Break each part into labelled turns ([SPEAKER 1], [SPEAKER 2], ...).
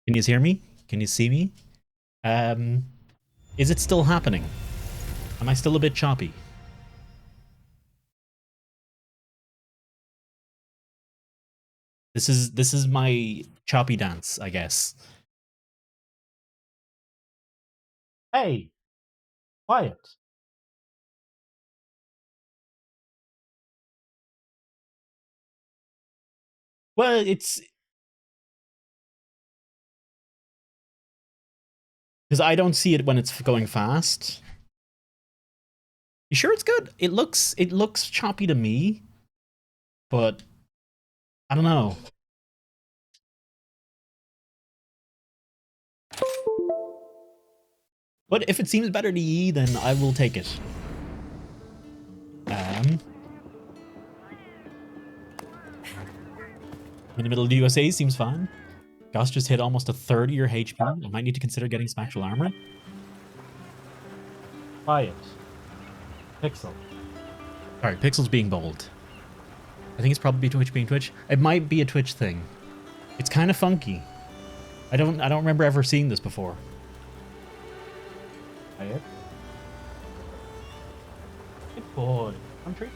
[SPEAKER 1] Can you hear me? Can you see me? Um, is it still happening? Am I still a bit choppy? This is my choppy dance, I guess. Hey, quiet. Well, it's because I don't see it when it's going fast. You sure it's good? It looks choppy to me, but I don't know. But if it seems better to ye, then I will take it. Um, in the middle of the USA seems fine. Gus just hit almost a third of your HP. I might need to consider getting some actual armor. Quiet. Pixel. Alright, Pixel's being bold. I think it's probably Twitch being Twitch. It might be a Twitch thing. It's kind of funky. I don't remember ever seeing this before. Quiet. Good boy. Country.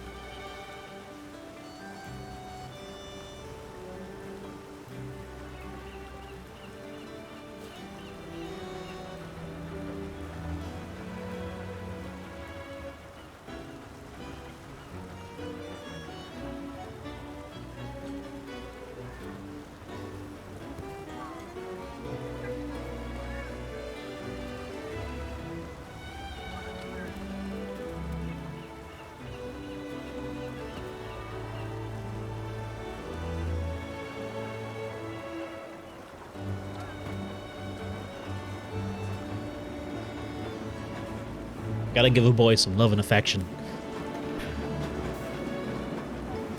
[SPEAKER 1] Gotta give a boy some love and affection.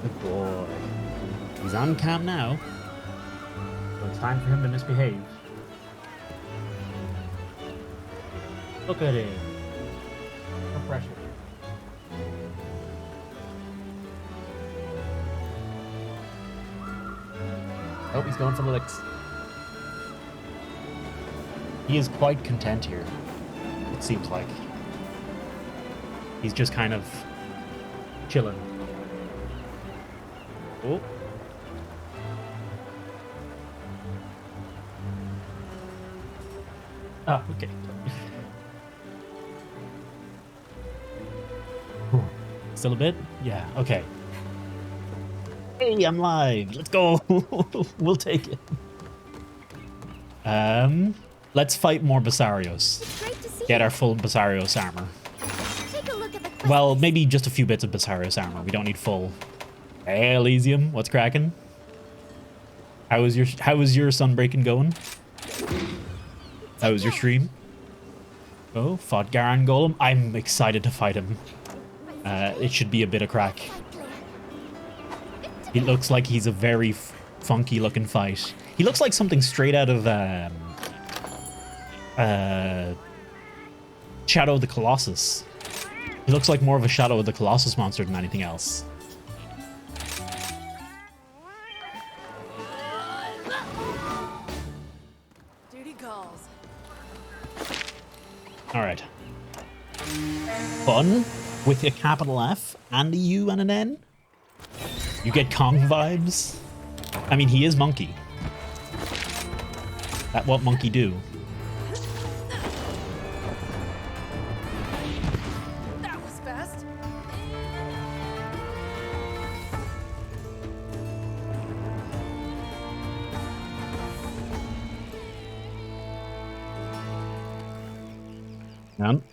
[SPEAKER 1] Good boy. He's on cam now. So it's time for him to misbehave. Look at him. No pressure. Oh, he's going for the licks. He is quite content here, it seems like. He's just kind of chilling. Oh. Ah, okay. Still a bit? Yeah, okay. Hey, I'm live. Let's go. We'll take it. Let's fight more Basarios. Get our full Basarios armor. Well, maybe just a few bits of Basarios armor. We don't need full. Hey, Elysium, what's cracking? How was your Sunbreaking going? How was your stream? Oh, fought Garan Golem. I'm excited to fight him. It should be a bit of crack. It looks like he's a very funky looking fight. He looks like something straight out of Shadow of the Colossus. He looks like more of a Shadow of the Colossus monster than anything else.
[SPEAKER 2] Duty calls.
[SPEAKER 1] All right. Fun with a capital F and a U and an N. You get Kong vibes. I mean, he is Monkey. That's what Monkey do.
[SPEAKER 2] That was fast.
[SPEAKER 1] Man.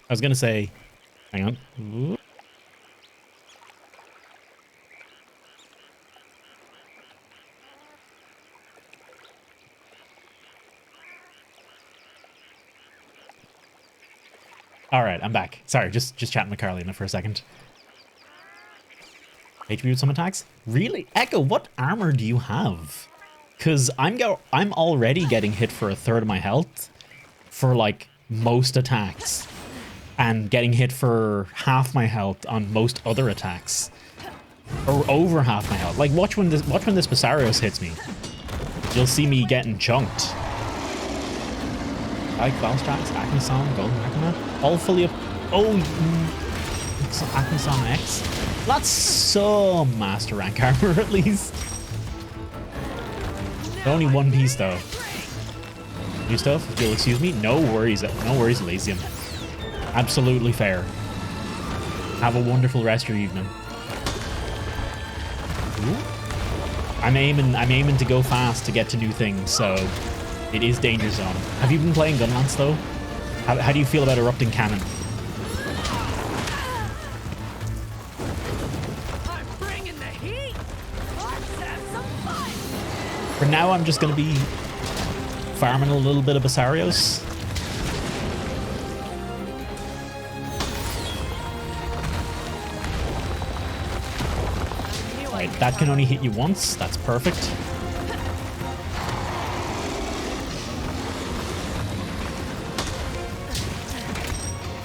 [SPEAKER 1] I was gonna say, hang on. Ooh. All right, I'm back. Sorry, just chatting with Carolina for a second. HP with some attacks? Really? Echo, what armor do you have? Because I'm already getting hit for a third of my health for like most attacks, and getting hit for half my health on most other attacks. Or over half my health. Like, watch when this Basarios hits me. You'll see me getting chunked. Like Valstrax, Akinasan, Golden Akina. All fully up. Oh, Akinasan X. That's some master rank armor at least. Only one piece though. New stuff, if you'll excuse me. No worries, Elysium. Absolutely fair. Have a wonderful rest of your evening. Ooh. I'm aiming to go fast to get to new things, so it is danger zone. Have you been playing Gunlance though? How do you feel about erupting cannon?
[SPEAKER 2] I'm bringing the heat. Let's have some fun.
[SPEAKER 1] For now, I'm just gonna be farming a little bit of Basarios. Right, that can only hit you once. That's perfect.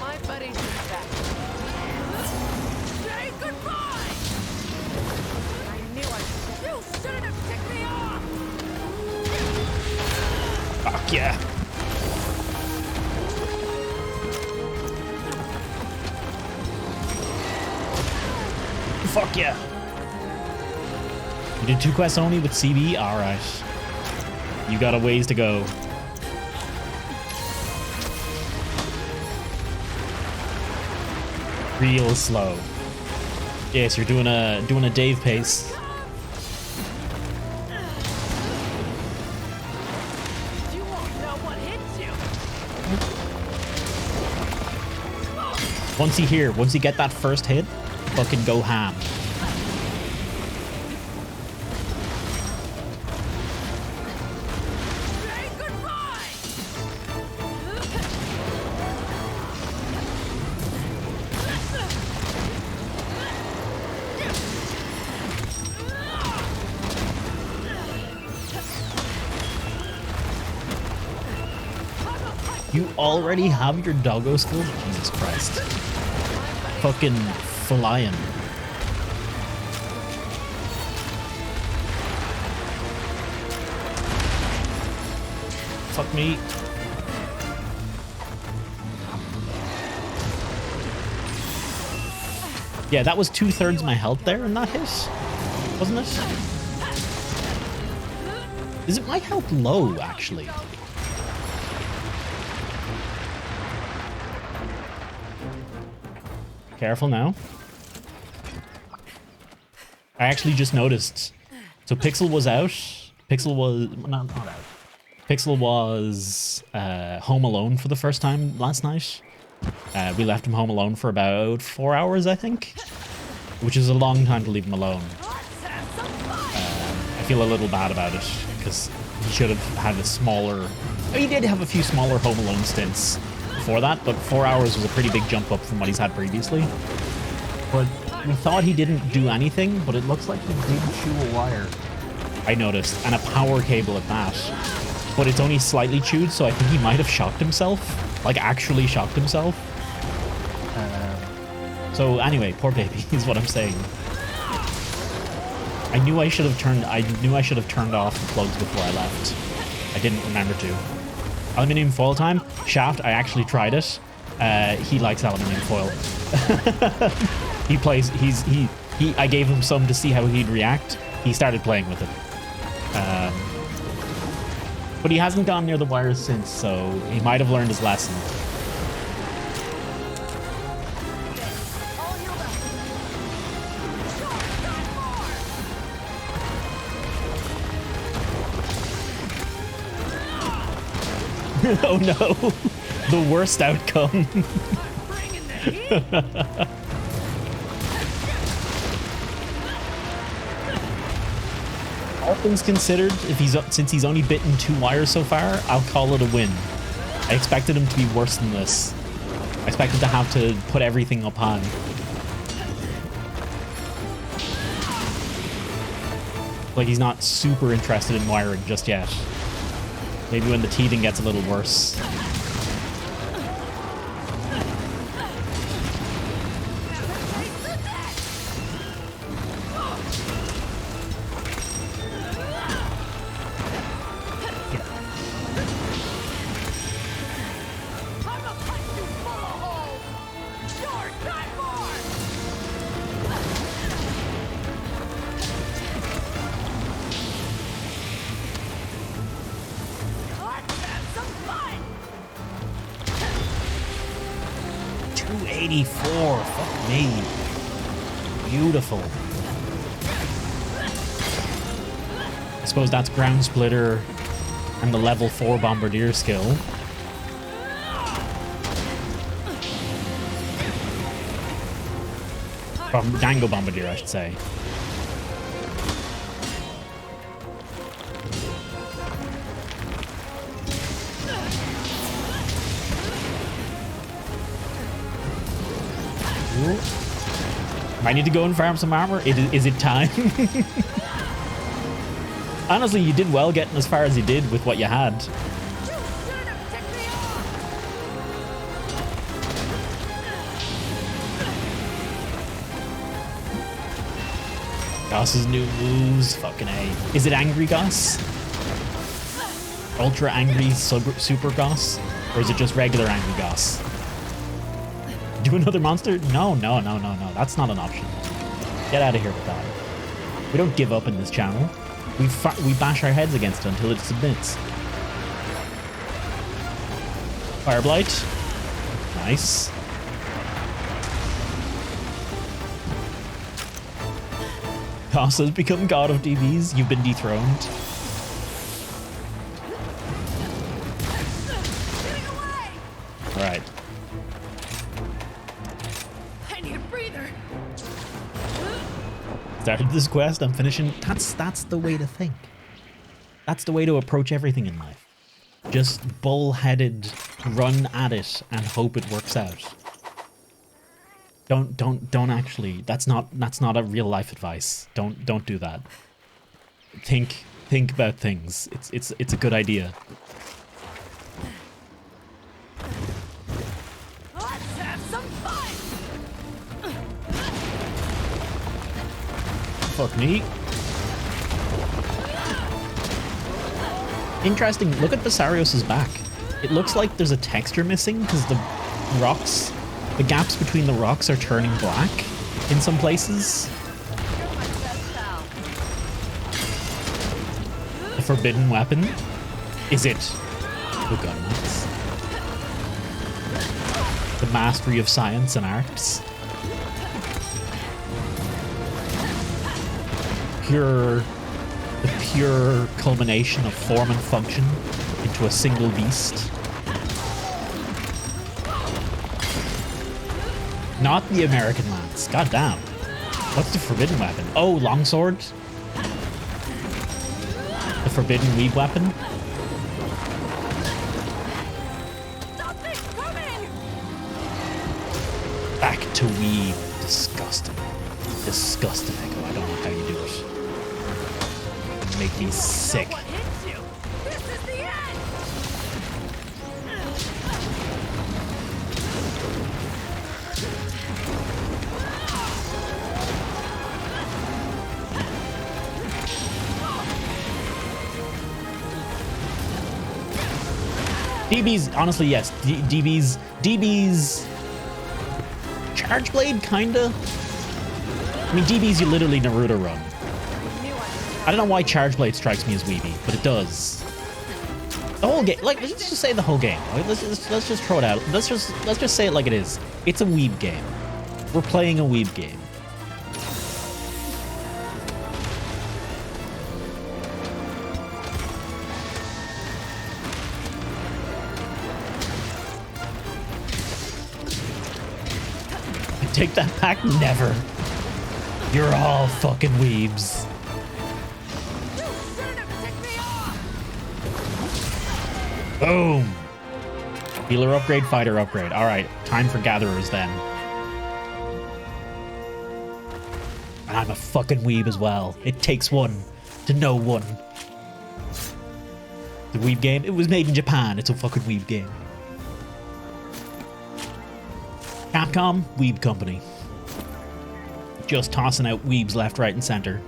[SPEAKER 2] My buddy's back. Say goodbye. I knew you shouldn't have ticked me off.
[SPEAKER 1] Fuck yeah. Fuck yeah. You did 2 quests only with CB? Alright. You got a ways to go. Real slow. Yes, you're doing a Dave pace.
[SPEAKER 2] You won't know what hits you.
[SPEAKER 1] Once you get that first hit, fucking go ham.
[SPEAKER 2] Say goodbye.
[SPEAKER 1] You already have your doggo skills? Jesus Christ. Fucking flying. Fuck me. Yeah, that was 2/3 my health there in that hit, wasn't it? Is it my health low, actually? Careful now. I actually just noticed. So Pixel was out. Pixel was not out. Pixel was home alone for the first time last night. We left him home alone for about 4 hours, I think, which is a long time to leave him alone. I feel a little bad about it because he should have had a smaller. He did have a few smaller home alone stints before that, but 4 hours was a pretty big jump up from what he's had previously. But we thought he didn't do anything, but it looks like he did chew a wire. I noticed, and a power cable at that. But it's only slightly chewed, so I think he might have shocked himself. Like, actually shocked himself. So anyway, poor baby is what I'm saying. I knew I should have turned off the plugs before I left. I didn't remember to. Aluminium foil time. Shaft, I actually tried it. He likes aluminium foil. I gave him some to see how he'd react. He started playing with it. But he hasn't gone near the wires since, so he might have learned his lesson. Oh no, the worst outcome. All things considered, since he's only bitten 2 wires so far, I'll call it a win. I expected him to be worse than this. I expected to have to put everything up high. Like, he's not super interested in wiring just yet. Maybe when the teething gets a little worse. 84. Fuck me. Beautiful. I suppose that's ground splitter and the level 4 bombardier skill. Dango bombardier, I should say. Ooh. Might need to go and farm some armor. Is it time? Honestly, you did well getting as far as you did with what you had. Goss's new moves, fucking A. Is it Angry Goss? Ultra Angry Super Goss? Or is it just regular Angry Goss? Do another monster? No. That's not an option. Get out of here with that. We don't give up in this channel. We bash our heads against it until it submits. Fireblight. Nice. Goss has become god of DBs. You've been dethroned. Alright.
[SPEAKER 2] I need a breather.
[SPEAKER 1] Started this quest, I'm finishing. That's the way to think. That's the way to approach everything in life. Just bull-headed run at it and hope it works out. Don't actually. That's not a real life advice. Don't do that. Think about things. It's a good idea.
[SPEAKER 2] Let's have some fun.
[SPEAKER 1] Fuck me. Interesting. Look at Basarios's back. It looks like there's a texture missing because the rocks. The gaps between the rocks are turning black in some places. The forbidden weapon? Is it the Gunlance? The mastery of science and arts? The pure culmination of form and function into a single beast? Not the American lance. God damn. What's the forbidden weapon? Oh, longsword. The forbidden weave weapon.
[SPEAKER 2] Something's coming.
[SPEAKER 1] Back to weave. Disgusting. Disgusting, Echo. I don't know how you do it. Make me sick.
[SPEAKER 2] What hits you? This is the end.
[SPEAKER 1] DB's, honestly, yes. DB's Charge Blade, kinda. I mean, DB's you literally Naruto run. I don't know why Charge Blade strikes me as weeby, but it does. The whole game, like, let's just say the whole game. Like, let's just throw it out. Let's just say it like it is. It's a weeb game. We're playing a weeb game. Take that back? Never. You're all fucking weebs.
[SPEAKER 2] You shouldn't have ticked me off.
[SPEAKER 1] Boom. Healer upgrade, fighter upgrade. All right, time for gatherers then. And I'm a fucking weeb as well. It takes one to know one. The weeb game, it was made in Japan. It's a fucking weeb game. Capcom, weeb company. Just tossing out weebs left, right, and center.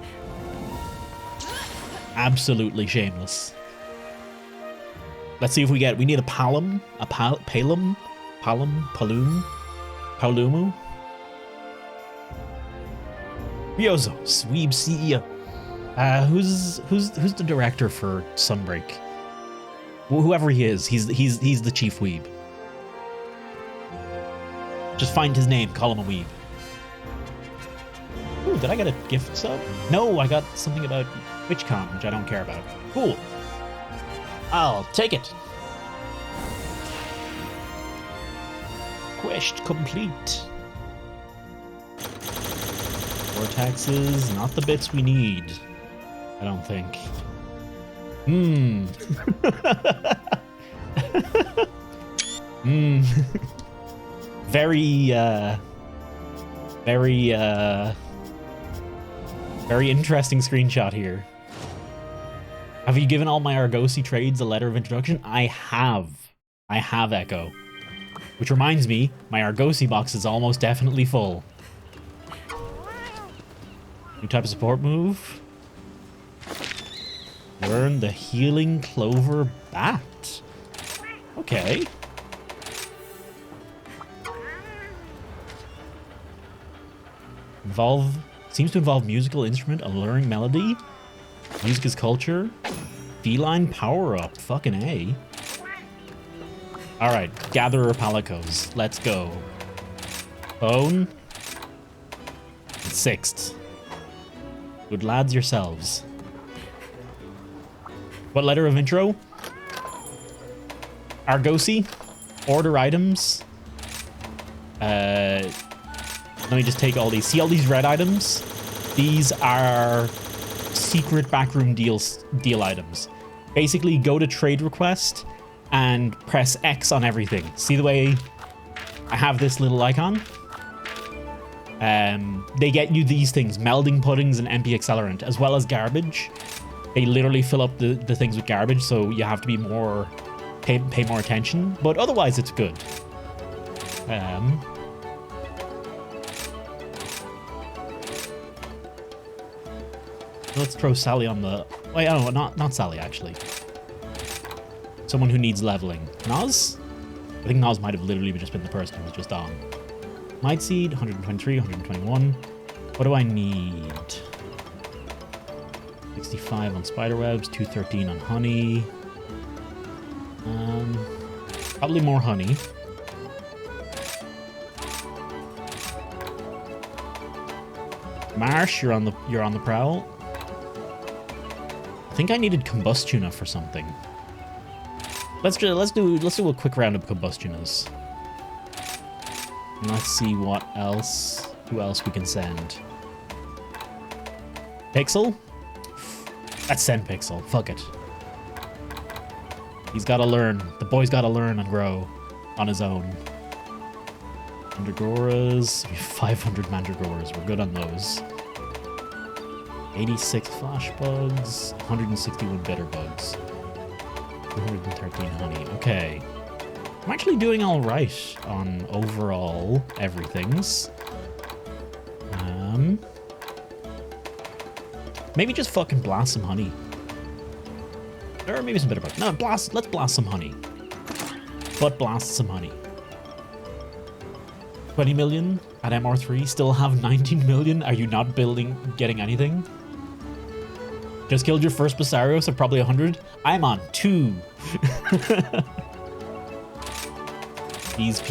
[SPEAKER 1] Absolutely shameless. Let's see if we need a Palum, Palumu. Ryozo, Weeb CEO. Who's the director for Sunbreak? Whoever he is, he's the chief weeb. Just find his name, call him a weeb. Ooh, did I get a gift sub? No, I got something about TwitchCon, which I don't care about. Cool. I'll take it. Quest complete. Vortexes, not the bits we need. I don't think. Very interesting screenshot here. Have you given all my Argosy trades a letter of introduction? I have. I have, Echo. Which reminds me, my Argosy box is almost definitely full. New type of support move. Learn the Healing Clover Bat. Okay. Seems to involve musical instrument, alluring melody. Music is culture. Feline power up. Fucking A. Alright, Gatherer Palicos. Let's go. Bone. And sixth. Good lads yourselves. What letter of intro? Argosy. Order items. Let me just take all these. See all these red items? These are secret backroom deal items. Basically, go to trade request and press X on everything. See the way I have this little icon? They get you these things, melding puddings and MP accelerant, as well as garbage. They literally fill up the things with garbage, so you have to be pay more attention. But otherwise, it's good. Let's throw Sally on the... Wait, oh, not Sally, actually. Someone who needs leveling. Noz? I think Noz might have literally just been the person who was just on. Might Seed, 123, 121. What do I need? 65 on spiderwebs, 213 on honey. Probably more honey. Marsh, you're on the prowl. I think I needed Combustiona for something. Let's do a quick round of Combustianas. And let's see who else we can send. Pixel? Let's send Pixel. Fuck it. He's gotta learn. The boy's gotta learn and grow on his own. Mandragoras. We have 500 Mandragoras. We're good on those. 86 flash bugs, 161 bitter bugs, 213 honey. Okay. I'm actually doing all right on overall everything's. Maybe just fucking blast some honey. Or maybe some bitter bugs. No, let's blast some honey. But blast some honey. 20 million at MR3, still have 19 million. Are you not getting anything? Just killed your first Basario, so probably 100. I'm on 2. Easy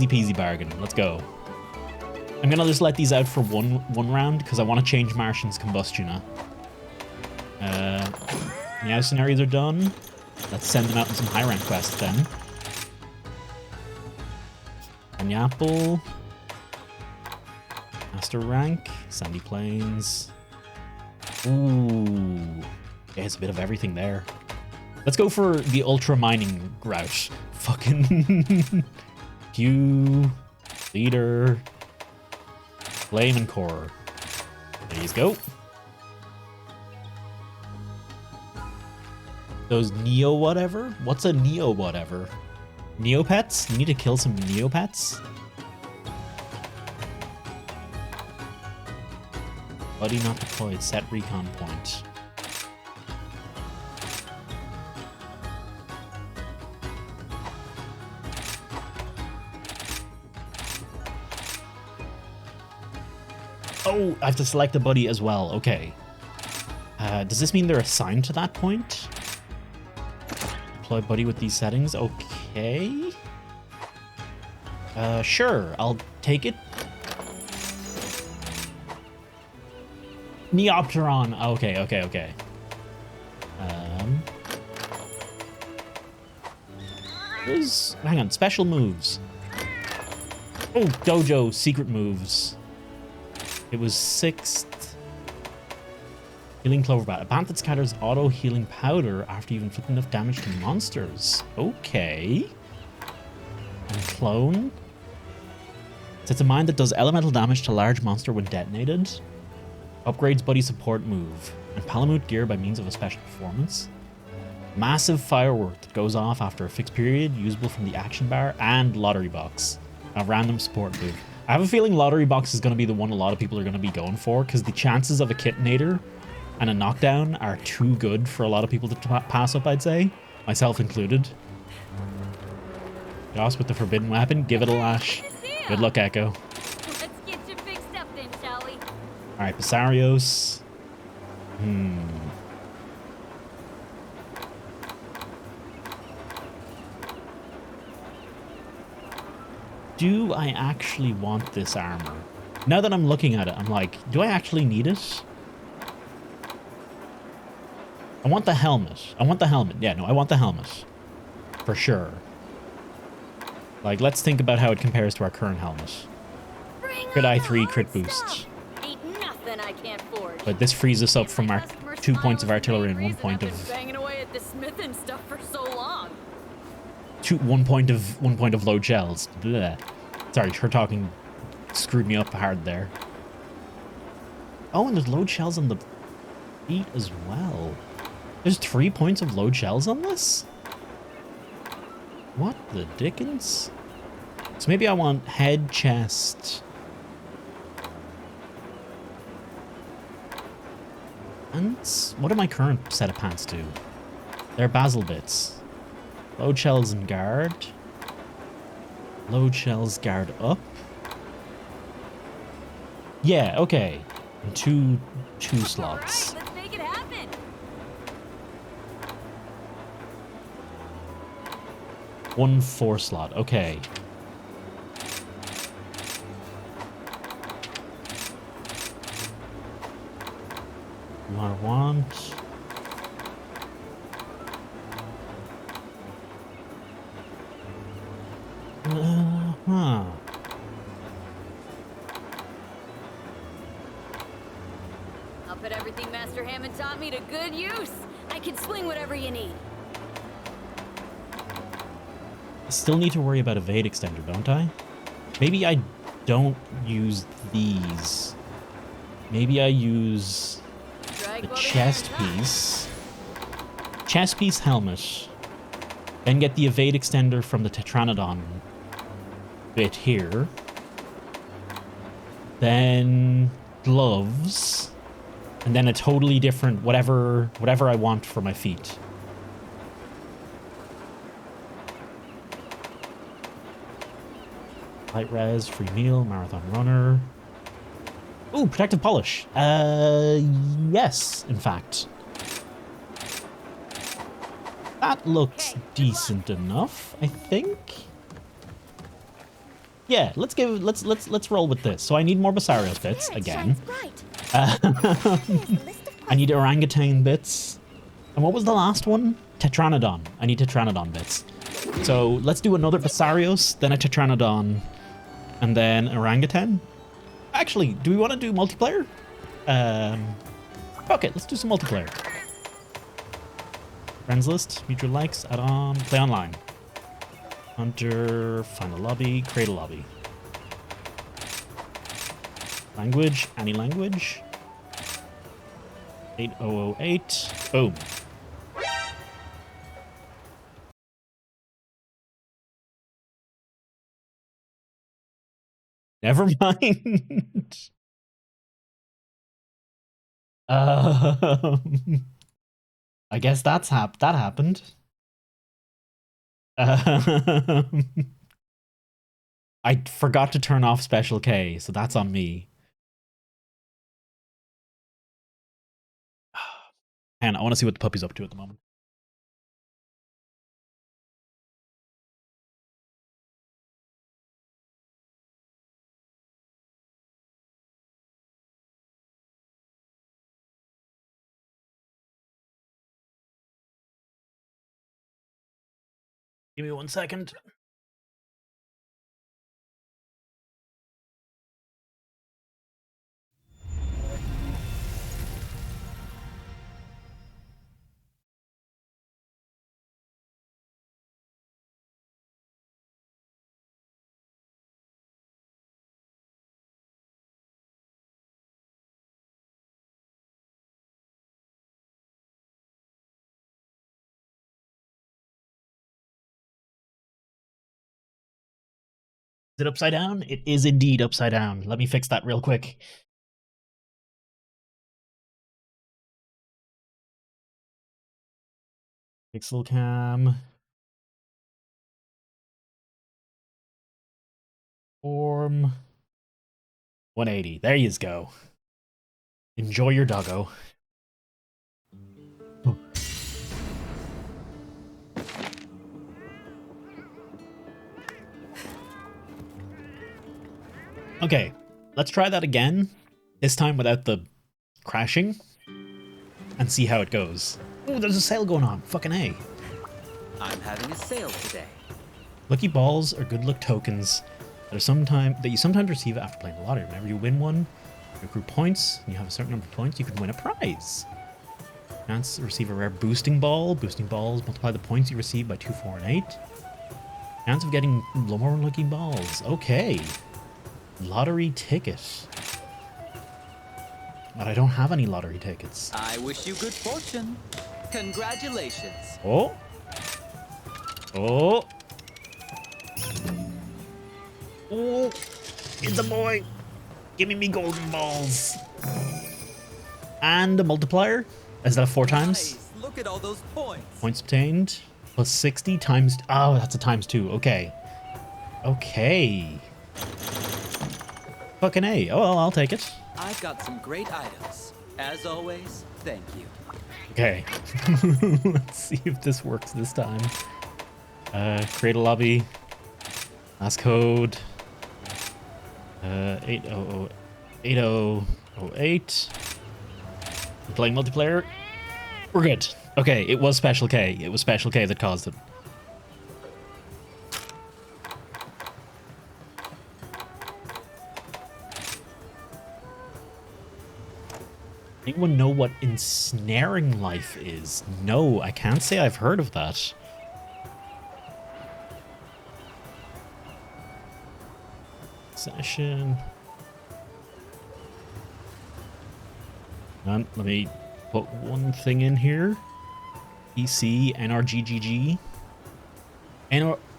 [SPEAKER 1] peasy bargain. Let's go. I'm gonna just let these out for one round because I want to change Martian's Combustiona. Meow scenarios are done. Let's send them out in some high rank quests then. Pineapple. Master rank. Sandy Plains. Ooh. Yeah, it's a bit of everything there. Let's go for the ultra mining route. Fucking Q, leader, flame and core. There you go. Those Neo whatever? What's a Neo whatever? Neopets? You need to kill some Neopets? Buddy not deployed. Set recon point. Oh, I have to select a buddy as well. Okay. Does this mean they're assigned to that point? Deploy buddy with these settings. Okay. Sure, I'll take it. Neopteron. Okay. Hang on, special moves. Oh, dojo secret moves. It was 6th. Healing Clover Bat. A plant that scatters auto healing powder after you've inflicted enough damage to monsters. Okay. And clone. It's a mine that does elemental damage to large monster when detonated. Upgrades buddy support move. And Palamute gear by means of a special performance. Massive firework that goes off after a fixed period, usable from the action bar, and lottery box. A random support move. I have a feeling lottery box is going to be the one a lot of people are going to be going for, because the chances of a Kitinator and a knockdown are too good for a lot of people to pass up, I'd say. Myself included. Joss with the forbidden weapon, give it a lash. Good luck, Echo.
[SPEAKER 2] Let's get you fixed up then, shall we?
[SPEAKER 1] Alright, Basarios. Do I actually want this armor? Now that I'm looking at it, I'm like, do I actually need it? I want the helmet. Yeah, no, I want the helmet. For sure. Like, let's think about how it compares to our current helmet. Crit I3, crit boost.
[SPEAKER 2] Ain't nothing I can't forge.
[SPEAKER 1] But this frees us up from our 2 points of artillery and 1 point of...
[SPEAKER 2] banging away at the smith and stuff for so long.
[SPEAKER 1] 1 point of load shells. Blech. Sorry, her talking screwed me up hard there. Oh, and there's load shells on the feet as well. There's 3 points of load shells on this? What the dickens? So maybe I want head, chest. Pants? What do my current set of pants do? They're basil bits. Load shells and guard. Load shells, guard up. Yeah, okay. And two slots.
[SPEAKER 2] All right, let's make it happen.
[SPEAKER 1] One 4 slot. Okay. What I want.
[SPEAKER 2] I'll put everything Master Hammond taught me to good use. I can swing whatever you need.
[SPEAKER 1] I still need to worry about evade extender, don't I? Maybe I don't use these. Maybe I use the chest piece. Chest piece helmet. Then get the evade extender from the Tetranodon bit here. Then gloves. And then a totally different whatever I want for my feet. Light res, free meal, marathon runner. Ooh, protective polish. Yes, in fact. That looks decent enough, I think. Yeah, let's roll with this. So I need more Basarios bits again. I need orangutan bits. And what was the last one? Tetranodon. I need Tetranodon bits. So let's do another Basarios, then a Tetranodon, and then orangutan. Actually, do we want to do multiplayer? Okay, let's do some multiplayer. Friends list, mutual likes, add on, play online. Hunter, find a lobby, create a lobby. Language, any language. 8008, boom. Never mind. I guess that happened. I forgot to turn off Special K, so that's on me. And I want to see what the puppy's up to at the moment. Give me 1 second. Is it upside down? It is indeed upside down. Let me fix that real quick. Pixel cam. Form. 180. There you go. Enjoy your doggo. Oh. Okay, let's try that again. This time without the crashing. And see how it goes. Oh, there's a sale going on. Fucking A.
[SPEAKER 3] I'm having a sale today.
[SPEAKER 1] Lucky balls are good luck tokens that you sometimes receive after playing the lottery. Whenever you win one, you accrue points, and you have a certain number of points, you can win a prize. Chance to receive a rare boosting ball. Boosting balls multiply the points you receive by 2, 4, and 8. Chance of getting more lucky balls. Okay. Lottery ticket. But I don't have any lottery tickets.
[SPEAKER 3] I wish you good fortune. Congratulations.
[SPEAKER 1] Oh. Oh. Oh. It's a boy. Give me golden balls. And a multiplier. Is that 4 times?
[SPEAKER 3] Nice. Look at all those points.
[SPEAKER 1] Points obtained. Plus 60 times... Oh, that's a times 2. Okay. Okay. Fucking A. Oh, well, I'll take it.
[SPEAKER 3] I've got some great items. As always, thank you.
[SPEAKER 1] Okay. Let's see if this works this time. Create a lobby. Last code. 8008. Playing multiplayer. We're good. Okay, it was Special K. It was Special K that caused it. Anyone know what ensnaring life is? No, I can't say I've heard of that. Session. Let me put one thing in here. PC, NRGGG.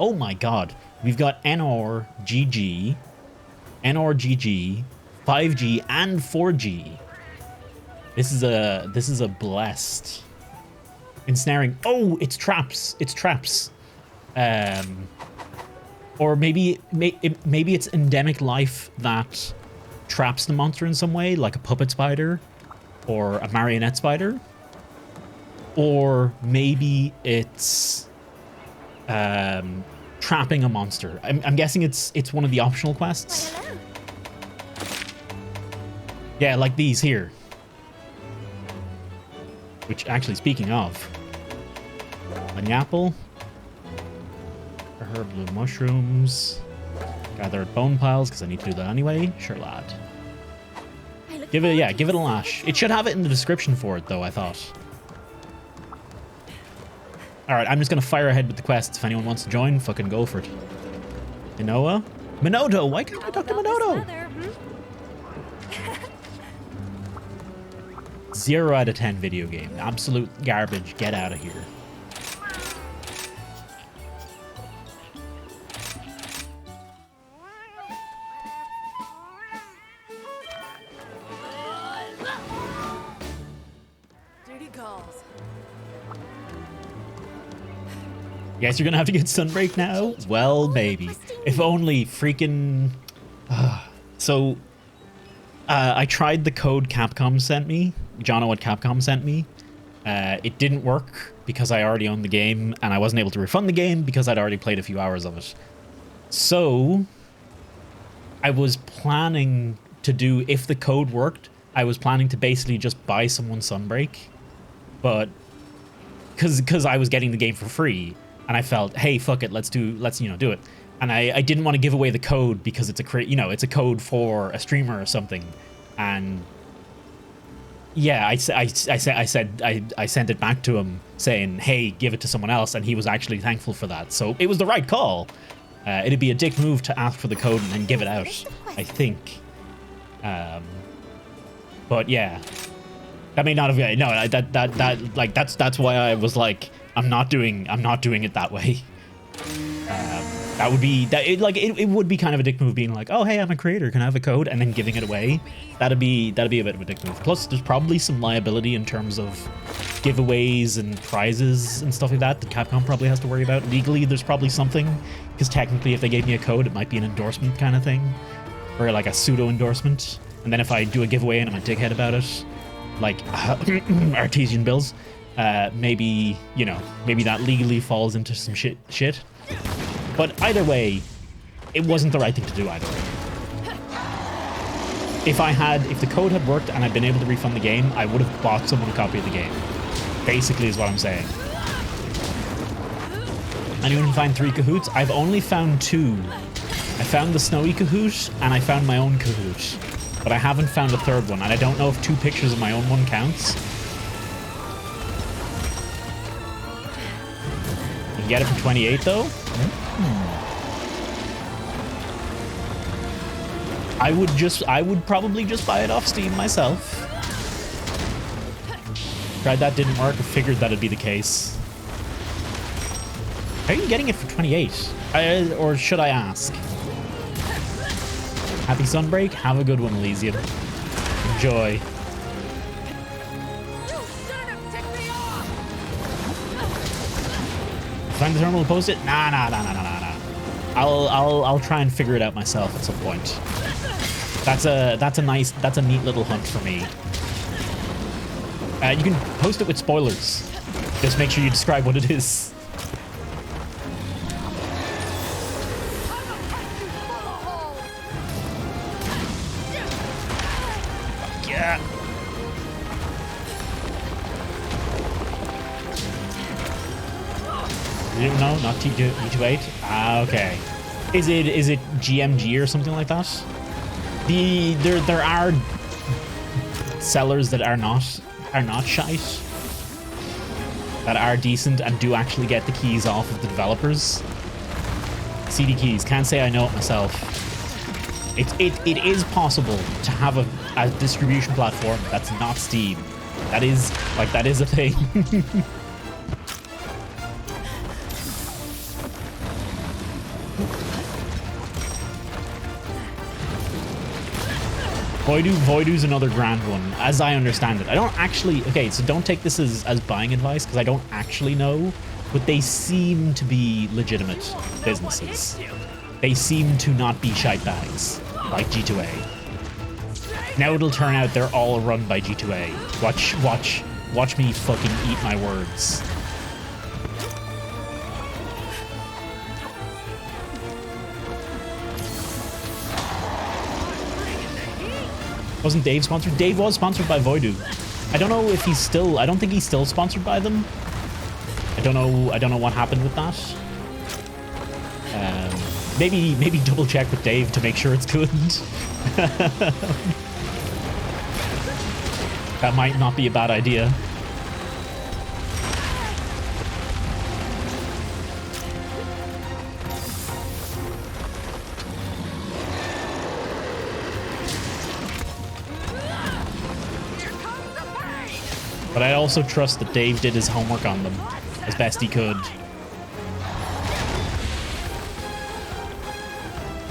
[SPEAKER 1] Oh my god. We've got NRGG, NRGG, 5G, and 4G. This is a blessed ensnaring. Oh, it's traps. It's traps. Or maybe it's endemic life that traps the monster in some way, like a puppet spider or a marionette spider. Or maybe it's trapping a monster. I'm guessing it's one of the optional quests. Yeah, like these here. Which, actually, speaking of, an apple, herb blue mushrooms, gather bone piles because I need to do that anyway. Sure, lad. Give it a lash. It should have it in the description for it, though. I thought. All right, I'm just gonna fire ahead with the quests. If anyone wants to join, fucking go for it. Minoa, Minoto. Why can't I talk to Minoto? 0 out of 10 video game. Absolute garbage. Get out of here.
[SPEAKER 2] Duty calls.
[SPEAKER 1] Guess you're gonna have to get Sunbreak now? Well, baby. If only freaking... So, I tried the code Capcom sent me. Jono what Capcom sent me. It didn't work because I already owned the game, and I wasn't able to refund the game because I'd already played a few hours of it. So, I was planning to do, if the code worked, I was planning to basically just buy someone Sunbreak. But, because I was getting the game for free, and I felt, hey, fuck it, let's do it. And I didn't want to give away the code because it's it's a code for a streamer or something. And yeah, I sent it back to him saying, hey, give it to someone else, and he was actually thankful for that. So it was the right call. It'd be a dick move to ask for the code and then give it out, I think. But yeah, that may not have. No, that's why I was like, I'm not doing it that way. That would be it would be kind of a dick move being like, oh hey, I'm a creator, can I have a code, and then giving it away. That'd be a bit of a dick move. Plus, there's probably some liability in terms of giveaways and prizes and stuff like that Capcom probably has to worry about. Legally, there's probably something, because technically if they gave me a code, it might be an endorsement kind of thing, or like a pseudo endorsement. And then if I do a giveaway and I'm a dickhead about it, like artesian bills, maybe that legally falls into some shit. But either way, it wasn't the right thing to do either way. If the code had worked and I'd been able to refund the game, I would have bought someone a copy of the game. Basically is what I'm saying. Anyone can find 3 Kahoots? I've only found 2. I found the Snowy Kahoot and I found my own Kahoot. But I haven't found a third one, and I don't know if 2 pictures of my own one counts. You can get it for 28 though? I would probably just buy it off Steam myself. Tried that, didn't work. I figured that'd be the case. How are you getting it for 28? Or should I ask? Happy Sunbreak. Have a good one, Elysium. Enjoy. Find the terminal, post it? Nah. I'll try and figure it out myself at some point. That's a neat little hunt for me. You can post it with spoilers. Just make sure you describe what it is. Yeah. No, not T28. Ah, okay. Is it GMG or something like that? There are sellers that are not shite, that are decent and do actually get the keys off of the developers. CD keys. Can't say I know it myself. It is possible to have a distribution platform that's not Steam. That is a thing. Voidu's another grand one, as I understand it. I don't actually... Okay, so don't take this as buying advice, because I don't actually know, but they seem to be legitimate businesses. They seem to not be shite bags, like G2A. Now it'll turn out they're all run by G2A. Watch me fucking eat my words. Wasn't Dave sponsored? Dave was sponsored by Voidu. I don't know if he's still... I don't think he's still sponsored by them. I don't know what happened with that. Maybe double check with Dave to make sure it's good. That might not be a bad idea. But I also trust that Dave did his homework on them as best he could.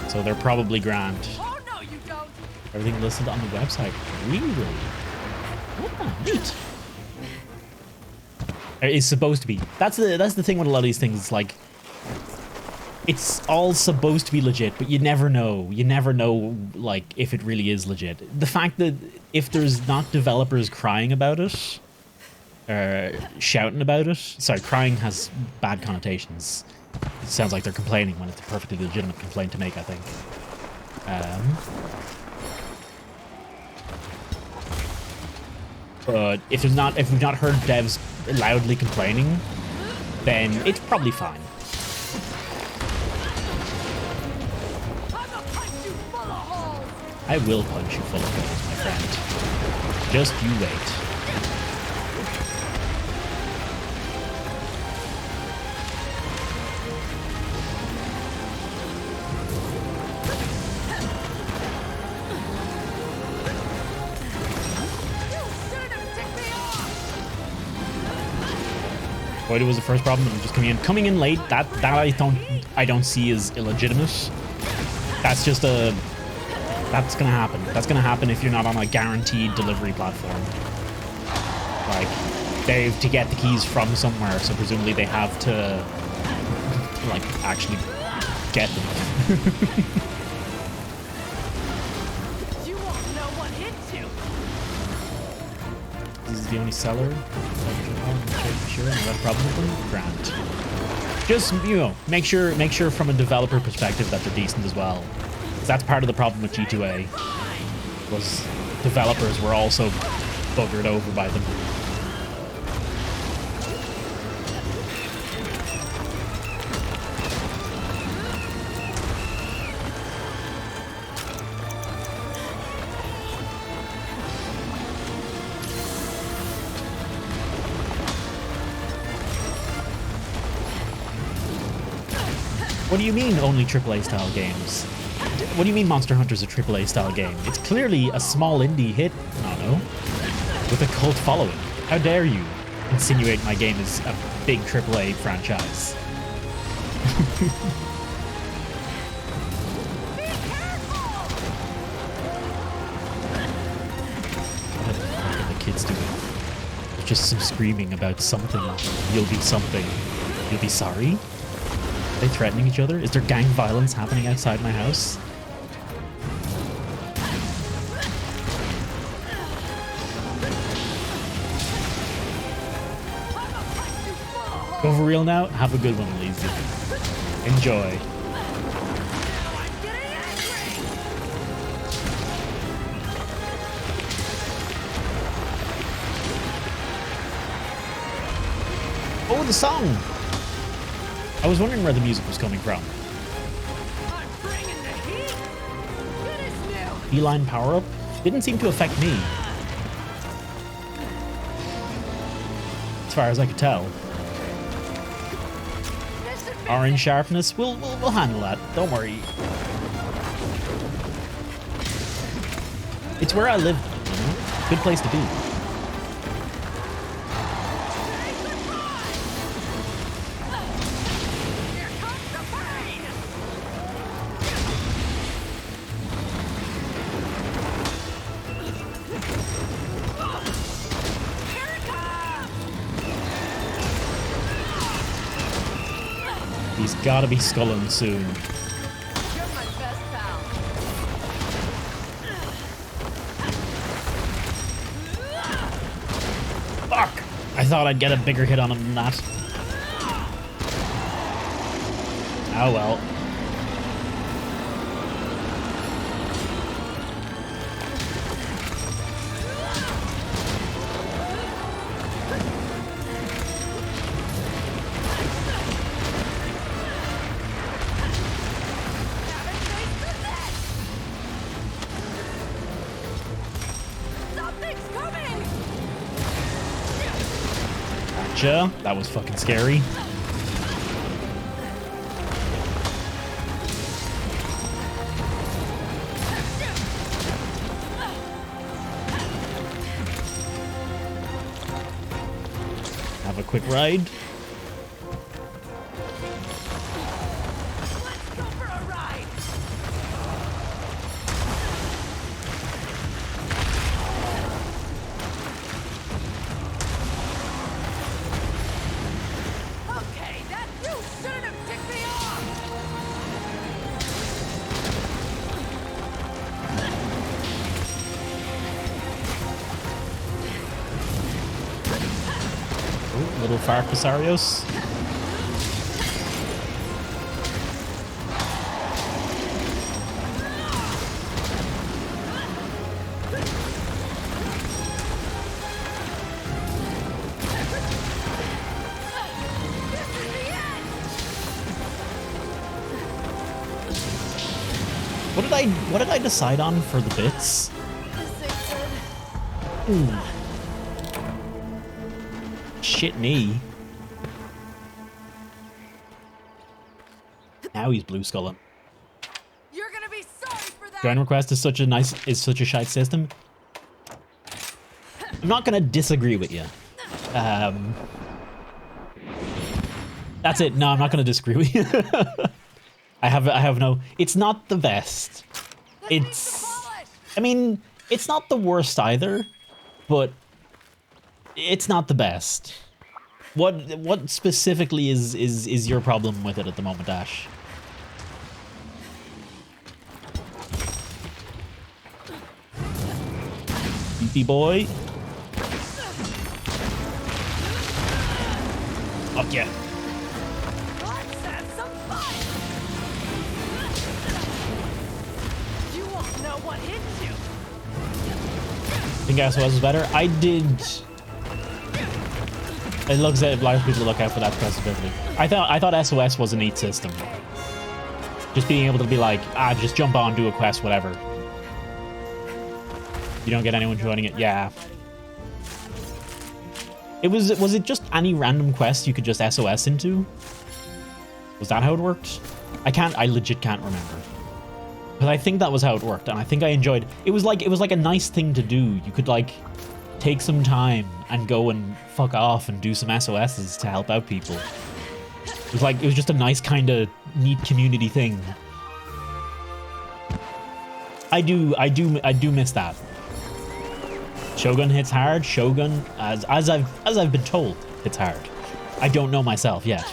[SPEAKER 1] So they're probably grand.
[SPEAKER 2] Oh, no, you don't.
[SPEAKER 1] Everything listed on the website. Really? Oh, neat. It's supposed to be. That's the thing with a lot of these things. Like, it's all supposed to be legit, but you never know. You never know, like, if it really is legit. The fact that if there's not developers crying about it, shouting about it. Sorry, crying has bad connotations. It sounds like they're complaining when it's a perfectly legitimate complaint to make, I think. But if we've not heard devs loudly complaining, then it's probably fine. I will punch you full of holes, my friend. Just you wait. Voided was the first problem, and just coming in late. That I don't see as illegitimate. That's just a. That's gonna happen. That's gonna happen if you're not on a guaranteed delivery platform. Like, they have to get the keys from somewhere, so presumably they have to, like, actually get them.
[SPEAKER 2] You won't know what hit you.
[SPEAKER 1] This is the only seller. Sure, no other problem with them. Grand. Just, you know, make sure from a developer perspective that they're decent as well. That's part of the problem with G2A, was developers were also buggered over by them. What do you mean only AAA style games? What do you mean Monster Hunter's a AAA style game? It's clearly a small indie hit, I don't know, with a cult following. How dare you insinuate my game is a big AAA franchise? What are the kids doing? There's just some screaming about something. You'll be something. You'll be sorry? Are they threatening each other? Is there gang violence happening outside my house? Go for real now? Have a good one, Lizzie. Enjoy. Oh, the song! I was wondering where the music was coming from. Beeline power-up? Didn't seem to affect me. As far as I could tell. Orange sharpness, we'll handle that. Don't worry. It's where I live, you know? Good place to be. He's gotta be sculling soon.
[SPEAKER 2] You're my best pal.
[SPEAKER 1] Fuck! I thought I'd get a bigger hit on him than that. Oh well. Gotcha. That was fucking scary. Have a quick ride.
[SPEAKER 2] Let's go for a ride. Okay, that you shouldn't have ticked me off.
[SPEAKER 1] Ooh, little far Pisarios. what did I decide on for the bits?
[SPEAKER 2] This ain't good.
[SPEAKER 1] Ooh. Shit me. Now he's blue skulling.
[SPEAKER 2] You're gonna be sorry for that.
[SPEAKER 1] Join request is such a shite system. I'm not gonna disagree with you. That's it. No, I'm not gonna disagree with you. I have no. It's not the best. I mean, it's not the worst either, but it's not the best. What specifically is your problem with it at the moment, Ash? Beefy boy. Fuck yeah.
[SPEAKER 2] Let's have some fun. You won't know what hit you.
[SPEAKER 1] Think SOS was better? I did. It looks at a lot of people look out for that possibility. I thought SOS was a neat system. Just being able to be like, just jump on, do a quest, whatever. You don't get anyone joining it. Yeah. Was it just any random quest you could just SOS into? Was that how it worked? I legit can't remember. But I think that was how it worked, and I think I enjoyed. It was like a nice thing to do. You could like take some time and go and fuck off and do some SOSs to help out people. It was just a nice kind of neat community thing. I do miss that. Shogun hits hard. Shogun, as I've been told, hits hard. I don't know myself yet.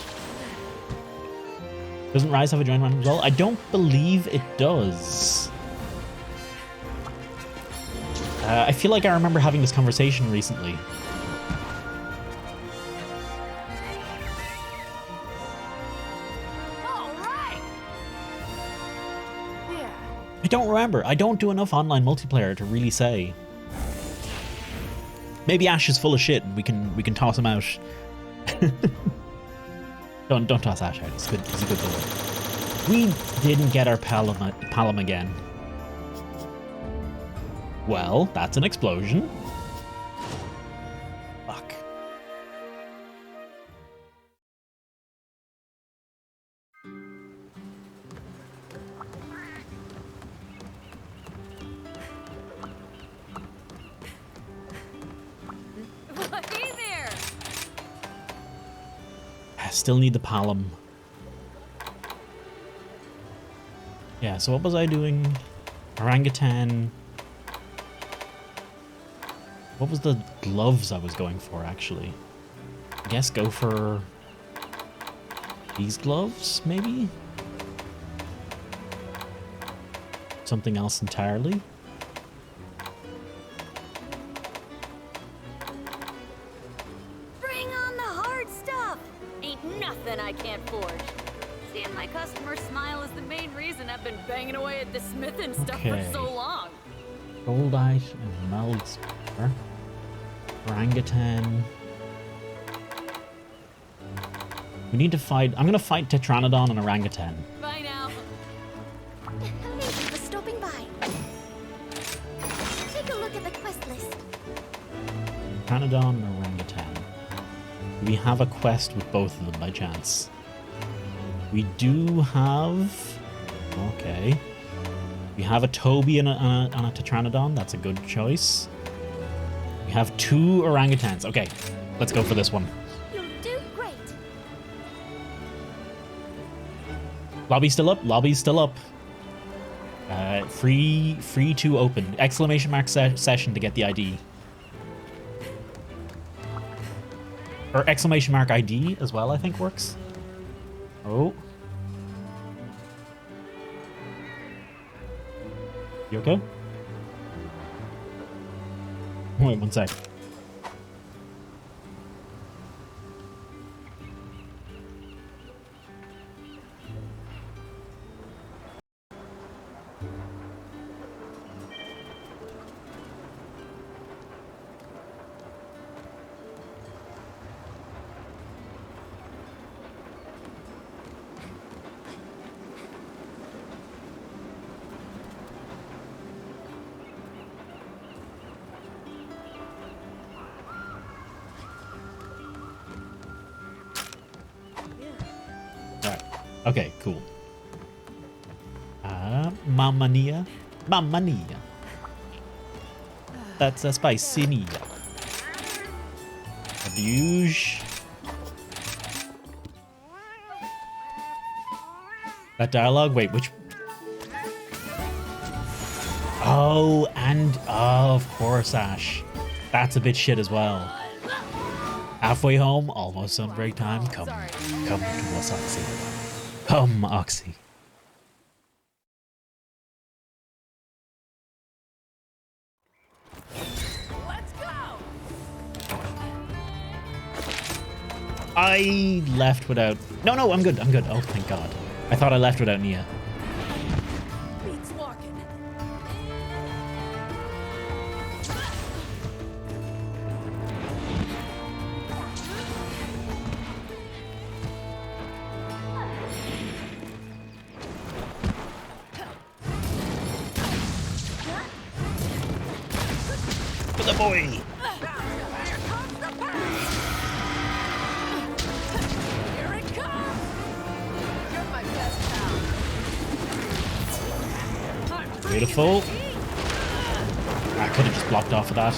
[SPEAKER 1] Doesn't Rise have a join random as well? I don't believe it does. I feel like I remember having this conversation recently.
[SPEAKER 2] All right. Yeah.
[SPEAKER 1] I don't remember. I don't do enough online multiplayer to really say. Maybe Ash is full of shit and we can toss him out. Don't toss Ash out. He's a good boy. We didn't get our Palom again. Well, that's an explosion. Fuck.
[SPEAKER 2] Hey there.
[SPEAKER 1] I still need the Palom. Yeah, so what was I doing? Orangutan. What was the gloves I was going for, actually? I guess go for these gloves, maybe? Something else entirely?
[SPEAKER 2] Bring on the hard stuff. Ain't nothing I can't forge. Seeing my customers smile is the main reason I've been banging away at the smithing stuff for
[SPEAKER 1] Okay.
[SPEAKER 2] so long.
[SPEAKER 1] Goldite and Meldspar. Orangutan. We need to fight. I'm gonna fight Tetranodon and Orangutan.
[SPEAKER 2] Bye now.
[SPEAKER 4] Thank you for stopping by. Take a look at the quest list.
[SPEAKER 1] Tetranodon and Orangutan. Do we have a quest with both of them by chance? We do have. Okay. We have a Toby and a Tetranodon. That's a good choice. We have 2 orangutans. Okay, let's go for this one.
[SPEAKER 4] You'll do great.
[SPEAKER 1] Lobby's still up. Lobby's still up. Free to open. Exclamation mark session to get the ID. Or exclamation mark ID as well, I think works. Oh. You okay? Wait, one sec. Okay, cool. Mamma Mia. Mamma Mia. That's a spicy Nia. Abuse. That dialogue? Wait, which... Oh, and... Oh, of course, Ash. That's a bit shit as well. Halfway home, almost Sunbreak time. Come to us, Oxy. Come, Oxy.
[SPEAKER 2] Let's go.
[SPEAKER 1] I left without... No, I'm good. Oh, thank God. I thought I left without Nia.
[SPEAKER 2] Beats walking.
[SPEAKER 1] For the boy!
[SPEAKER 2] Here it comes. You're my best pal.
[SPEAKER 1] Beautiful. I could have just blocked off of that.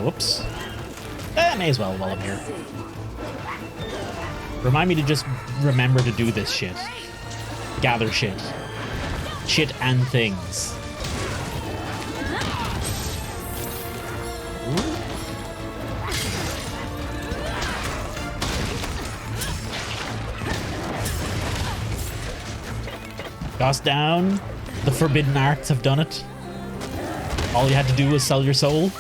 [SPEAKER 1] Whoops. May as well while I'm here. Remind me to just remember to do this shit. Gather shit. Shit and things. Toss down. The forbidden arts have done it. All you had to do was sell your soul.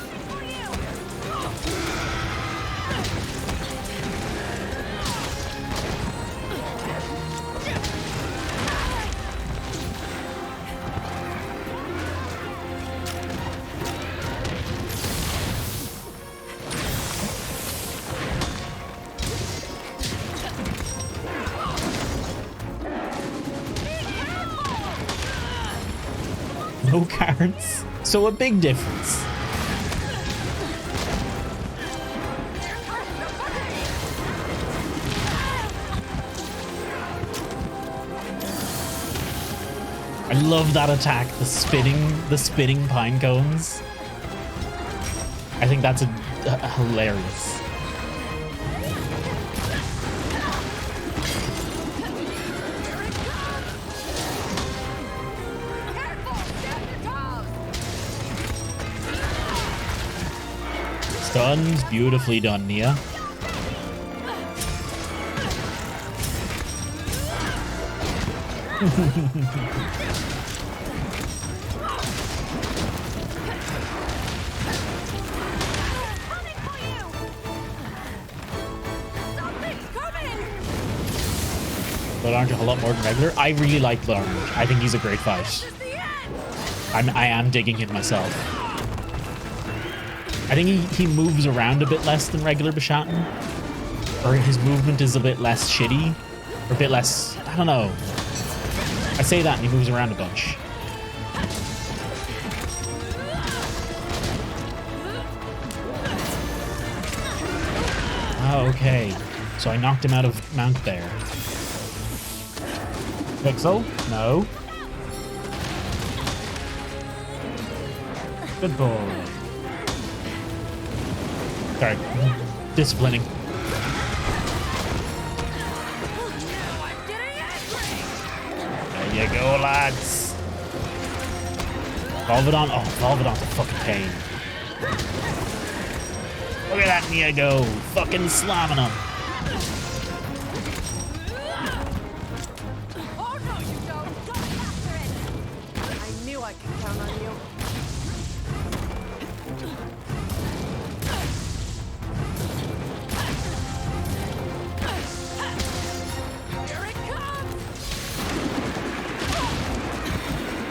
[SPEAKER 1] No cards. So a big difference. I love that attack, the spinning pine cones. I think that's hilarious. Stuns, beautifully done, Nia. Blood Orange a whole lot more than regular. I really like Blood Orange. I think he's a great fight. I am digging him myself. I think he moves around a bit less than regular Bishaten. Or his movement is a bit less shitty. Or a bit less... I don't know. I say that and he moves around a bunch. Oh, okay. So I knocked him out of mount there. Pixel? No. Good boy. Sorry, disciplining. There you go, lads. Volvidon. Oh, Volvidon's a fucking pain. Look at that Nia go. Fucking slamming him.
[SPEAKER 2] Oh no, you don't. Go after it. I knew I could count on you.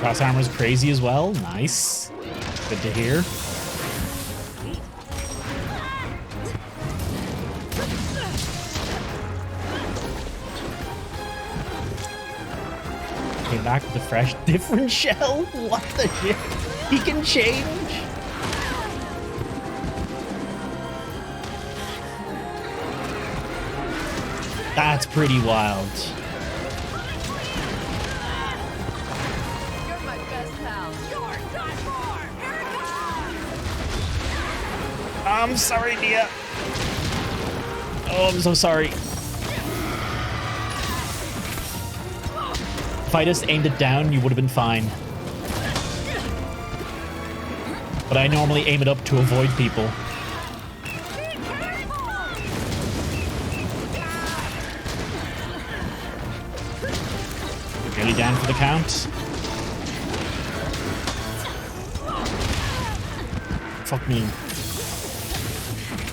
[SPEAKER 1] Cross armor's crazy as well. Nice. Good to hear. Came back with a fresh, different shell. What the shit? He can change. That's pretty wild.
[SPEAKER 2] You're my best pal. You're done for. Here it comes.
[SPEAKER 1] I'm sorry, Nia. Oh, I'm so sorry. If I just aimed it down, you would have been fine. But I normally aim it up to avoid people. Nearly down for the count. Fuck me.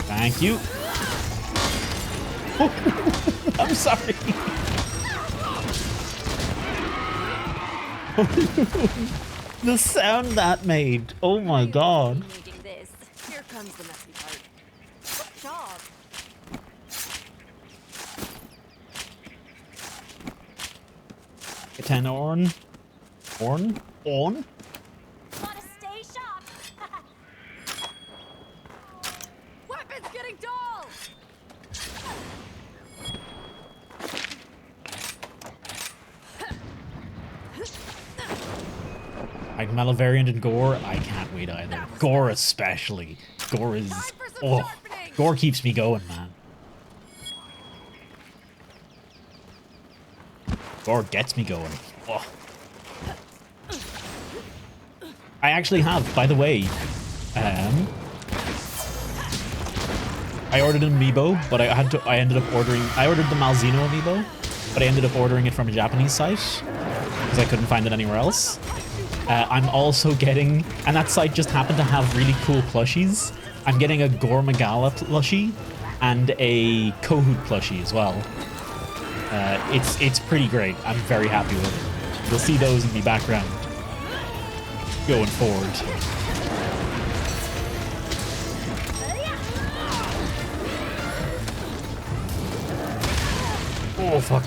[SPEAKER 1] Thank you. I'm sorry. The sound that made. Oh my god.
[SPEAKER 2] Needing this. Here comes the messy part. Good job.
[SPEAKER 1] Get an on. On? On?
[SPEAKER 4] Gotta stay sharp.
[SPEAKER 2] Weapons getting dull.
[SPEAKER 1] Like Malavariant and Gore, I can't wait either. Gore especially. Gore is... Oh, Gore keeps me going, man. Gore gets me going. Oh. I actually have, by the way, I ordered an amiibo, but I ended up ordering... I ordered the Malzeno amiibo, but I ended up ordering it from a Japanese site because I couldn't find it anywhere else. I'm also getting, and that site just happened to have really cool plushies. I'm getting a Gore Magala plushie and a Kohoot plushie as well. It's pretty great. I'm very happy with it. You'll see those in the background going forward. Oh fuck.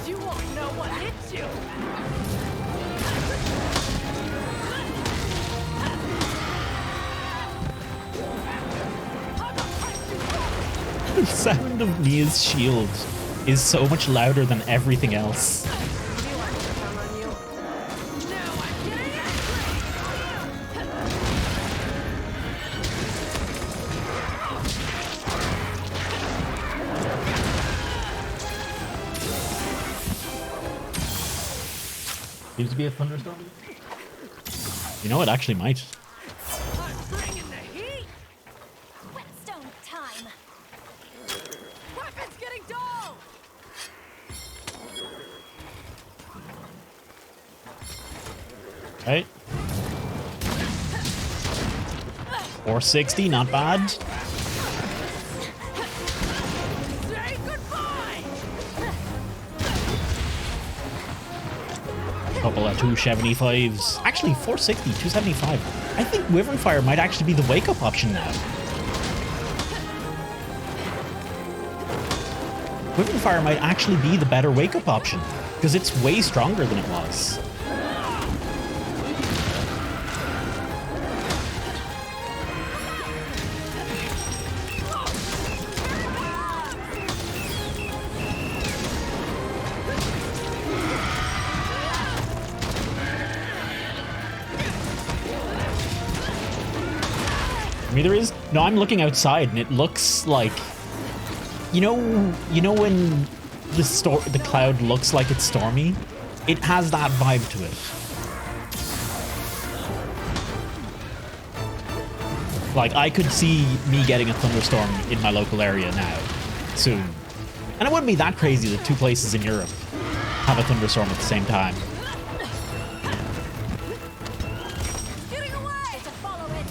[SPEAKER 2] You won't know what hit you.
[SPEAKER 1] The sound of Mia's shield is so much louder than everything else. Seems to be a thunderstorm. You know, it actually might.
[SPEAKER 2] I'm bringing the heat.
[SPEAKER 4] Whetstone time.
[SPEAKER 2] Weapons getting dull.
[SPEAKER 1] Right. 460, not bad.
[SPEAKER 2] Say goodbye.
[SPEAKER 1] Couple of 275s. Actually, 460, 275. I think Wyvern Fire might actually be the wake-up option now. Wyvern Fire might actually be the better wake-up option, because it's way stronger than it was. I mean, there is... No, I'm looking outside, and it looks like... You know when the cloud looks like it's stormy? It has that vibe to it. Like, I could see me getting a thunderstorm in my local area now, soon. And it wouldn't be that crazy that two places in Europe have a thunderstorm at the same time.
[SPEAKER 2] Getting away to follow it.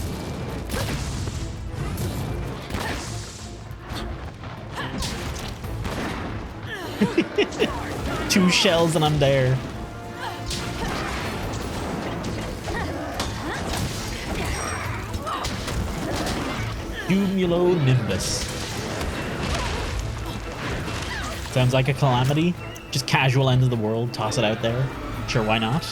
[SPEAKER 1] 2 shells and I'm there. Cumulonimbus. Sounds like a calamity. Just casual end of the world. Toss it out there. Sure, why not?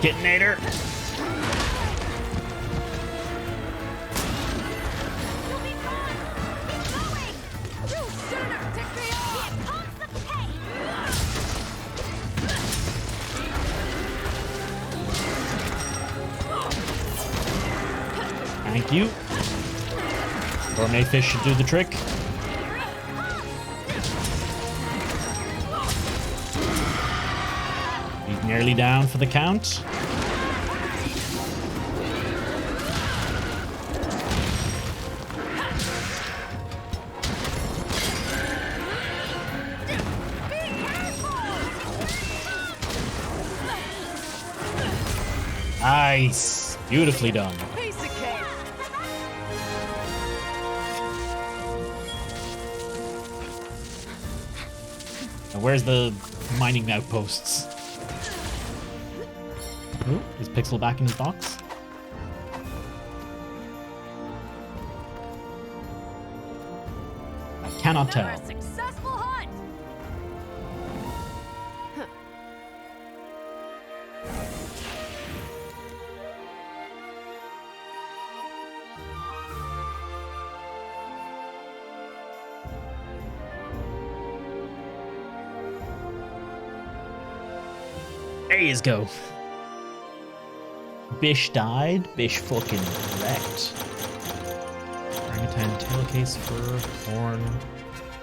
[SPEAKER 1] Kitinator.
[SPEAKER 4] You'll be fine. Keep going. You sinner, tick me off. It pumps the pain.
[SPEAKER 1] Thank you. Gourmet fish should do the trick. He's nearly down for the count. Nice. Beautifully done.
[SPEAKER 4] Piece of cake.
[SPEAKER 1] Now where's the mining outposts? Oh, is Pixel back in his box? I cannot tell.
[SPEAKER 4] Another successful hunt.
[SPEAKER 1] There you go. Bish died. Bish fucking wrecked. Orangutan tail case, fur, horn.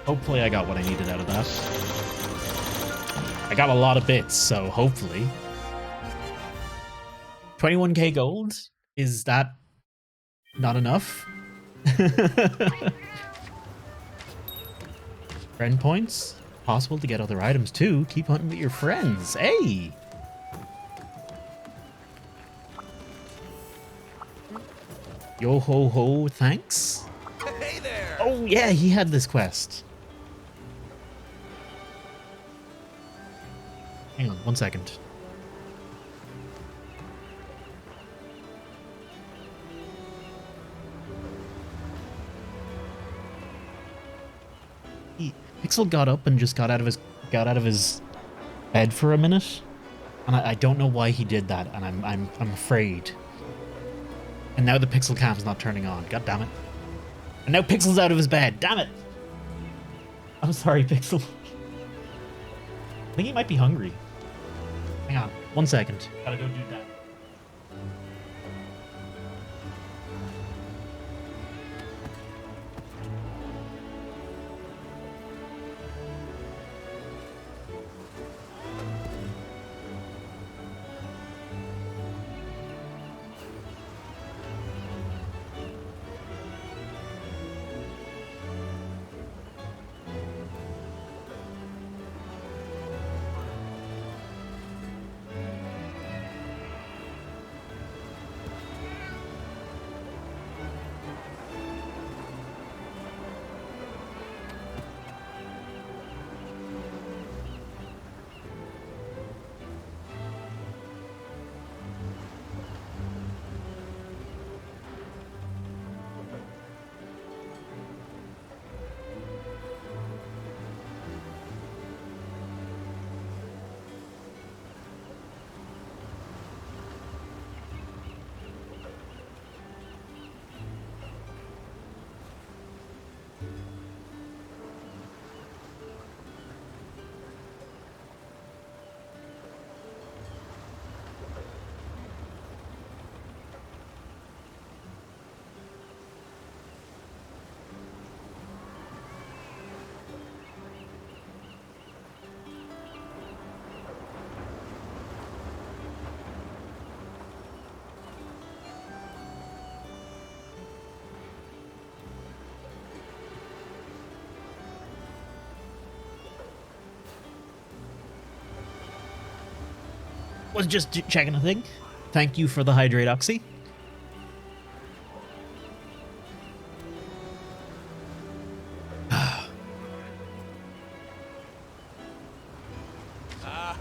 [SPEAKER 1] Hopefully I got what I needed out of that. I got a lot of bits, so hopefully. 21k gold? Is that not enough? Friend points? Possible to get other items too. Keep hunting with your friends. Hey! Yo ho ho, thanks.
[SPEAKER 3] Hey there!
[SPEAKER 1] Oh yeah, he had this quest. Hang on, 1 second. Pixel got up and just got out of his bed for a minute, and I don't know why he did that, and I'm afraid. And now the Pixel cam's not turning on. God damn it! And now Pixel's out of his bed. Damn it! I'm sorry, Pixel. I think he might be hungry. Hang on, 1 second. Gotta go do that. Was just checking a thing. Thank you for the hydrate, Oxy.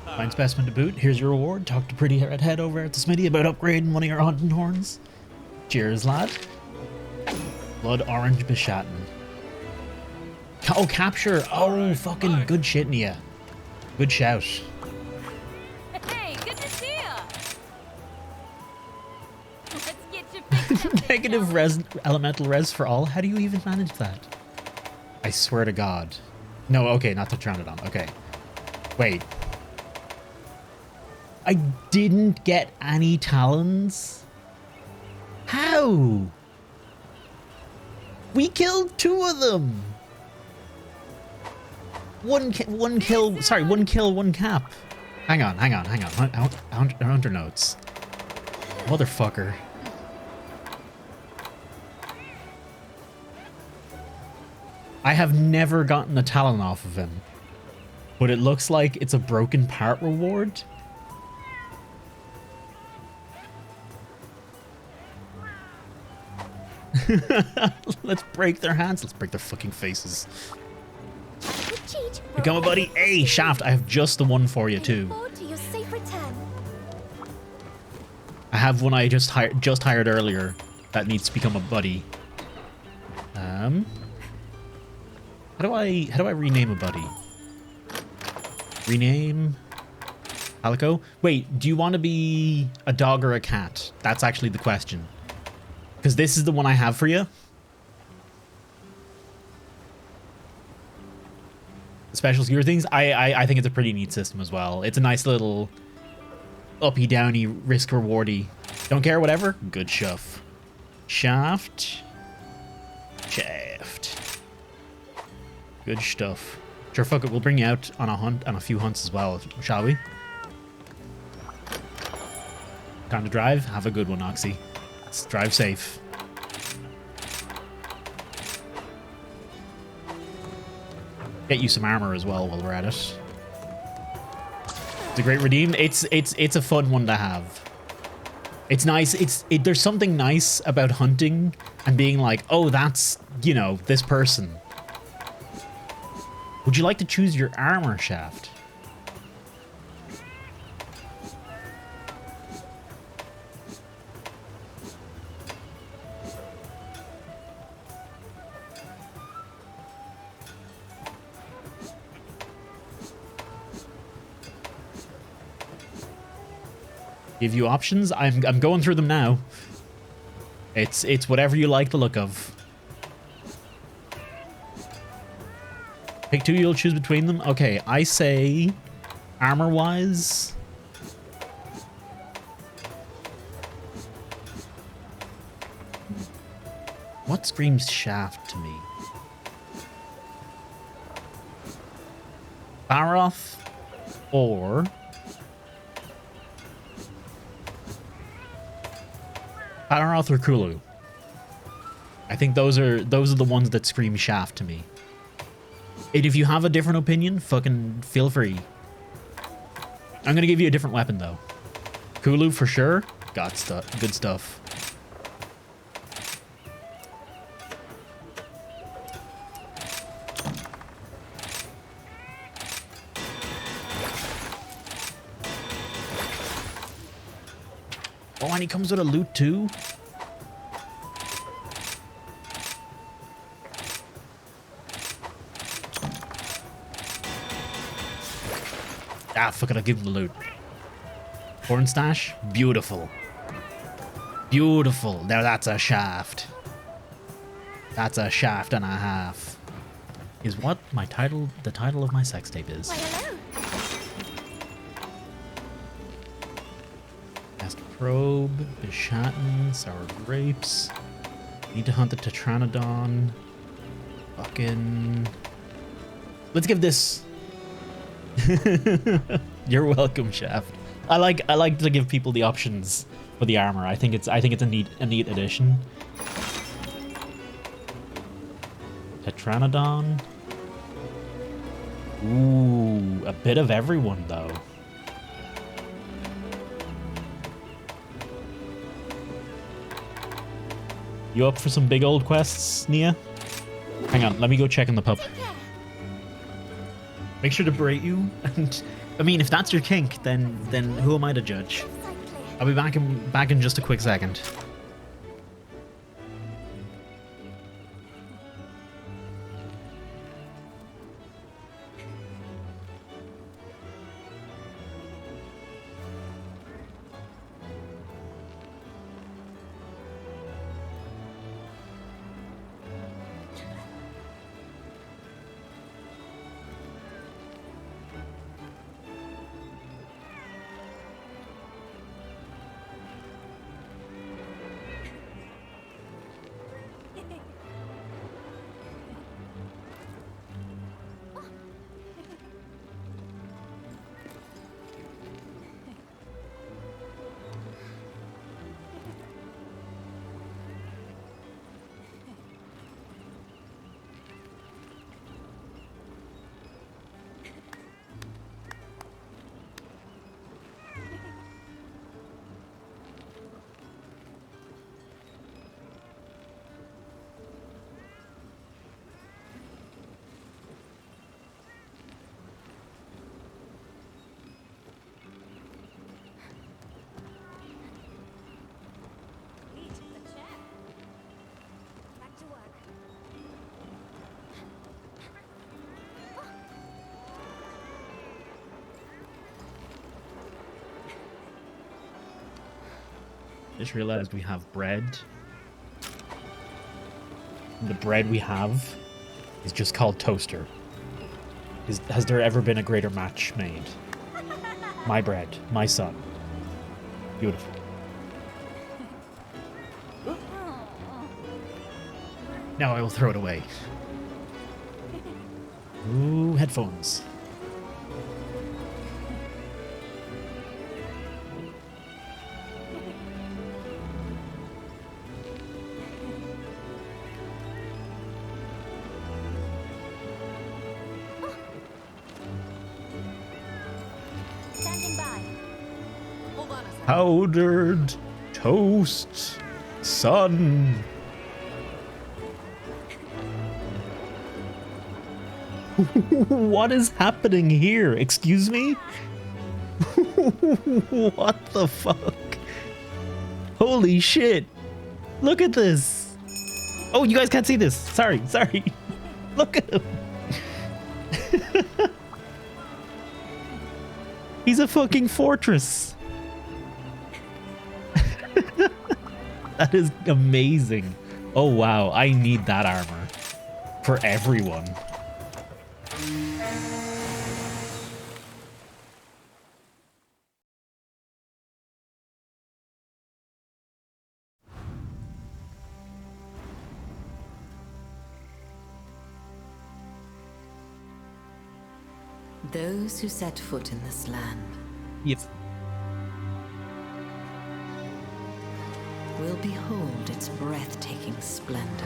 [SPEAKER 1] Fine specimen to boot. Here's your reward. Talk to pretty redhead over at the smithy about upgrading one of your hunting horns. Cheers, lad. Blood orange beshatten. Oh, capture. Oh, fucking good shit, Nia. Good shout.
[SPEAKER 2] Hey, good to see ya.
[SPEAKER 1] Negative res, elemental res for all? How do you even manage that? I swear to God. No, okay, not Tetranodon. Okay. Wait. I didn't get any talons? How? We killed 2 of them. One kill, sorry, 1 kill, 1 cap. Hang on. Hunter notes. Motherfucker. I have never gotten a talon off of him, but it looks like it's a broken part reward. Let's break their hands. Let's break their fucking faces. Become a buddy. Hey, Shaft, I have just the one for you too. I have one I just hired earlier that needs to become a buddy. How do I rename a buddy? Rename Calico? Wait, do you want to be a dog or a cat? That's actually the question. Because this is the one I have for you. Special skewer things. I think it's a pretty neat system as well. It's a nice little uppy downy risk rewardy. Don't care, whatever. Good stuff. Shaft. Good stuff. Sure, fuck it. We'll bring you out on a hunt, on a few hunts as well, shall we? Time to drive. Have a good one, Oxy. Let's drive safe. Get you some armor as well while we're at it. It's a great redeem. It's a fun one to have. It's nice. There's something nice about hunting and being like, oh, that's, you know, this person. Would you like to choose your armor, Shaft? Give you options? I'm going through them now. It's whatever you like the look of. Pick 2, you'll choose between them. Okay, I say armor-wise. What screams Shaft to me? Baroth or Baroth or Kulu? I think those are the ones that scream Shaft to me. And if you have a different opinion, fucking feel free. I'm gonna give you a different weapon though. Kulu for sure. Got stuff. Good stuff. Oh, and he comes with a loot too? Ah, fuck it, I'll give him the loot. Horn stash? Beautiful. Beautiful. Now that's a shaft. That's a shaft and a half. Is what my title, the title of my sex tape is.
[SPEAKER 4] Why, hello.
[SPEAKER 1] Cast probe, Bishatten, sour grapes. Need to hunt the Tetranodon. Fucking... Let's give this... You're welcome, Shaft. I like to give people the options for the armor. I think it's a neat addition. Tetranodon. Ooh, a bit of everyone though. You up for some big old quests, Nia? Hang on, let me go check in the pub. Make sure to berate you, and I mean, if that's your kink, then who am I to judge? I'll be back in just a quick second. just realized we have bread. And the bread we have is just called toaster. Has there ever been a greater match made? My bread, my son. Beautiful. Now I will throw it away. Ooh, headphones.
[SPEAKER 4] Standing by.
[SPEAKER 2] Hold on a second.
[SPEAKER 1] Powdered toast, son. What is happening here? Excuse me? What the fuck? Holy shit. Look at this. Oh, you guys can't see this. Sorry. Look at him. He's a fucking fortress. That is amazing. Oh, wow. I need that armor for everyone.
[SPEAKER 5] Those who set foot in this land
[SPEAKER 1] Yes.
[SPEAKER 5] will behold its breathtaking splendor.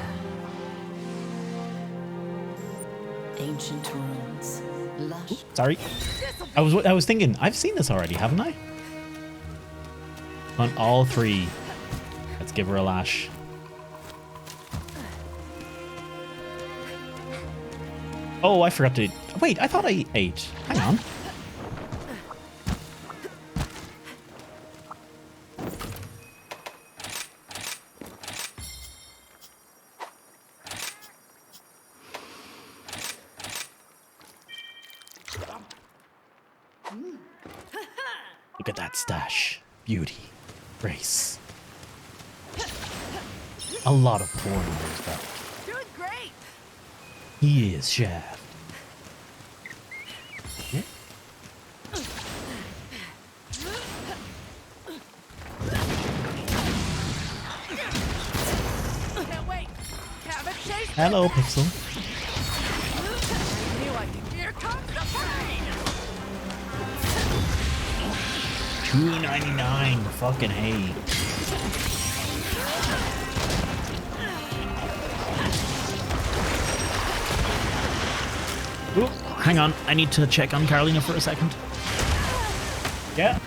[SPEAKER 5] Ancient ruins, lush.
[SPEAKER 1] Sorry. I was thinking, I've seen this already, haven't I? On all three. Let's give her a lash. Oh, I forgot to... Wait, I thought I ate. Hang on. Look at that stash. Beauty. Grace. A lot of porn in this stuff.
[SPEAKER 4] Doing great.
[SPEAKER 1] He is Shaft. Yeah.
[SPEAKER 4] Can't wait. Have a taste.
[SPEAKER 1] Hello, Pixel.
[SPEAKER 4] Knew I could. Here comes the parade.
[SPEAKER 1] $2.99. Fucking hey. Ooh, hang on. I need to check on Carolina for a second. Yeah.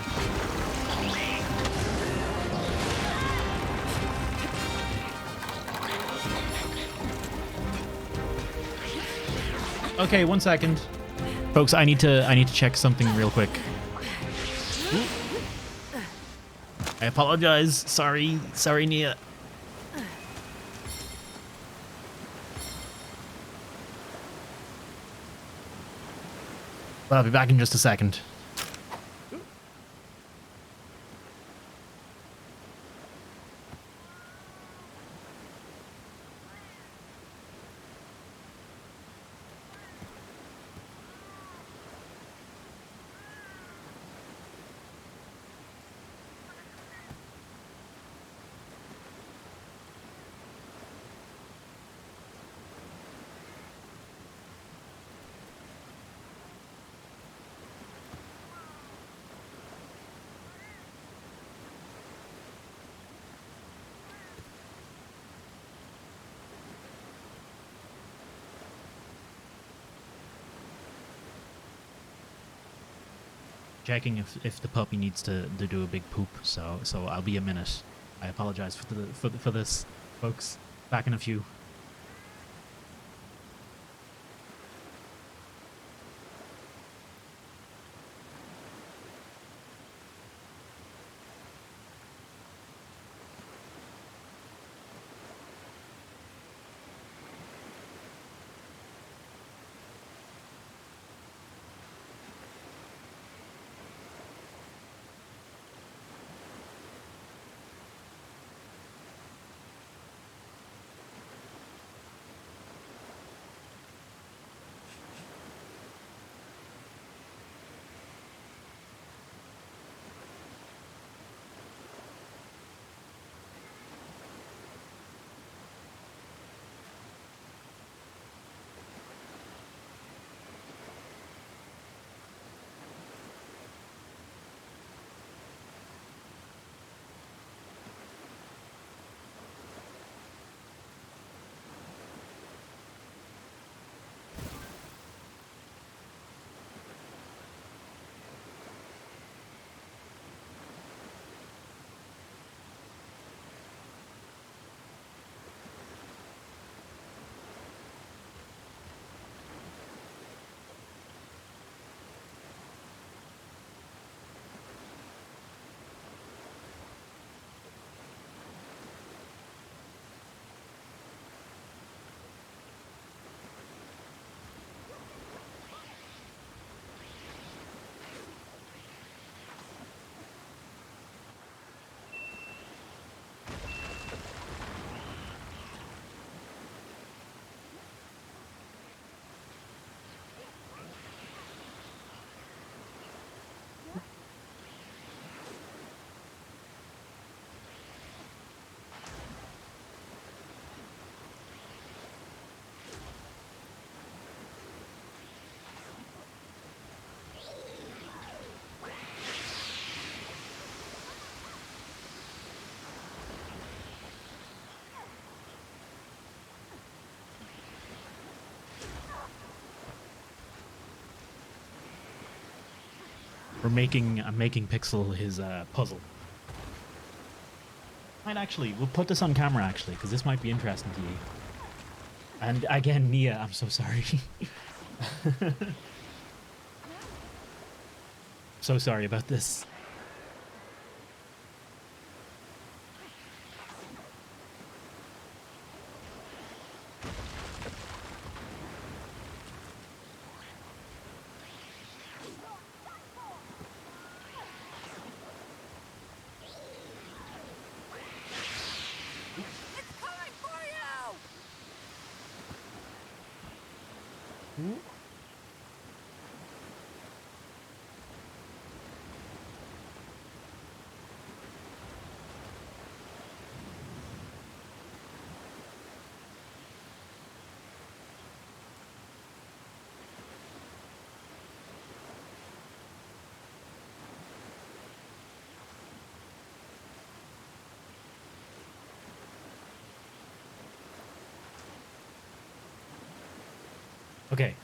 [SPEAKER 1] Okay, 1 second. Folks, I need to check something real quick. Ooh. I apologize. Sorry, Nia. Well, I'll be back in just a second. Checking if the puppy needs to do a big poop, so I'll be a minute. I apologize for this, folks. Back in a few. I'm making Pixel his puzzle. We'll put this on camera actually, because this might be interesting to you. And again, Nia, I'm so sorry. So sorry about this.
[SPEAKER 4] It's coming for you!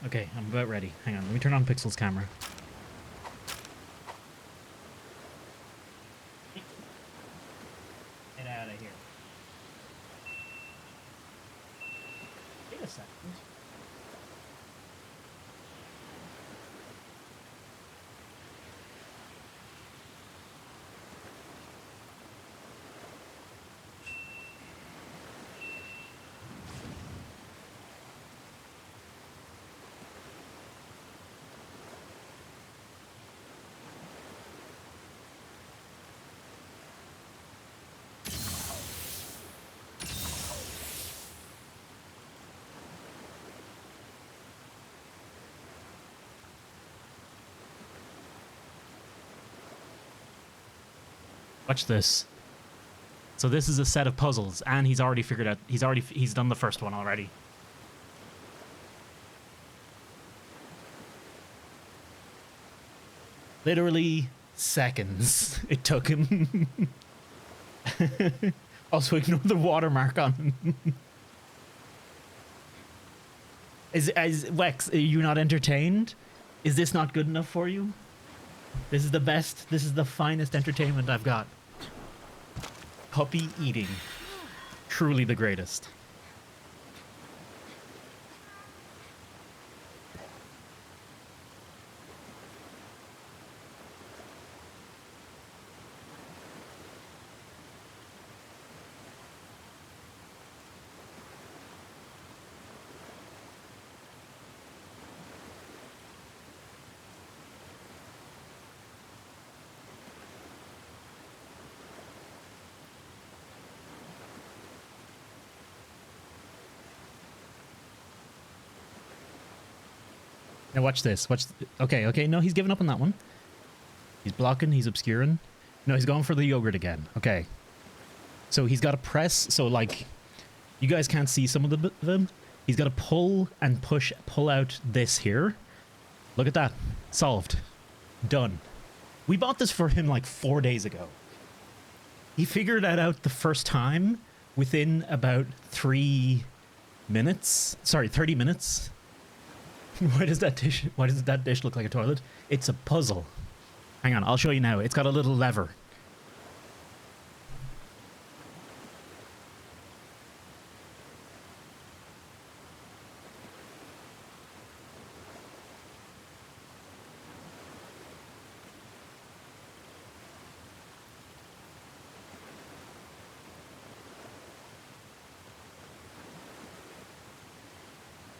[SPEAKER 1] Okay, I'm about ready. Hang on, let me turn on Pixel's camera. Get out of here. Wait a second. Watch this. So this is a set of puzzles, and he's already figured out. He's done the first one already. Literally seconds it took him. Also, ignore the watermark on him. Wex, are you not entertained? Is this not good enough for you? This is the best. This is the finest entertainment I've got. Puppy eating. Truly the greatest. Now watch this. Okay. No, he's giving up on that one. He's blocking. He's obscuring. No, he's going for the yogurt again. Okay. So he's got to press. So like, you guys can't see some of them. He's got to pull and pull out this here. Look at that. Solved. Done. We bought this for him like 4 days ago. He figured that out the first time within about 3 minutes. Sorry, 30 minutes. Why does that dish look like a toilet? It's a puzzle. Hang on, I'll show you now. It's got a little lever.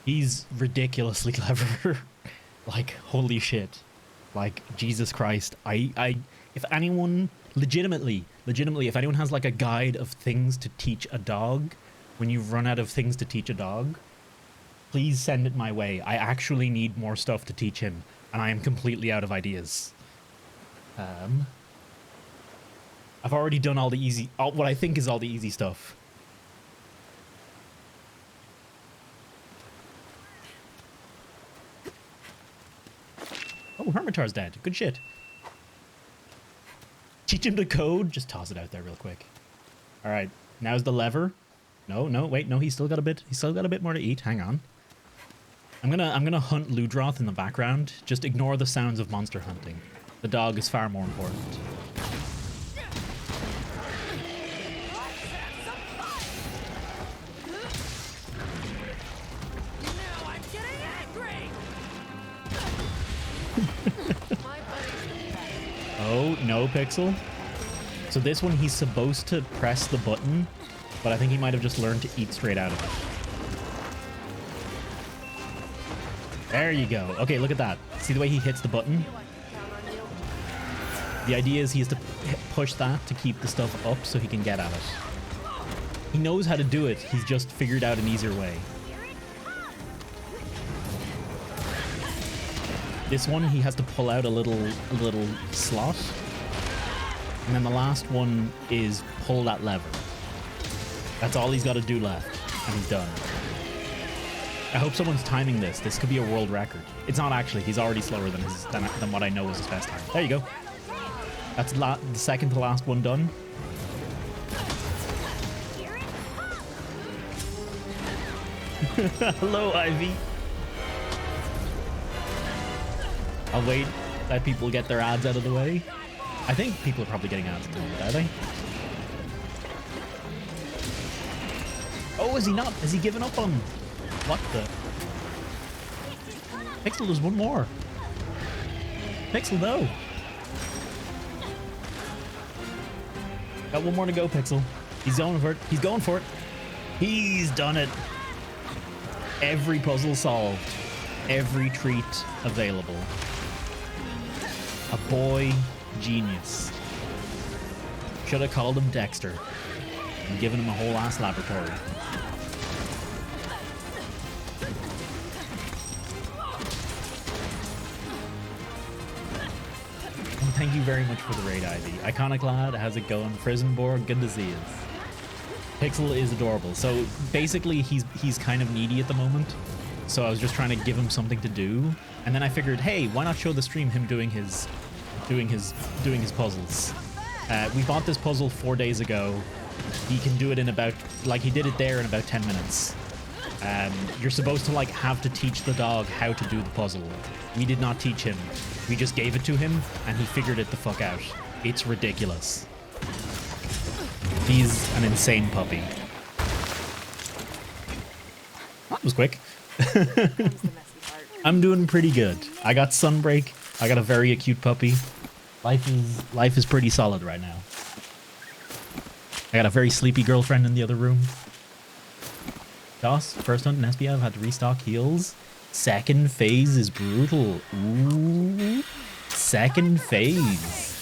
[SPEAKER 1] He's ridiculously clever. Like, holy shit. Like, Jesus Christ. If anyone, legitimately, if anyone has like a guide of things to teach a dog, when you've run out of things to teach a dog, please send it my way. I actually need more stuff to teach him, and I am completely out of ideas. I've already done all the easy, what I think is all the easy stuff. Oh, Hermitar's dead. Good shit. Teach him to code. Just toss it out there real quick. All right. Now's the lever. No, wait. No, he's still got a bit more to eat. Hang on. I'm gonna hunt Ludroth in the background. Just ignore the sounds of monster hunting. The dog is far more important.
[SPEAKER 4] Now I'm getting angry. My buddy's the best.
[SPEAKER 1] Oh, no, Pixel. So this one, he's supposed to press the button, but I think he might have just learned to eat straight out of it. There you go. Okay, look at that. See the way he hits the button? The idea is he has to push that to keep the stuff up so he can get at it. He knows how to do it. He's just figured out an easier way. This one, he has to pull out a little slot. And then the last one is pull that lever. That's all he's got to do left, and he's done. I hope someone's timing this. This could be a world record. It's not actually. He's already slower than what I know is his best time. There you go. That's the second to last one done. Hello, Ivy. I'll wait. Let people get their ads out of the way. I think people are probably getting ads at the moment, are they? Oh, is he not? Has he given up on... What the? Pixel, there's one more. Pixel, no. Got one more to go, Pixel. He's going for it. He's going for it. He's done it. Every puzzle solved. Every treat available. A boy genius. Should have called him Dexter and given him a whole ass laboratory. Thank you very much for the raid, Ivy. Iconic lad, how's it going? Prison board, good to see you. Pixel is adorable. So basically, he's kind of needy at the moment. So I was just trying to give him something to do, and then I figured, hey, why not show the stream him doing his puzzles? We bought this puzzle 4 days ago. He can do it in about, like, he did it there in about 10 minutes. You're supposed to, like, have to teach the dog how to do the puzzle. We did not teach him. We just gave it to him, and he figured it the fuck out. It's ridiculous. He's an insane puppy. That was quick. I'm doing pretty good. I got Sunbreak. I got a very acute puppy. Life is pretty solid right now. I got a very sleepy girlfriend in the other room. Doss, first hunt in SPF, had to restock heals. Second phase is brutal. Ooh. Second phase.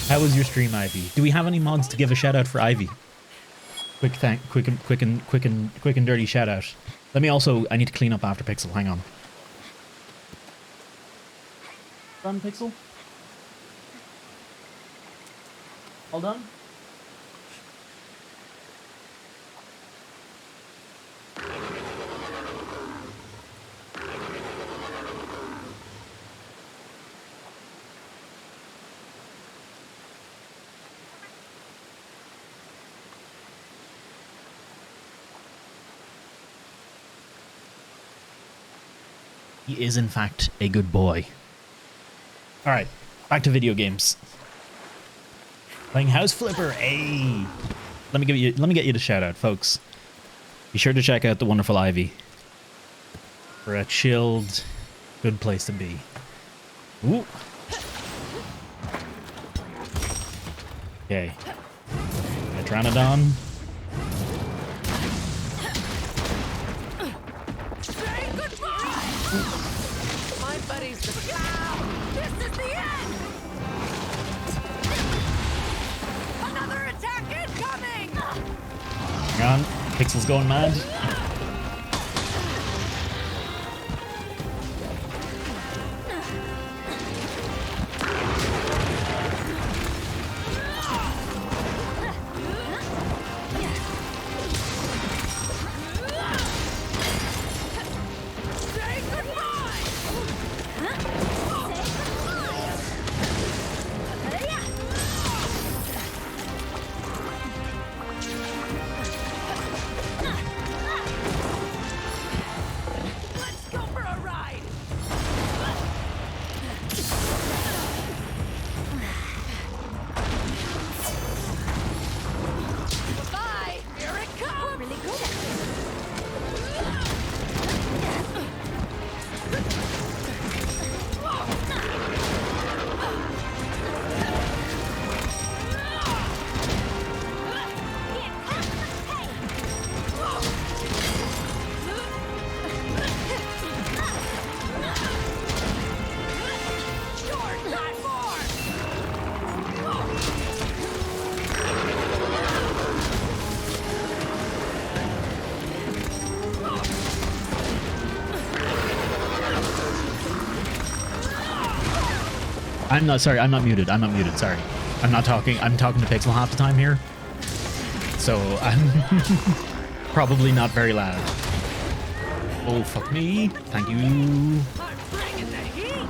[SPEAKER 1] How was your stream, Ivy? Do we have any mods to give a shout out for Ivy? Quick and dirty shout out. Let me also, I need to clean up after Pixel. Hang on. Done, Pixel? All done? He is, in fact, a good boy. All right, back to video games. Playing House Flipper. Hey, let me get you the shout out, folks. Be sure to check out the wonderful Ivy for a chilled, good place to be. Ooh. Okay. Metronodon.
[SPEAKER 4] My buddy's the This is the end! Another attack incoming!
[SPEAKER 1] Hang on. Pixel's going mad. I'm not sorry. I'm not muted. I'm not muted. Sorry. I'm not talking. I'm talking to Pixel half the time here. So I'm probably not very loud. Oh, fuck me. Thank you.
[SPEAKER 4] I'm bringing the heat.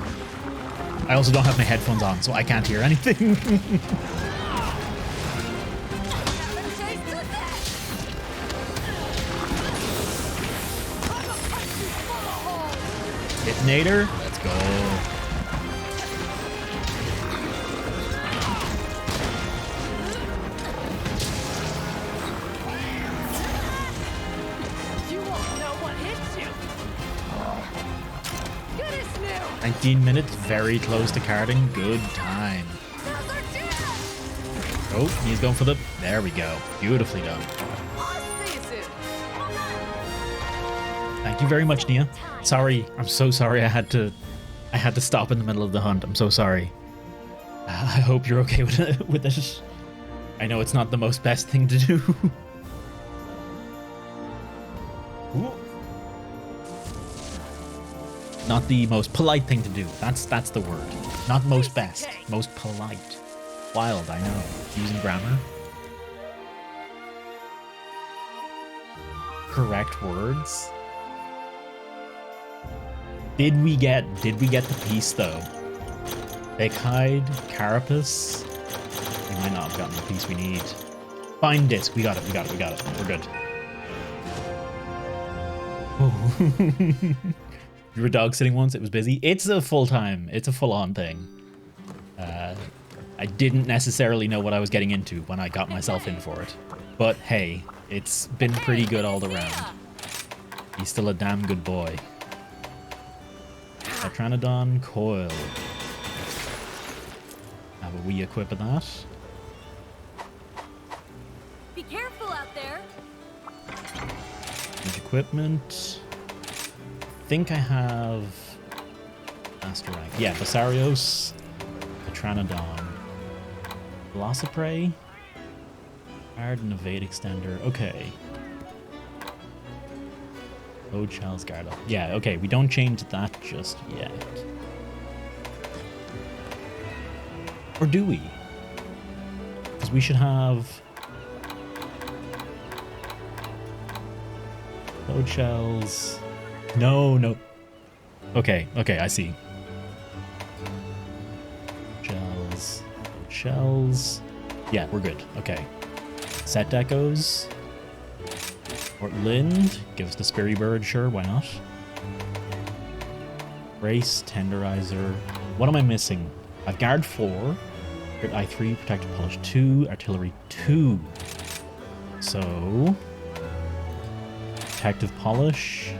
[SPEAKER 1] I also don't have my headphones on, so I can't hear anything.
[SPEAKER 4] Have a taste of this. I'm a punch you full of holes.
[SPEAKER 1] Detonator. Let's go.
[SPEAKER 4] You won't know what hits you. Good as new.
[SPEAKER 1] 19 minutes, very close to carding. Good time.
[SPEAKER 4] Those are dead.
[SPEAKER 1] Oh, he's going for the... There we go. Beautifully done.
[SPEAKER 4] I'll see you soon.
[SPEAKER 1] Thank you very much, Nia. Sorry. I'm so sorry I had to stop in the middle of the hunt. I'm so sorry. I hope you're okay with it. I know it's not the most best thing to do. Ooh. Not the most polite thing to do. That's the word. Not most best. Most polite. Wild, I know. Using grammar. Correct words. Did we get the piece though? Thick hide, carapace. We might not have gotten the piece we need. Fine disc. We got it. We're good. Oh. You were dog sitting once. It was busy. It's a full-time. It's a full-on thing. I didn't necessarily know what I was getting into when I got myself in for it. But hey, it's been pretty good all around. He's still a damn good boy. Titranodon coil. Have a wee equip of that.
[SPEAKER 2] Be careful out there.
[SPEAKER 1] Huge equipment. I think I have Asterite. Yeah, Basarios, Titranodon, Velociprey, Guard and Evade Extender. Okay. Load Shells, Guard up. Yeah, okay, we don't change that just yet. Or do we? Because we should have Load Shells. No. Okay, I see. Shells. Yeah, we're good. Okay. Set Echoes. Fort Lind. Give us the Scurry Bird, sure, why not? Race, Tenderizer. What am I missing? I've Guard 4. Crit Eye 3, Protective Polish 2, Artillery 2. So... Protective Polish.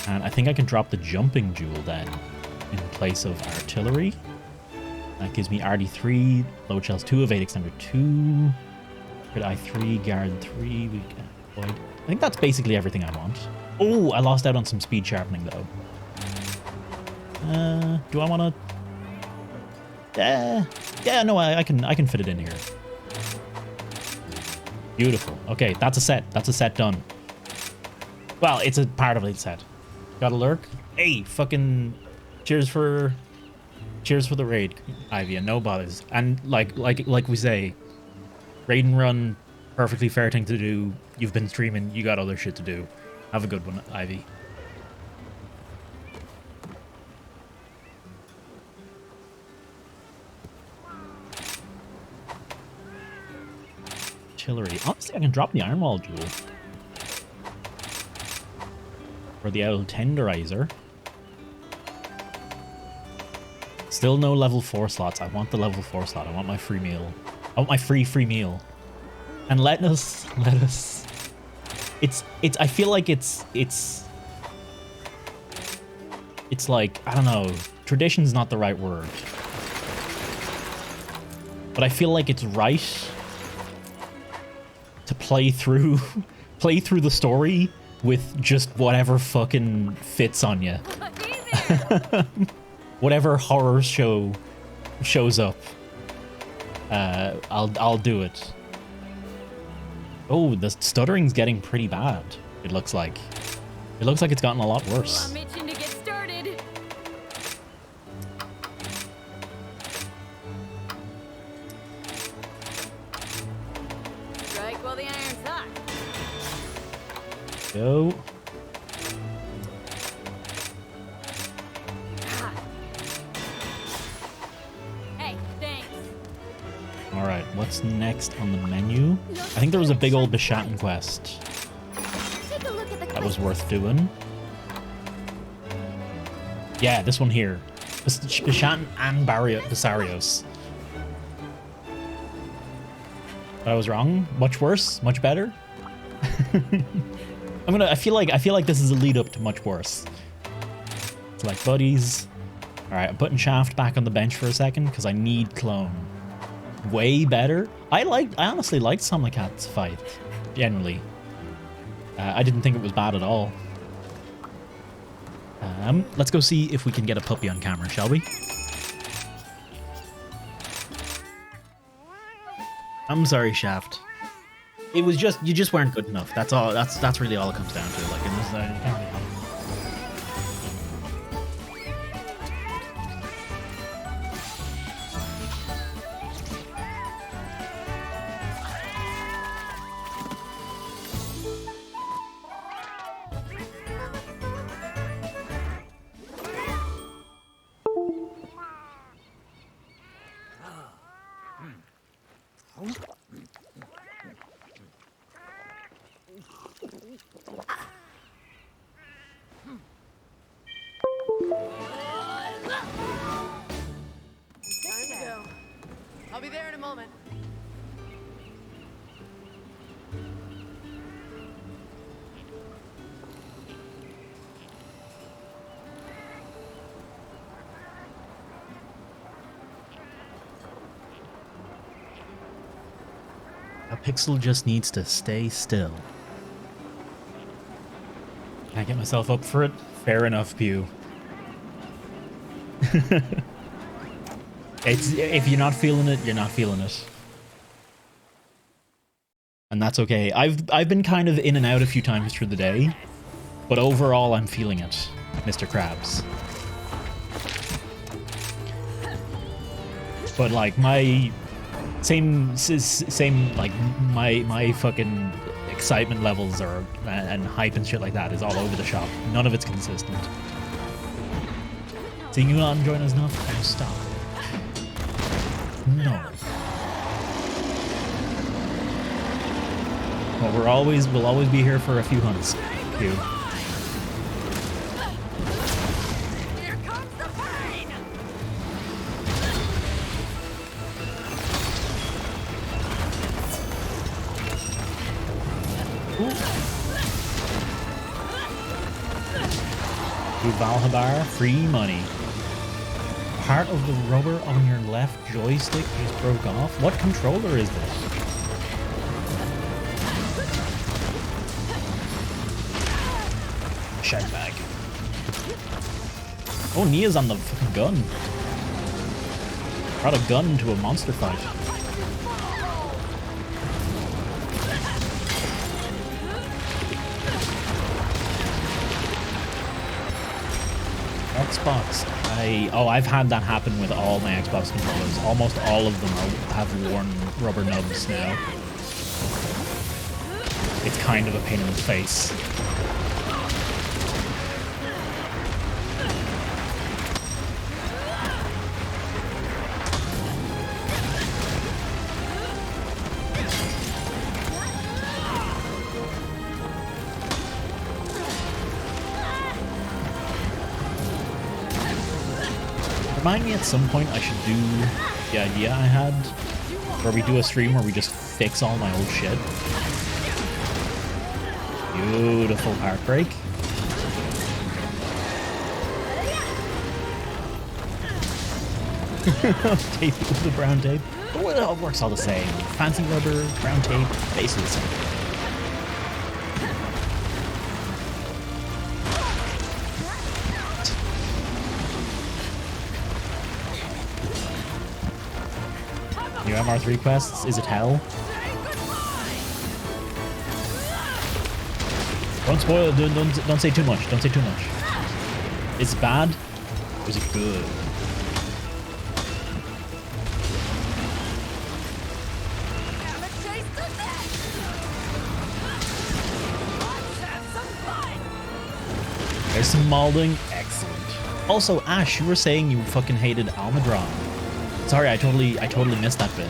[SPEAKER 1] And I think I can drop the Jumping Jewel then in place of Artillery. That gives me RD3, Load Shells 2, Evade Extender 2, Crit Eye 3, Guard 3. We can avoid. I think that's basically everything I want. Oh, I lost out on some speed sharpening though. Do I want to? Yeah, no, I can fit it in here. Beautiful. Okay, that's a set. That's a set done. Well, it's a part of a set. Got a lurk? Hey, fucking cheers for the raid, Ivy, and no bothers. And like we say, raid and run, perfectly fair thing to do. You've been streaming, you got other shit to do. Have a good one, Ivy. Artillery. Honestly, I can drop the Iron Wall Jewel. Or the old Tenderizer. Still no level 4 slots. I want the level 4 slot. I want my free meal. I want my free meal. And let us. It's. I feel like it's like, I don't know. Tradition's not the right word. But I feel like it's right to play through the story with just whatever fucking fits on you. Whatever horror show shows up, I'll do it. Oh, the stuttering's getting pretty bad. It looks like. It looks like it's gotten a lot worse.
[SPEAKER 2] I'm itching to get started.
[SPEAKER 1] Go.
[SPEAKER 2] Hey, thanks.
[SPEAKER 1] All right, what's next on the menu? I think there was a big old Bishaten quest
[SPEAKER 4] Take a look at the
[SPEAKER 1] that was worth doing. Yeah, this one here. Bishaten and Basarios. But I was wrong. Much worse. Much better. I feel like this is a lead up to much worse. Select buddies. All right, I'm putting Shaft back on the bench for a second because I need clone. Way better. I honestly liked Somnicat's fight. Generally, I didn't think it was bad at all. Let's go see if we can get a puppy on camera, shall we? I'm sorry, Shaft. It was just you just weren't good enough. That's all. That's really all it comes down to. Like in this, you can't really help it.
[SPEAKER 4] Time to go. I'll be there in a moment.
[SPEAKER 1] A pixel just needs to stay still. Can I get myself up for it? Fair enough, Pew. If you're not feeling it, you're not feeling it. And that's okay. I've been kind of in and out a few times through the day, but overall I'm feeling it, Mr. Krabs. But like my same like my fucking excitement levels are and hype and shit like that is all over the shop. None of it's consistent. Seeing you not enjoying us enough? Oh, stop. No. Well, we'll always be here for a few hunts. Pew.
[SPEAKER 4] Here comes the pain!
[SPEAKER 1] You Valhabar, free money. Part of the rubber on your left joystick just broke off. What controller is this? Shagbag. Oh, Nia's on the fucking gun. Brought a gun to a monster fight. Xbox. I've had that happen with all my Xbox controllers. Almost all of them have worn rubber nubs now. It's kind of a pain in the face. Remind me at some point I should do the idea I had where we do a stream where we just fix all my old shit. Beautiful heartbreak. Tape with the brown tape. Oh, it all works all the same. Fancy rubber, brown tape, basically the same. New MR3 quests? Is it hell? Don't spoil it. Don't say too much. Don't say too much. Is it bad? Or is it good?
[SPEAKER 4] Have a taste of this! Let's have some
[SPEAKER 1] There's some molding. Excellent. Also, Ash, you were saying you fucking hated Almudron. Sorry, I totally missed that bit.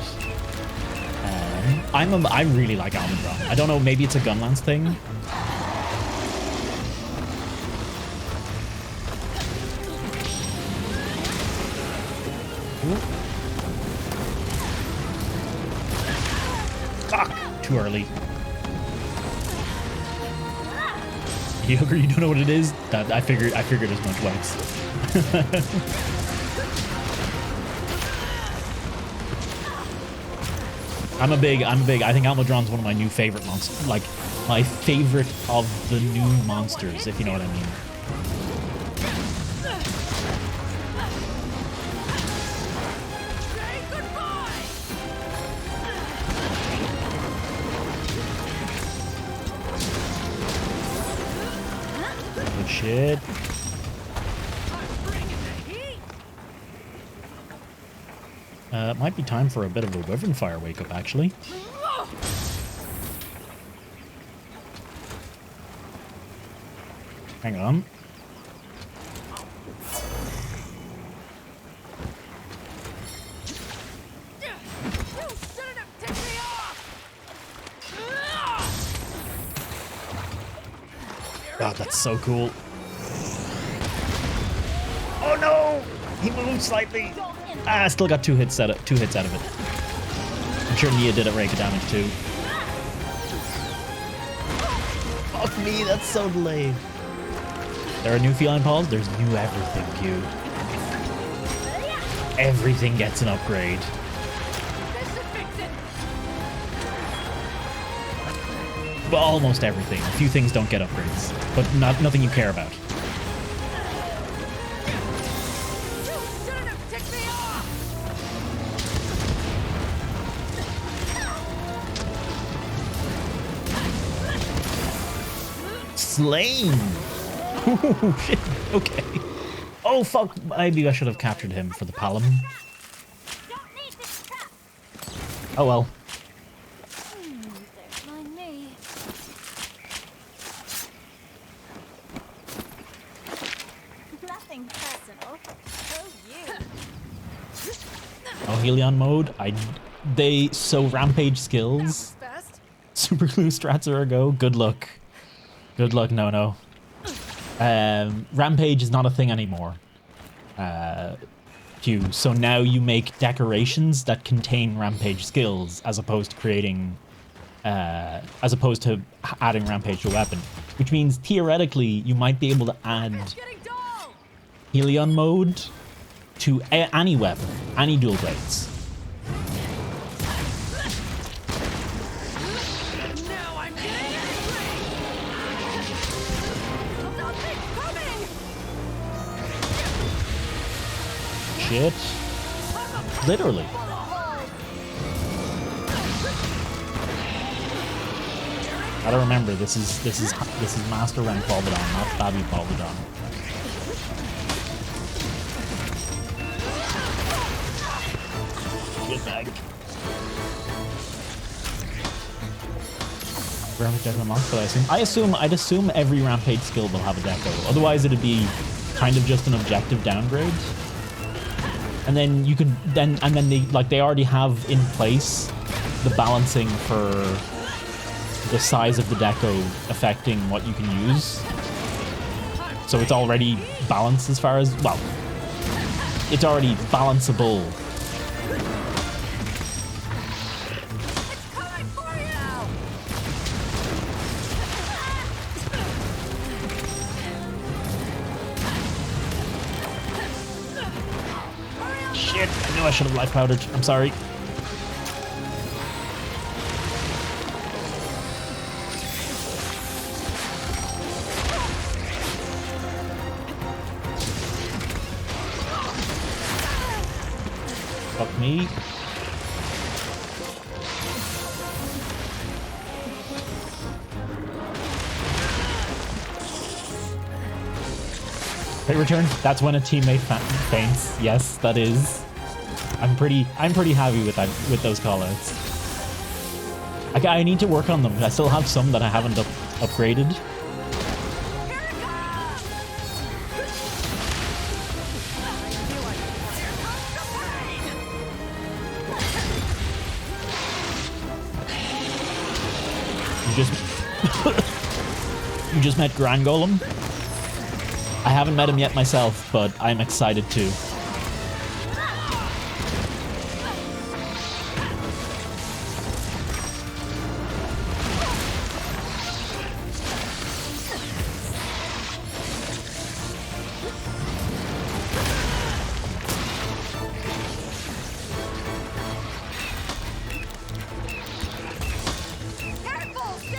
[SPEAKER 1] I really like Almudron. I don't know, maybe it's a Gunlance thing. Ooh. Fuck! Too early. Yoker, you don't know what it is? That I figured as much, Wax. I'm a big, I think Almudron's one of my new favorite monsters. Like, my favorite of the new monsters, if you know what I mean. Good shit. It might be time for a bit of a Wyvern Fire wake-up, actually. Hang on. God, that's so cool. Oh no! He moved slightly. Ah, I still got two hits out of it. I'm sure Nia did a rake of damage too. Fuck me, that's so delayed. There are new feline paws. There's new everything, Q. Everything gets an upgrade. But almost everything. A few things don't get upgrades, but nothing you care about. Slain! Ooh, shit. Okay. Oh, fuck. Maybe I should have captured him for the Palom. Oh, well.
[SPEAKER 4] Nothing personal. Oh, you.
[SPEAKER 1] Oh, Helion mode. So rampage skills. Super glue strats are a go. Good luck. Good luck, no. Rampage is not a thing anymore. Q. So now you make decorations that contain rampage skills, as opposed to creating, as opposed to adding rampage to a weapon. Which means theoretically you might be able to add Helion mode to any weapon, any dual blades. Shit. Literally. Gotta remember, this is Master Rank Bolbadon, not Babby Bolbadon. Get back. Rampage deck unlocked, but I'd assume every rampage skill will have a deco. Otherwise it'd be kind of just an objective downgrade. And then you could they already have in place the balancing for the size of the deco affecting what you can use. So it's already balanced as far as, well, it's already balanceable. Shit, I knew I should have life powdered. I'm sorry. Fuck me. Hit return. That's when a teammate faints. Yes, that is. I'm pretty happy with that, with those callouts. I need to work on them. I still have some that I haven't upgraded. You just met Grand Golem? I haven't met him yet myself, but I'm excited to.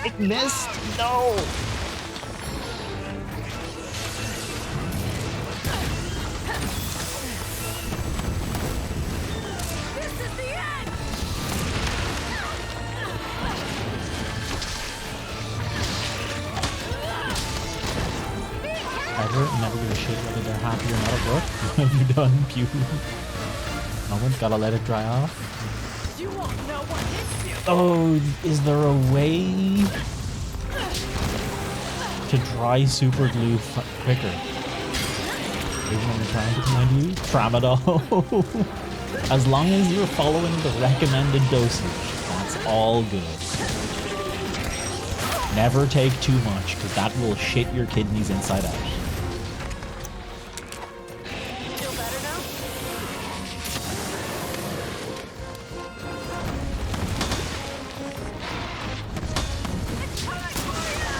[SPEAKER 1] It missed? No! Never give a shit whether they're happy or not at work. What have you done, Pew? Moment, gotta let it dry off.
[SPEAKER 4] You won't know what hits you.
[SPEAKER 1] Oh, is there a way to dry super glue quicker? Even when you're trying to command you? Tramadol. As long as you're following the recommended dosage, that's all good. Never take too much, because that will shit your kidneys inside out.
[SPEAKER 4] Feel better now? It's time for you!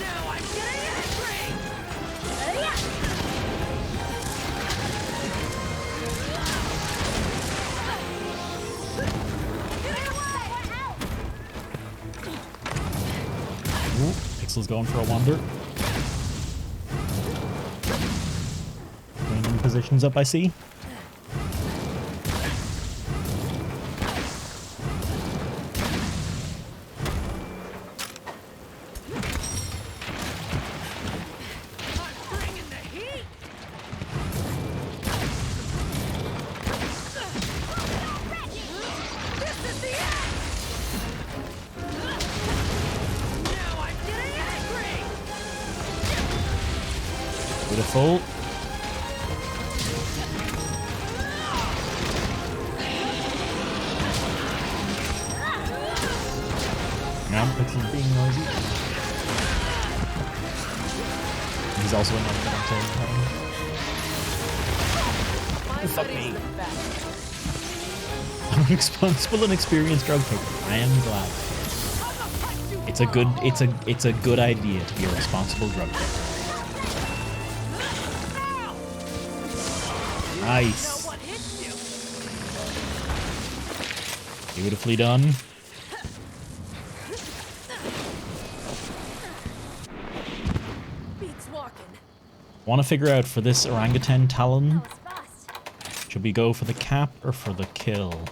[SPEAKER 4] Now I'm getting angry!
[SPEAKER 1] Ooh, Pixel's going for a wander. Changing positions up, I see.
[SPEAKER 4] Bringing the heat! This is the end! Now I'm getting angry!
[SPEAKER 1] Beautiful. Now Pixel's being noisy. He's also another one I'm saying. Fuck me. I'm an responsible and experienced drug taker. I am glad. It's a good idea to be a responsible drug taker. Nice.
[SPEAKER 4] What hits you?
[SPEAKER 1] Beautifully done.
[SPEAKER 4] Beats walking.
[SPEAKER 1] Want to figure out for this orangutan talon,
[SPEAKER 2] That was fast.
[SPEAKER 1] should we go for the cap or for the kill?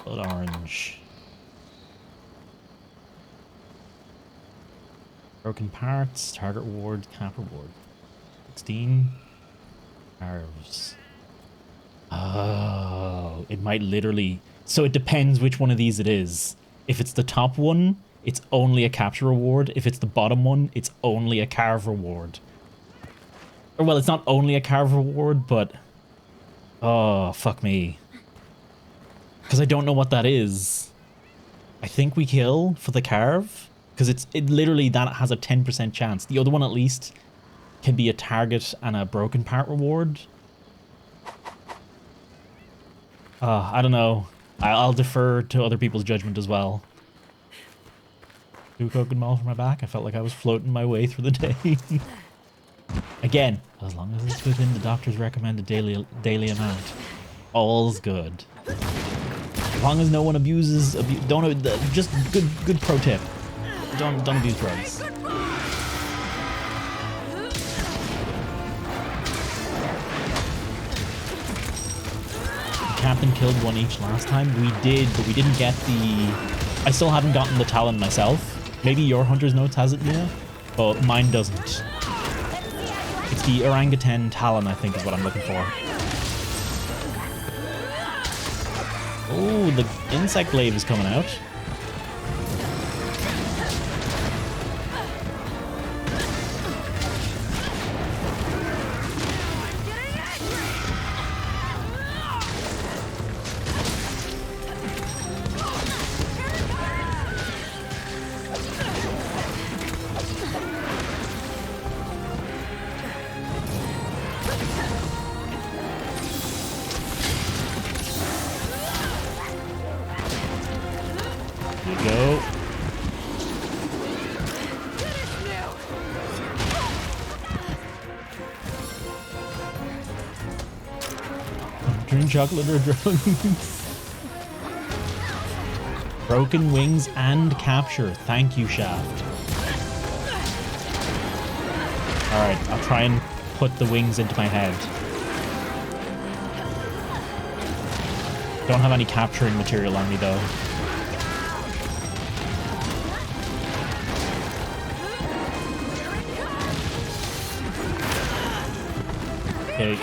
[SPEAKER 1] Blood orange. Broken parts, target reward, cap reward. 16. Carves. Oh, it might literally... So it depends which one of these it is. If it's the top one, it's only a capture reward. If it's the bottom one, it's only a carve reward. Or well, it's not only a carve reward, but... Oh, fuck me. Because I don't know what that is. I think we kill for the carve. Because it literally, that has a 10% chance. The other one, at least, can be a target and a broken part reward. I don't know. I'll defer to other people's judgment as well. 2 coconut mall for my back. I felt like I was floating my way through the day. Again, as long as it's within the doctor's recommended daily amount, all's good. As long as no one abuses, just good pro tip. Don't abuse drugs. Captain killed one each last time. We did, but we didn't get the... I still haven't gotten the talon myself. Maybe your Hunter's Notes has it, Mia, but mine doesn't. It's the orangutan talon, I think, is what I'm looking for. Oh, the insect glaive is coming out. Chocolate or drugs. Broken wings and capture. Thank you, Shaft. Alright, I'll try and put the wings into my head. Don't have any capturing material on me, though. Okay.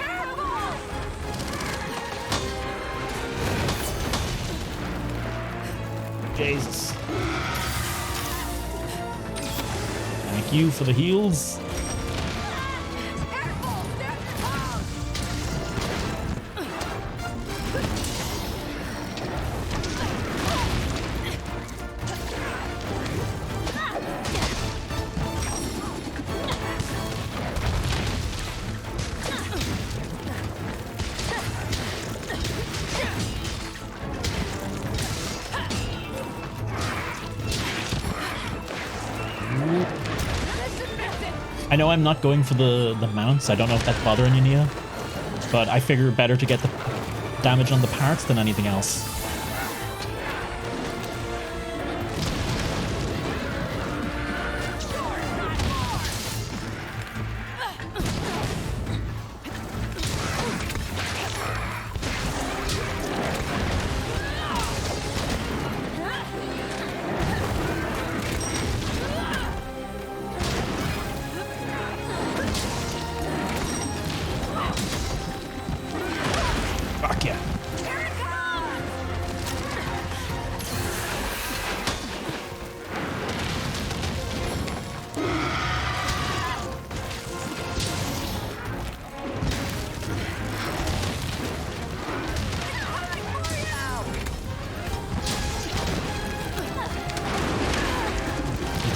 [SPEAKER 1] Jesus. Thank you for the heals. I know I'm not going for the mounts. I don't know if that's bothering you, Nia. But I figure better to get the damage on the parts than anything else. Fuck yeah.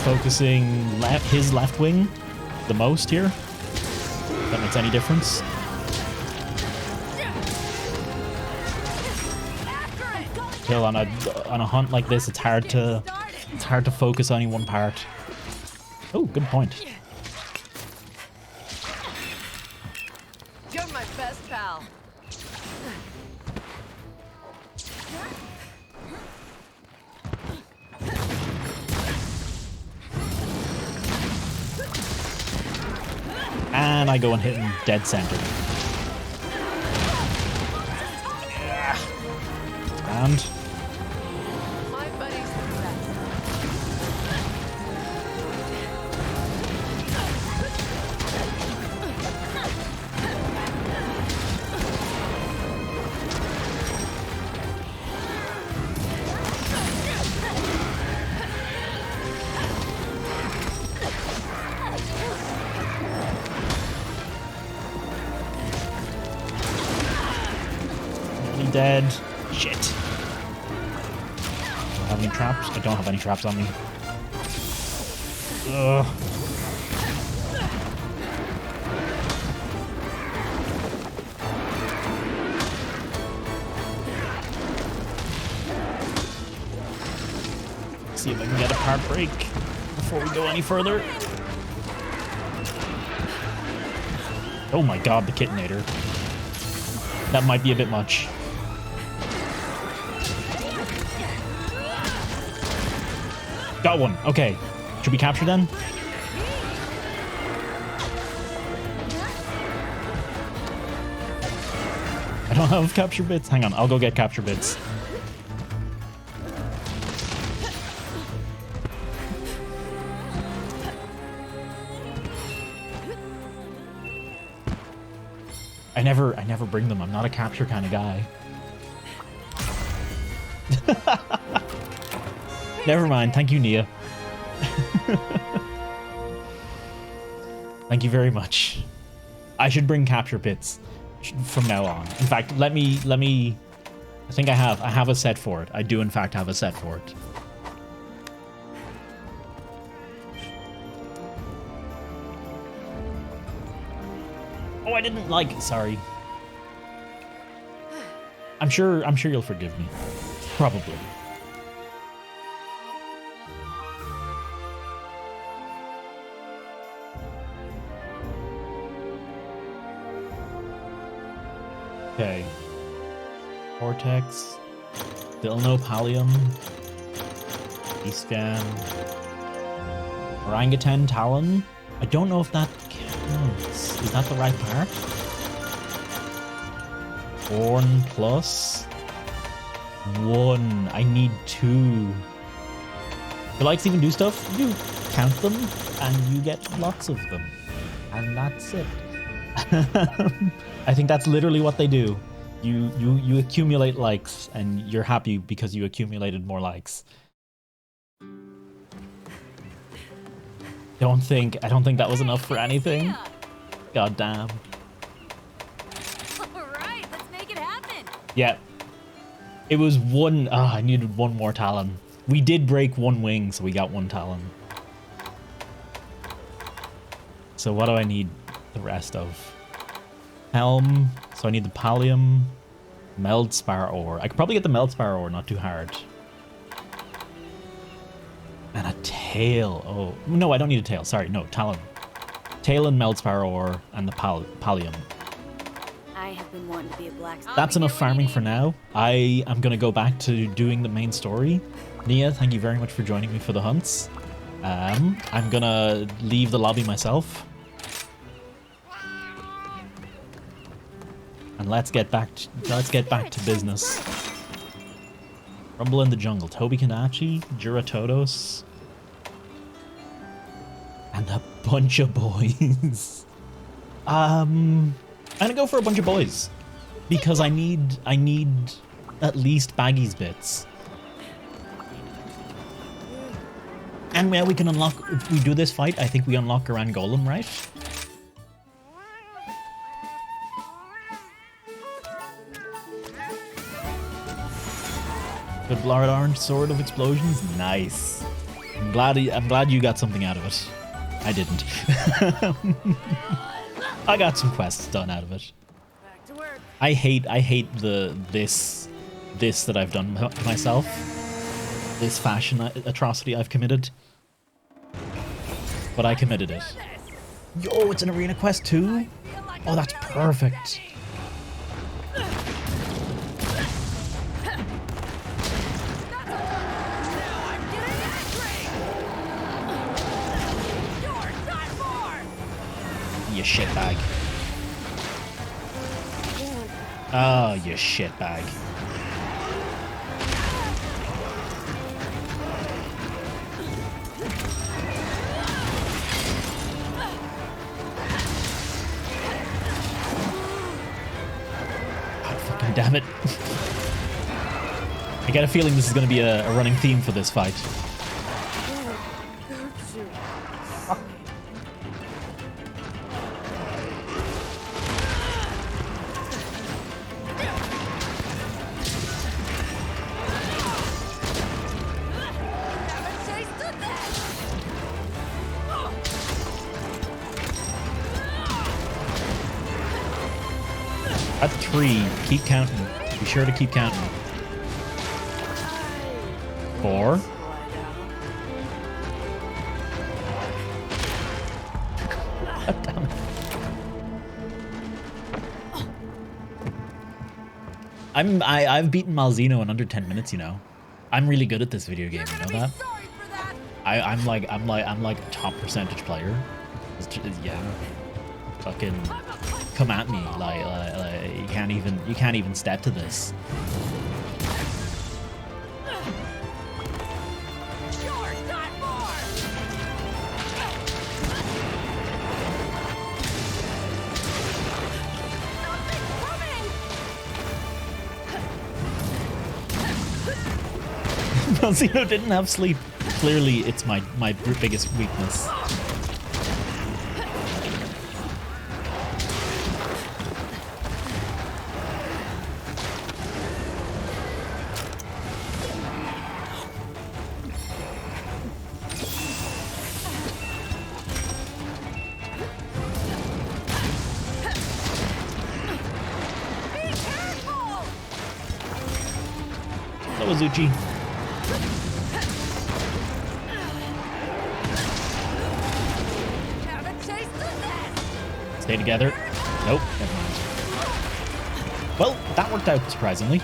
[SPEAKER 1] Focusing his left wing the most here. If that makes any difference. Kill on a hunt like this, it's hard to focus on any one part. Oh, good point.
[SPEAKER 4] You're my best pal.
[SPEAKER 1] And I go and hit him dead center. And
[SPEAKER 4] My buddy's the best.
[SPEAKER 1] nearly dead. Shit. Have any traps? I don't have any traps on me. Ugh. See if I can get a part break before we go any further. Oh my god, the Kittinator. That might be a bit much. Got one. Okay. Should we capture them? I don't have capture bits. Hang on, I'll go get capture bits. I never bring them. I'm not a capture kind of guy. Never mind. Thank you, Nia. Thank you very much. I should bring capture bits from now on. In fact, let me I think I have a set for it. I do in fact have a set for it. Oh, I didn't like it. Sorry. I'm sure you'll forgive me. Probably. Okay. Cortex. Still no Pallium. Scan. Orangutan Talon. I don't know if that counts. Is that the right part? Horn plus 1. I need 2. The likes even do stuff. You count them and you get lots of them. And that's it. I think that's literally what they do. You accumulate likes and you're happy because you accumulated more likes. I don't think that was enough for anything. God damn.
[SPEAKER 2] All right, let's make it happen.
[SPEAKER 1] Yeah. It was one. I needed one more Talon. We did break one wing, so we got one Talon. So what do I need the rest of? Helm. So I need the Pallium. Meldspar ore. I could probably get the Meldspar ore, not too hard. And a tail. Oh, no, I don't need a tail. Sorry, no, Talon. Tail and Meldspar ore and the Pallium.
[SPEAKER 2] I have been wanting to be a blacksmith.
[SPEAKER 1] That's enough farming for now. I am going to go back to doing the main story. Nia, thank you very much for joining me for the hunts. I'm going to leave the lobby myself. And let's get back to business. Rumble in the Jungle, Toby Kanachi, Juratodos, and a bunch of boys. I'm gonna go for a bunch of boys because I need at least Baggy's bits. And yeah, we can unlock if we do this fight. I think we unlock Garand Golem, right? The Blood Orange Sword of Explosions, nice. I'm glad you got something out of it. I didn't. I got some quests done out of it.
[SPEAKER 2] Back to work.
[SPEAKER 1] I hate this that I've done to myself. This fashion atrocity I've committed. But I committed it. Yo, it's an arena quest too? Oh, that's perfect. You shitbag. Oh, you shitbag. God fucking damn it. I get a feeling this is going to be a running theme for this fight. At 3, keep counting. Be sure to keep counting. 4. God damn it. I've beaten Malzeno in under 10 minutes, you know. I'm really good at this video game, you know that? I'm like a top percentage player. Yeah. Fucking come at me, like you can't even step to this. Malzeno didn't have sleep. Clearly, it's my biggest weakness. Hello, Azuchi. Stay together. Nope, never mind. Well, that worked out surprisingly.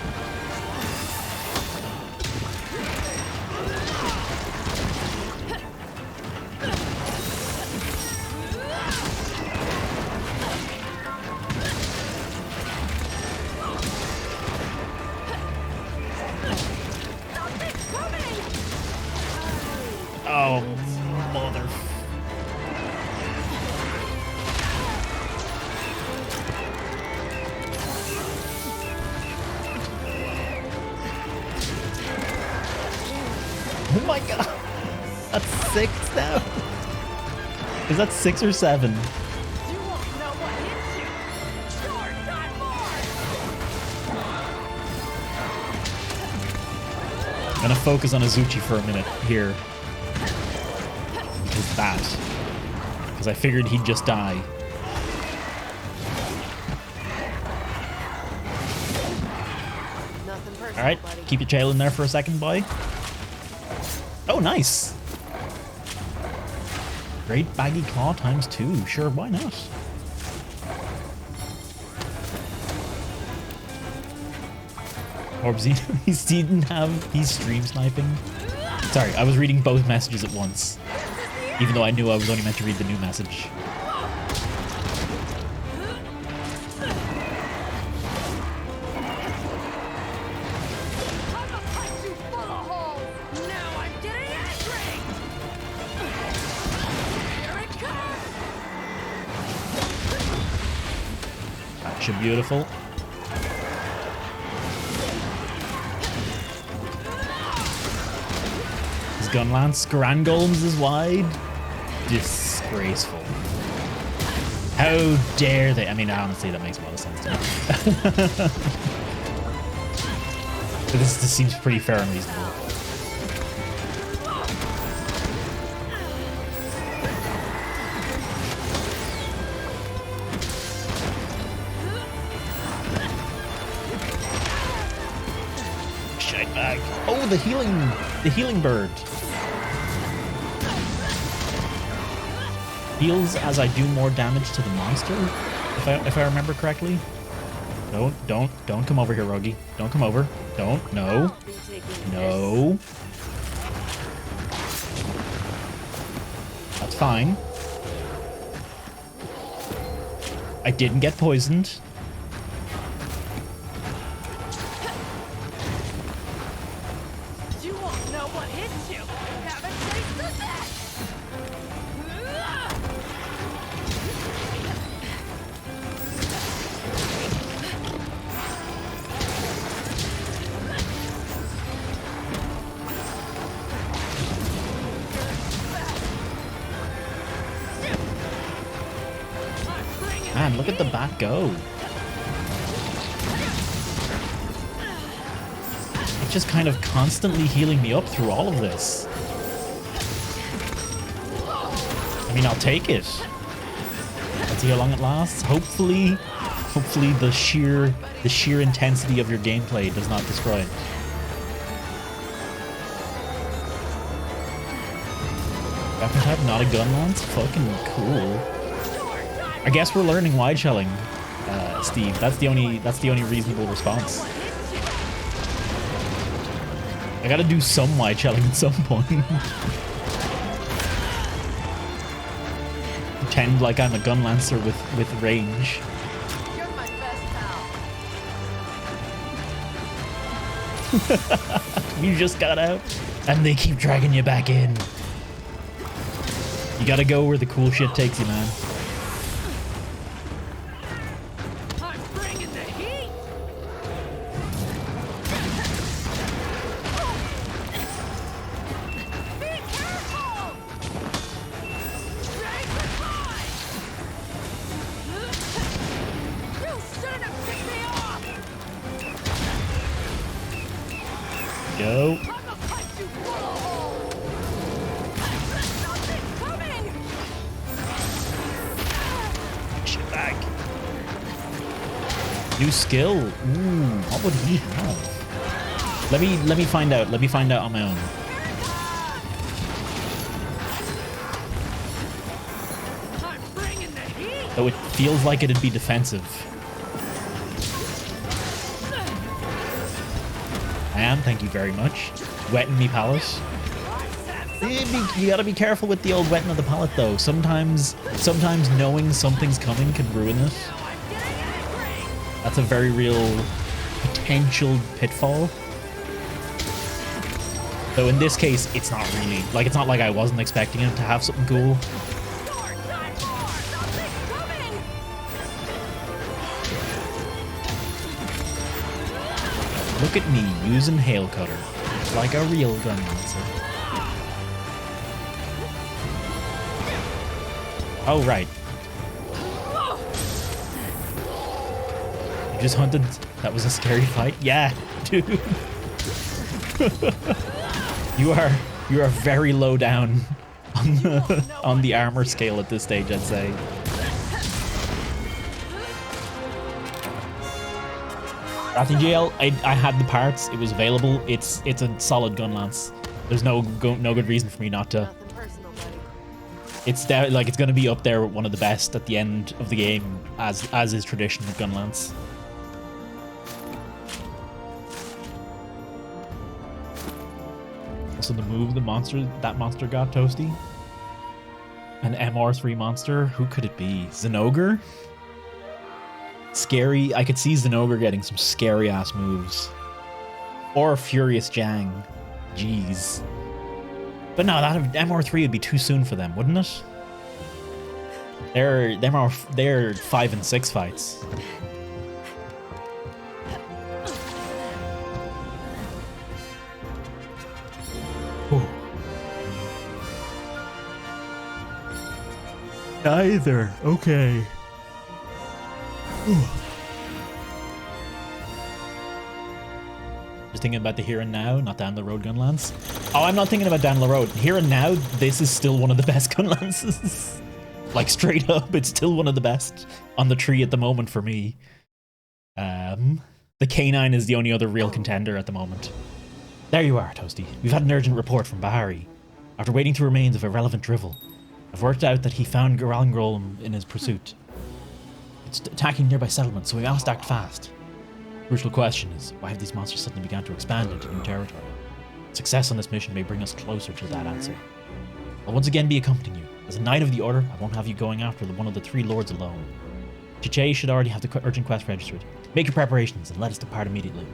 [SPEAKER 1] Oh, mother. Oh my god. That's 6 now. Is that 6 or 7?
[SPEAKER 4] You won't know what hits you. Short, not more.
[SPEAKER 1] I'm gonna focus on Azuchi for a minute here. Is that? Because I figured he'd just die.
[SPEAKER 4] Nothing personal,
[SPEAKER 1] Alright,
[SPEAKER 4] buddy.
[SPEAKER 1] keep your tail in there for a second, boy. Oh, nice. Great baggy claw times 2. Sure, why not? Orbs, he's didn't have... He's stream sniping. Sorry, I was reading both messages at once. Even though I knew I was only meant to read the new message.
[SPEAKER 4] I'ma punch you full of holes. Now I'm getting angry. Here it comes.
[SPEAKER 1] Action beautiful. His Gunlance Grand Golems is wide. Disgraceful. How dare they? I mean, honestly, that makes a lot of sense to me. But this seems pretty fair and reasonable. Shite bag. Oh, the healing bird. Heals as I do more damage to the monster, if I remember correctly. Don't come over here, Rogi. Don't come over. Don't. No. No. That's fine. I didn't get poisoned.
[SPEAKER 4] You won't know what hits you. Have a taste of that.
[SPEAKER 1] Man, look at the bat go. It's just kind of constantly healing me up through all of this. I mean, I'll take it. Let's see how long it lasts. Hopefully the sheer intensity of your gameplay does not destroy it. Weapon type, not a Gunlance? Fucking cool. I guess we're learning wide shelling, Steve. That's the only reasonable response. I gotta do some wide shelling at some point. Pretend like I'm a Gunlancer with range.
[SPEAKER 4] You're my best pal.
[SPEAKER 1] You just got out, and they keep dragging you back in. You gotta go where the cool shit takes you, man.
[SPEAKER 4] I'm bringing the heat. Be careful. Drag the climb. You shouldn't have picked me off.
[SPEAKER 1] Go.
[SPEAKER 4] I'ma punch you full of holes. Something's coming.
[SPEAKER 1] Shit back. New skill. Ooh, what would he have? Let me find out. Let me find out on my own.
[SPEAKER 4] I'm bringing the heat.
[SPEAKER 1] Though it feels like it'd be defensive. am. Thank you very much. Wetting me palate. You gotta be careful with the old wetting of the palate, though. Sometimes knowing something's coming can ruin it. That's a very real potential pitfall. Though in this case, it's not really. Like, it's not like I wasn't expecting him to have something cool. Look at me using Hail Cutter like a real Gunlancer. Oh, right. You just hunted. That was a scary fight? Yeah, dude. You are very low down on the armor scale at this stage, I'd say. Rathingale, I had the parts. It was available. It's a solid Gunlance. There's no good reason for me not to. It's like it's going to be up there with one of the best at the end of the game, as is tradition with Gunlance. Also, the move that monster got, Toasty. An MR3 monster. Who could it be? Zinogre? Scary. I could see Zinogre getting some scary ass moves. Or Furious Jang. Jeez. But no, that MR3 would be too soon for them, wouldn't it? They're 5 and 6 fights. Ooh. Neither. Okay. Ooh. Just thinking about the here and now, not down the road Gunlance. Oh, I'm not thinking about down the road. Here and now, this is still one of the best Gunlances. Like, straight up, it's still one of the best on the tree at the moment for me. The K9 is the only other real contender at the moment. There you are, Toasty. We've had an urgent report from Bahari. After wading through remains of irrelevant drivel, I've worked out that he found Garangolm in his pursuit. It's attacking nearby settlements, so we must act fast. The crucial question is, why have these monsters suddenly begun to expand into new territory? Success on this mission may bring us closer to that answer. I'll once again be accompanying you. As a Knight of the Order, I won't have you going after one of the 3 lords alone. Chiche should already have the urgent quest registered. Make your preparations and let us depart immediately.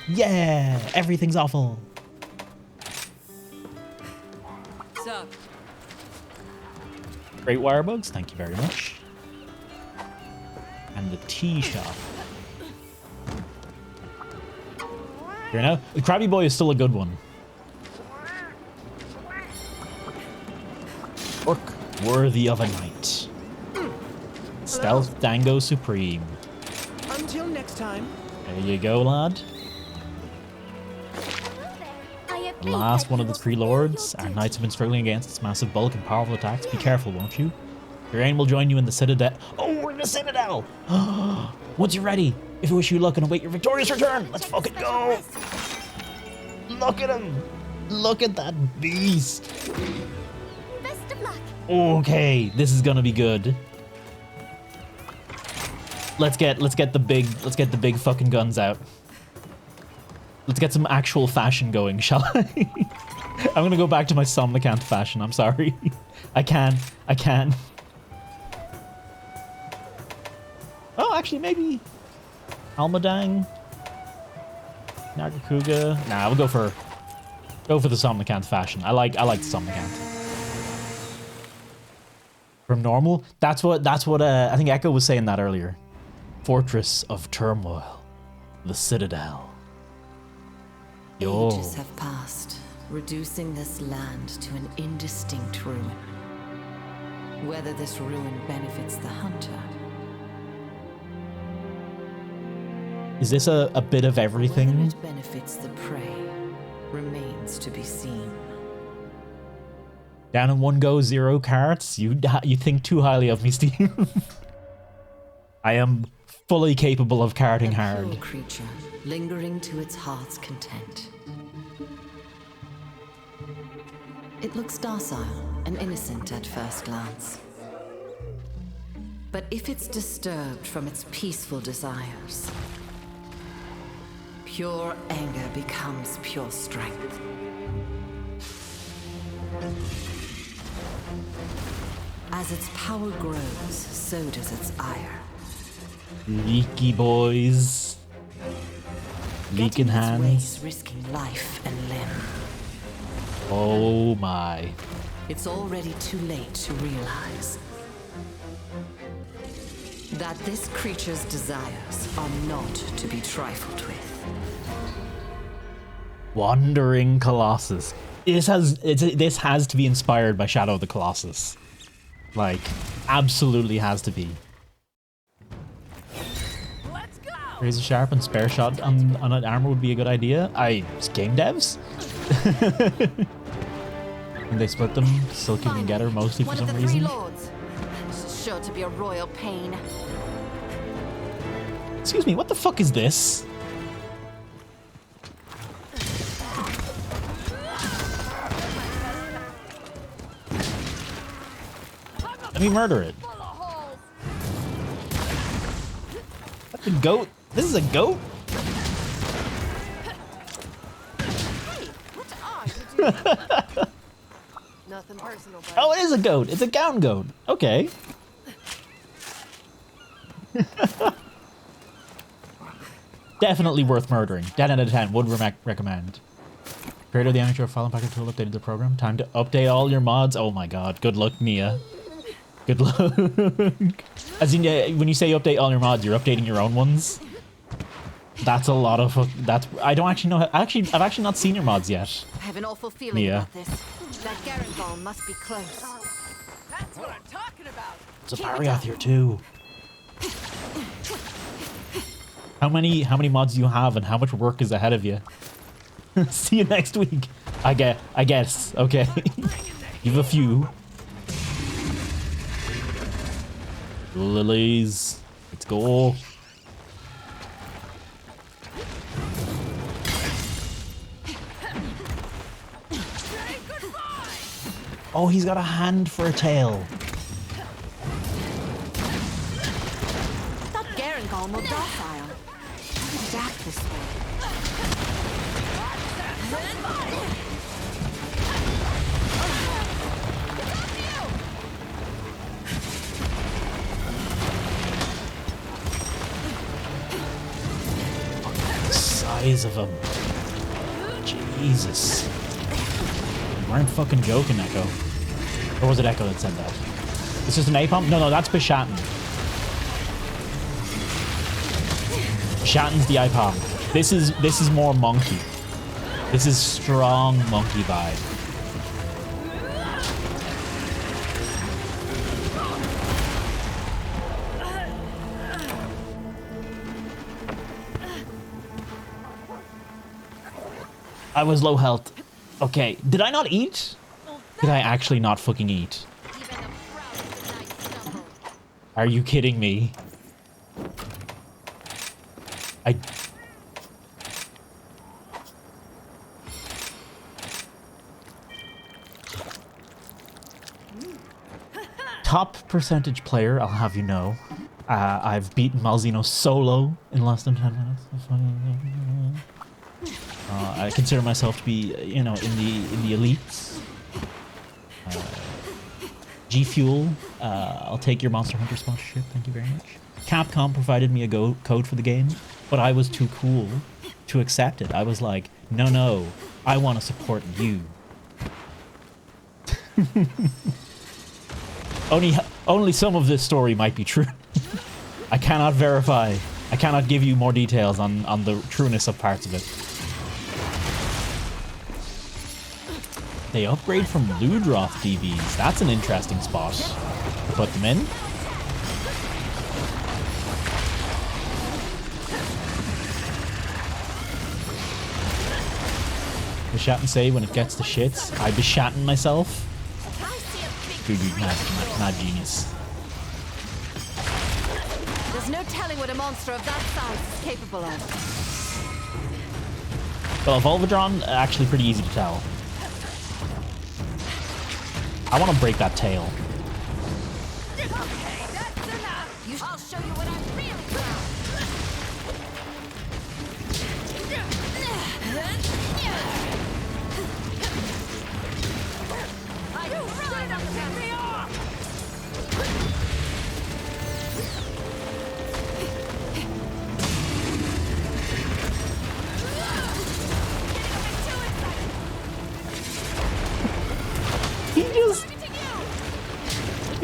[SPEAKER 1] Yeah! Everything's awful!
[SPEAKER 4] Sup?
[SPEAKER 1] Great wire bugs, thank you very much. And the tea shop. Here now, the Krabby Boy is still a good one. Orc, worthy of a knight. Stealth Dango Supreme.
[SPEAKER 3] Until next time.
[SPEAKER 1] There you go, lad. The last one of the 3 lords. Our knights have been struggling against its massive bulk and powerful attacks. Be careful, won't you? Your aim will join you in the Citadel. Oh, we're in the Citadel! Once you're ready, if you wish you luck and await your victorious return, let's fucking go! Look at him! Look at that beast!
[SPEAKER 4] Best of luck.
[SPEAKER 1] Okay, this is gonna be good. Let's get the big fucking guns out. Let's get some actual fashion going, shall I? I'm gonna go back to my Somnicant fashion. I'm sorry. I can. Oh, actually, maybe Almadang, Nagakuga. Nah, we'll go for the Somnicant fashion. I like the Somnicant. From normal. That's what I think Echo was saying that earlier. Fortress of Turmoil, the Citadel. Yo.
[SPEAKER 5] Ages have passed, reducing this land to an indistinct ruin. Whether this ruin benefits the hunter.
[SPEAKER 1] Is this a bit of everything?
[SPEAKER 5] Whether it benefits the prey remains to be seen.
[SPEAKER 1] Down in one go, 0 carrots. You think too highly of me, Steve. I am fully capable of carting hard.
[SPEAKER 5] A creature lingering to its heart's content. It looks docile and innocent at first glance. But if it's disturbed from its peaceful desires, Pure anger becomes pure strength. As its power grows, so does its ire.
[SPEAKER 1] Leaky boys. Leaking
[SPEAKER 5] Getting its
[SPEAKER 1] hands.
[SPEAKER 5] ways, risking life and limb.
[SPEAKER 1] Oh my.
[SPEAKER 5] It's already too late to realize that this creature's desires are not to be trifled with.
[SPEAKER 1] Wandering Colossus. This has to be inspired by Shadow of the Colossus. Like, absolutely has to be.
[SPEAKER 4] Let's go.
[SPEAKER 1] Razor sharp and spare shot on an armor would be a good idea. Game devs? And they split them, still keeping together mostly for
[SPEAKER 4] One
[SPEAKER 1] some
[SPEAKER 4] of the
[SPEAKER 1] reason.
[SPEAKER 4] three lords. This is sure to be a royal pain.
[SPEAKER 1] Excuse me, what the fuck is this? Let me murder it.
[SPEAKER 4] Full of holes.
[SPEAKER 1] What the goat? This is a goat?
[SPEAKER 4] Hey, what are you doing? Nothing personal, but
[SPEAKER 1] Oh, it is a goat. It's a gown goat. Okay. Definitely worth murdering. 10 out of 10. Would recommend. Creator of the amateur Fallen Packet tool updated the program. Time to update all your mods. Oh my god. Good luck, Nia. Good luck. As in, when you say update all your mods, you're updating your own ones. That's a lot of. I don't actually know. I've actually not seen your mods yet.
[SPEAKER 4] I have an awful feeling
[SPEAKER 1] Yeah.
[SPEAKER 4] about this. That Garangal must be close. That's what I'm talking about.
[SPEAKER 1] There's a Barioth here too. How many mods do you have, and how much work is ahead of you? See you next week. I guess. Okay. Give a few. Lilies. Let's go. Oh, he's got a hand for a tail.
[SPEAKER 4] That Garangal more docile. How did it act this way?
[SPEAKER 1] Size of him. Jesus. You weren't fucking joking, Echo. Or was it Echo that said that? It's just an napalm? No, that's Bishatten. Shatten's the IPOM. This is more monkey. This is strong monkey vibe. I was low health. Okay, did I not eat? Did I actually not fucking eat?
[SPEAKER 4] Even the proudest knight stumbled.
[SPEAKER 1] Are you kidding me? Top percentage player, I'll have you know. I've beaten Malzeno solo in less than 10 minutes. I consider myself to be, in the elites. G Fuel, I'll take your Monster Hunter sponsorship. Thank you very much. Capcom provided me a code for the game, but I was too cool to accept it. I was like, no, I want to support you. Only some of this story might be true. I cannot verify. I cannot give you more details on the trueness of parts of it. They upgrade from Ludroth DBs. That's an interesting spot to put them in. Bishatten say when it gets the shits, I Bishatten myself. Dude, mad genius.
[SPEAKER 4] There's no telling what a monster of that size is capable of.
[SPEAKER 1] Well, Volvidron, actually pretty easy to tell. I want to break that tail.
[SPEAKER 4] Okay, that's enough. I'll show you what I'm really about.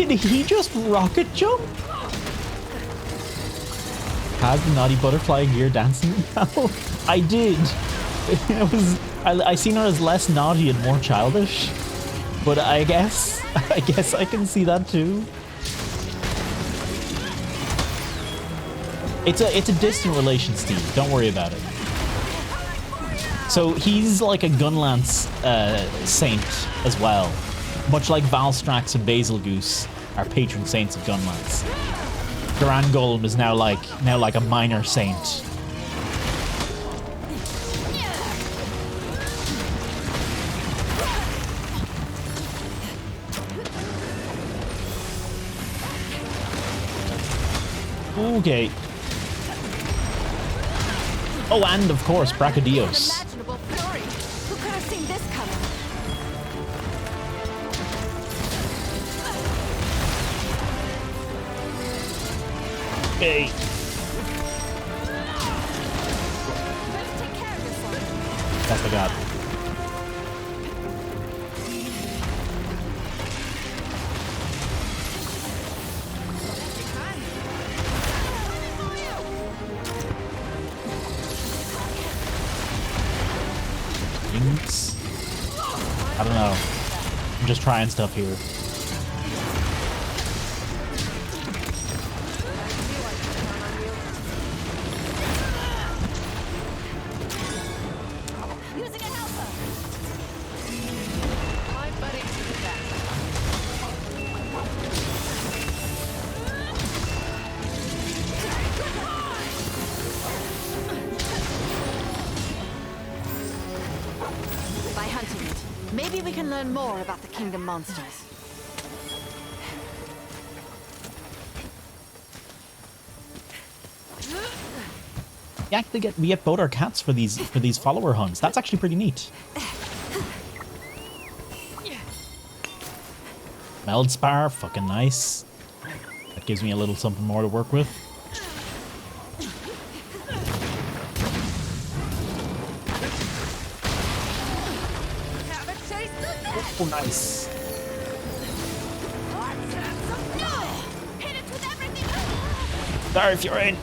[SPEAKER 1] Did he just rocket jump? Has the naughty butterfly gear dancing now? I did. It was. I seen her as less naughty and more childish, but I guess I can see that too. It's a distant relation, Steve. Don't worry about it. So he's like a Gunlance saint as well, much like Valstrax and Basilgoose are patron saints of Gunlance. Grand Golem is now like a minor saint. Okay. Oh, and of course, Brachydios.
[SPEAKER 4] Unimaginable fury. Who could have seen this coming?
[SPEAKER 1] Okay.
[SPEAKER 4] Take care of yourself.
[SPEAKER 1] That's the god. I don't know. I'm just trying stuff here.
[SPEAKER 4] Using a helper. My buddy to the back. By hunting it, maybe we can learn more about the kingdom monsters.
[SPEAKER 1] We get both our cats for these follower hunts. That's actually pretty neat. Meldspar, fucking nice. That gives me a little something more to work with. Oh, nice. Sorry if you're in.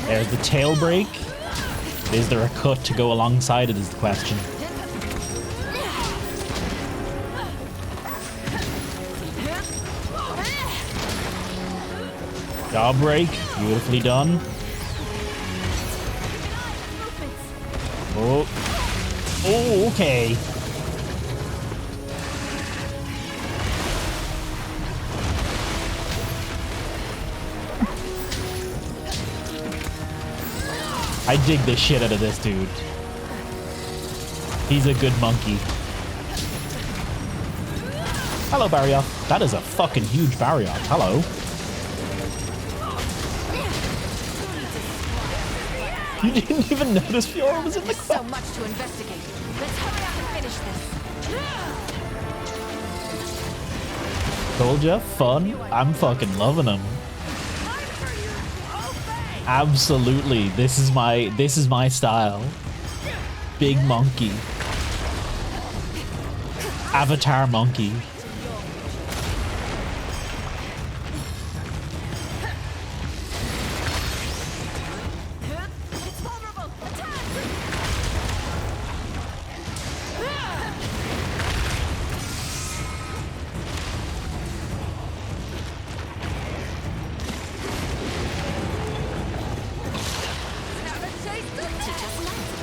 [SPEAKER 1] There's the tail break. Is there a cut to go alongside it is the question. Jaw break. Beautifully done. Oh. Oh, okay. I dig the shit out of this dude. He's a good monkey. Hello, Barrioth. That is a fucking huge Barrioth. Hello. You didn't even notice Fiora was in the crowd.
[SPEAKER 4] So much to investigate. Let's hurry up and finish this.
[SPEAKER 1] Told ya, fun. I'm fucking loving him. Absolutely. This is my style. Big monkey. Avatar monkey.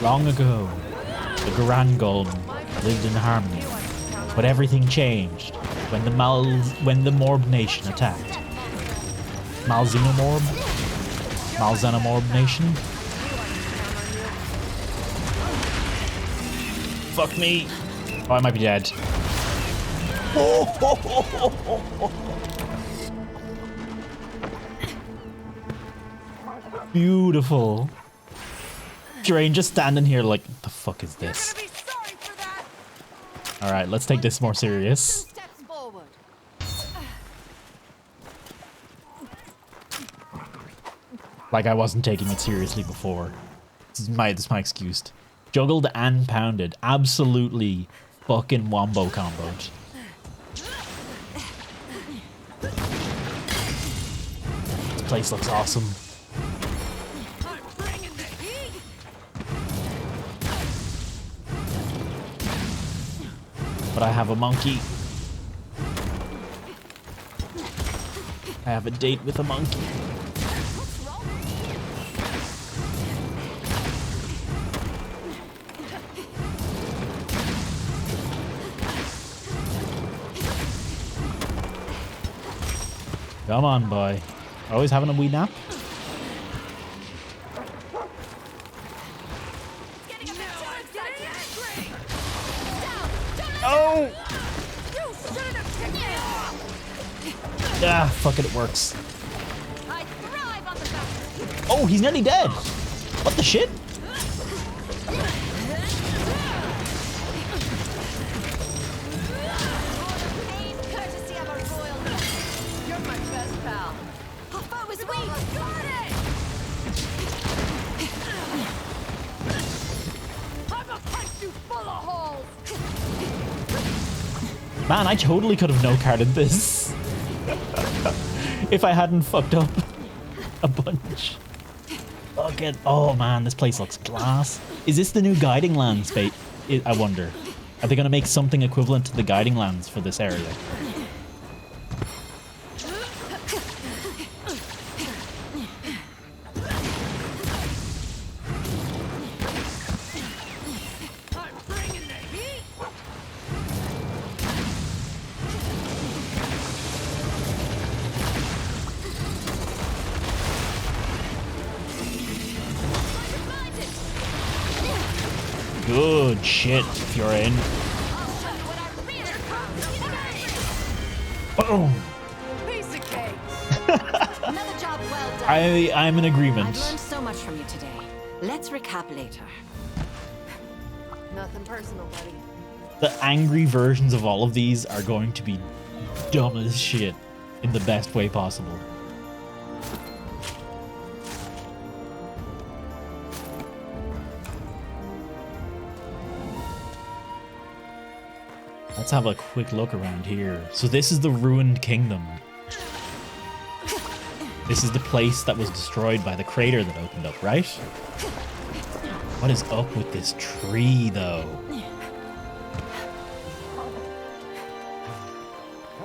[SPEAKER 1] Long ago, the Grand Golem lived in harmony, but everything changed when the Morb Nation attacked. Malxenomorb Nation? Fuck me. Oh, I might be dead. Beautiful. Drain just standing here like, what the fuck is this? Alright, let's take this more serious.
[SPEAKER 4] Steps forward.
[SPEAKER 1] Like I wasn't taking it seriously before. This is my excuse. Juggled and pounded. Absolutely fucking wombo comboed. This place looks awesome. But I have a monkey. I have a date with a monkey. Come on, boy. Always having a wee nap? Oh! Ah, fuck it, it works. Oh, he's nearly dead. What the shit? Man, I totally could have no-carded this. If I hadn't fucked up a bunch. Look at... Oh man, this place looks glass. Is this the new guiding lands bait? I wonder. Are they going to make something equivalent to the guiding lands for this area? Good shit, if you're in. Boom!
[SPEAKER 4] Piece of cake. Another job well done.
[SPEAKER 1] I'm in agreement.
[SPEAKER 4] I've learned so much from you today. Let's recap later. Nothing personal, buddy.
[SPEAKER 1] The angry versions of all of these are going to be dumb as shit in the best way possible. Let's have a quick look around here. So this is the ruined kingdom. This is the place that was destroyed by the crater that opened up, right? What is up with this tree, though?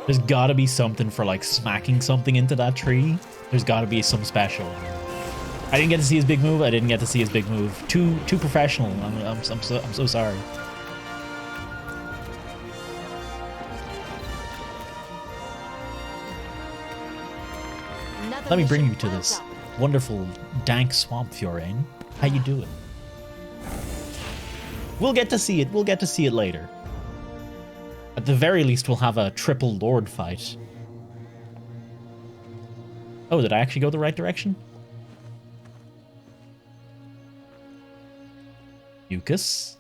[SPEAKER 1] There's gotta be something for, like, smacking something into that tree. There's gotta be some special. I didn't get to see his big move. I didn't get to see his big move. Too professional. I'm so sorry. Let me bring you to this wonderful, dank swamp, Fiorain. How you doing? We'll get to see it. We'll get to see it later. At the very least, we'll have a triple lord fight. Oh, did I actually go the right direction? Eucus?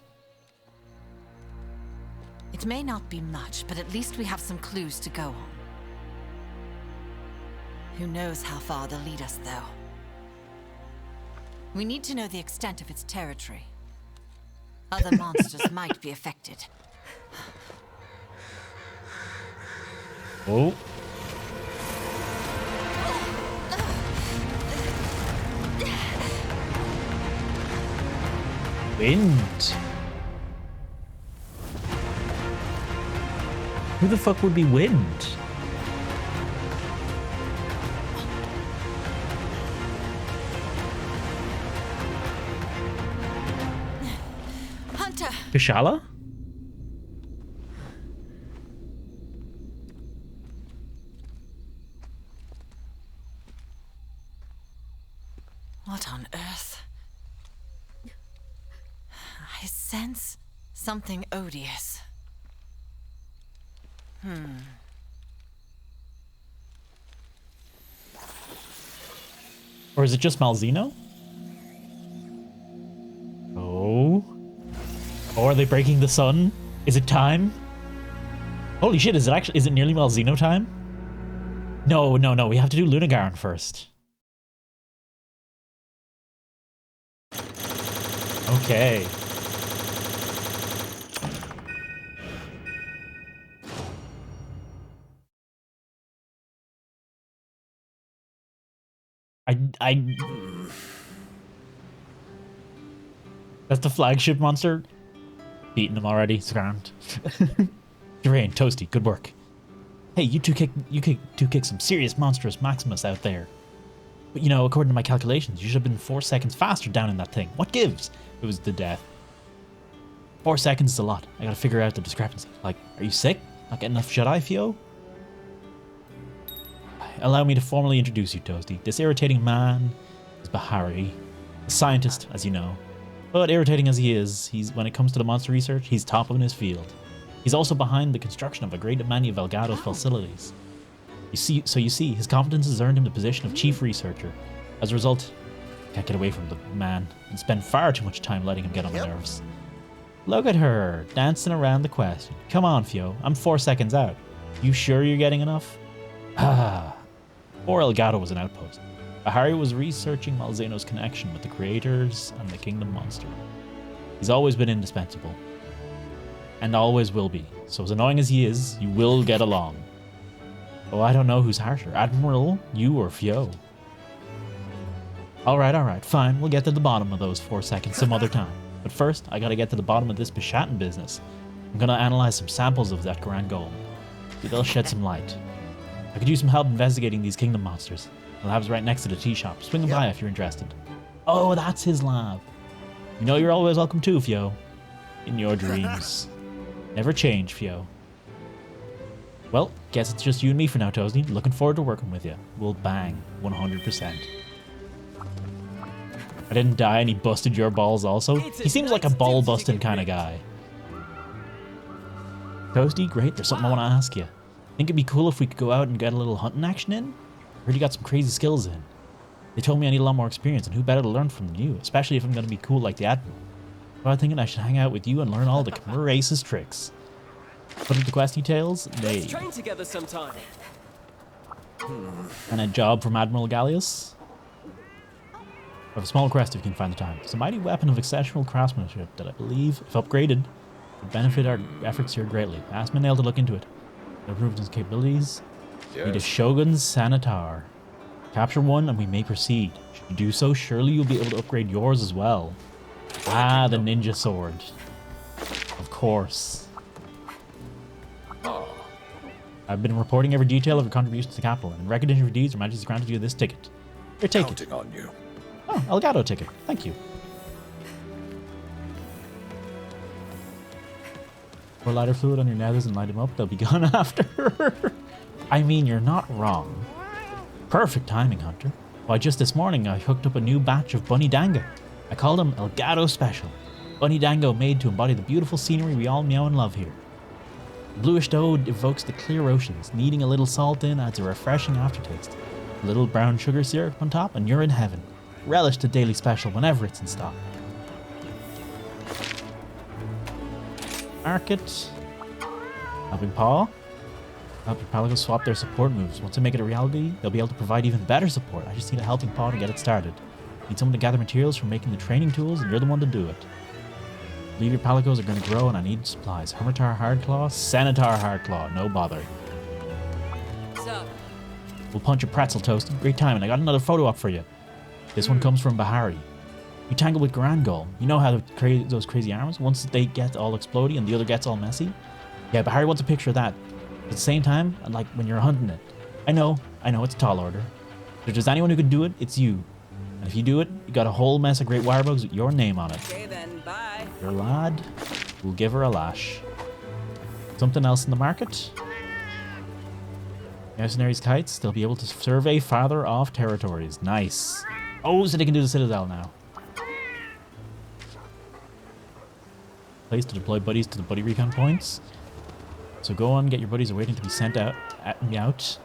[SPEAKER 4] It may not be much, but at least we have some clues to go on. Who knows how far they'll lead us, though. We need to know the extent of its territory. Other monsters might be affected.
[SPEAKER 1] Oh. Wind. Who the fuck would be Wind?
[SPEAKER 4] Hunter!
[SPEAKER 1] Kushala?
[SPEAKER 4] What on earth? I sense something odious.
[SPEAKER 1] Or is it just Malzeno? Oh. Oh, are they breaking the sun? Is it time? Holy shit, is it nearly Malzeno time? No, we have to do Lunagarn first. Okay. I That's the flagship monster. Beaten him already. It's grand. Drain, Toasty, good work. Hey, you two kicked some serious monstrous Maximus out there. But you know, according to my calculations, you should have been 4 seconds faster down in that thing. What gives? It was the death. 4 seconds is a lot. I gotta figure out the discrepancy. Like, are you sick? Not getting enough shut-eye, Fio? Allow me to formally introduce you, Toasty. This irritating man is Bahari, a scientist, as you know. But irritating as he is, when it comes to the monster research, he's top in his field. He's also behind the construction of a great many of Elgato's facilities. You see, his competence has earned him the position of chief researcher. As a result, I can't get away from the man and spend far too much time letting him get on my nerves. Look at her, dancing around the question. Come on, Fio, I'm 4 seconds out. You sure you're getting enough? Ah. Poor Elgato was an outpost. Bahari was researching Malzeno's connection with the creators and the Kingdom Monster. He's always been indispensable. And always will be. So as annoying as he is, you will get along. Oh, I don't know who's harsher, Admiral, you or Fio. Alright, fine, we'll get to the bottom of those 4 seconds some other time. But first, I gotta get to the bottom of this Bishatin business. I'm gonna analyze some samples of that Grand Golem. They'll shed some light. I could use some help investigating these Kingdom Monsters. The lab's right next to the tea shop. Swing by if you're interested. Oh, that's his lab. You know you're always welcome too, Fio. In your dreams. Never change, Fio. Well, guess it's just you and me for now, Toasty. Looking forward to working with you. We'll bang. 100%. I didn't die and he busted your balls also? He seems like a ball-busting kind of guy. Toasty, great. There's something I want to ask you. Think it'd be cool if we could go out and get a little hunting action in? Heard you got some crazy skills in. They told me I need a lot more experience, and who better to learn from than you, especially if I'm going to be cool like the Admiral. So I'm thinking I should hang out with you and learn all the Khmer tricks. Put into quest details?
[SPEAKER 3] Let's train together sometime.
[SPEAKER 1] And a job from Admiral Gallius? I have a small quest if you can find the time. It's a mighty weapon of exceptional craftsmanship that I believe, if upgraded, would benefit our efforts here greatly. Ask Manel to look into it. Improved his capabilities.
[SPEAKER 6] Yes.
[SPEAKER 1] Need a Shogun's Sanitar. Capture one and we may proceed. Should you do so, surely you'll be able to upgrade yours as well. Ah, the ninja sword. Of course. I've been reporting every detail of your contributions to the capital, and in recognition of your deeds, Your Majesty's granted you this ticket. Here, take it.
[SPEAKER 6] Counting on you.
[SPEAKER 1] Oh, Elgato ticket. Thank you. Pour lighter fluid on your nethers and light them up. They'll be gone after. I mean, you're not wrong. Perfect timing, Hunter. Why, just this morning I hooked up a new batch of Bunny Dango. I called them Elgato Special. Bunny Dango made to embody the beautiful scenery we all meow and love here. The bluish dough evokes the clear oceans. Kneading a little salt in adds a refreshing aftertaste. A little brown sugar syrup on top and you're in heaven. Relish the daily special whenever it's in stock. Market. Helping Paw. Help your Palicos swap their support moves. Once they make it a reality, they'll be able to provide even better support. I just need a helping paw to get it started. Need someone to gather materials for making the training tools, and you're the one to do it. Believe your Palicos are going to grow, and I need supplies. Hermitar Hardclaw, Sanitar Hardclaw, no bother.
[SPEAKER 3] What's up?
[SPEAKER 1] We'll punch a pretzel toast. Great time, and I got another photo up for you. This one comes from Bahari. You tangle with Grand Golem. You know how those crazy arms? Once they get all explodey and the other gets all messy? Yeah, Bahari wants a picture of that. At the same time, like when you're hunting it. I know, it's a tall order. But if there's anyone who can do it, it's you. And if you do it, you got a whole mess of great wire bugs with your name on it.
[SPEAKER 3] Okay then, bye.
[SPEAKER 1] Your lad, we'll give her a lash. Something else in the market? Mercenaries' kites, they'll be able to survey farther off territories. Nice. Oh, so they can do the Citadel now. Place to deploy buddies to the buddy recon points. So go on, get your buddies waiting to be sent out. Out.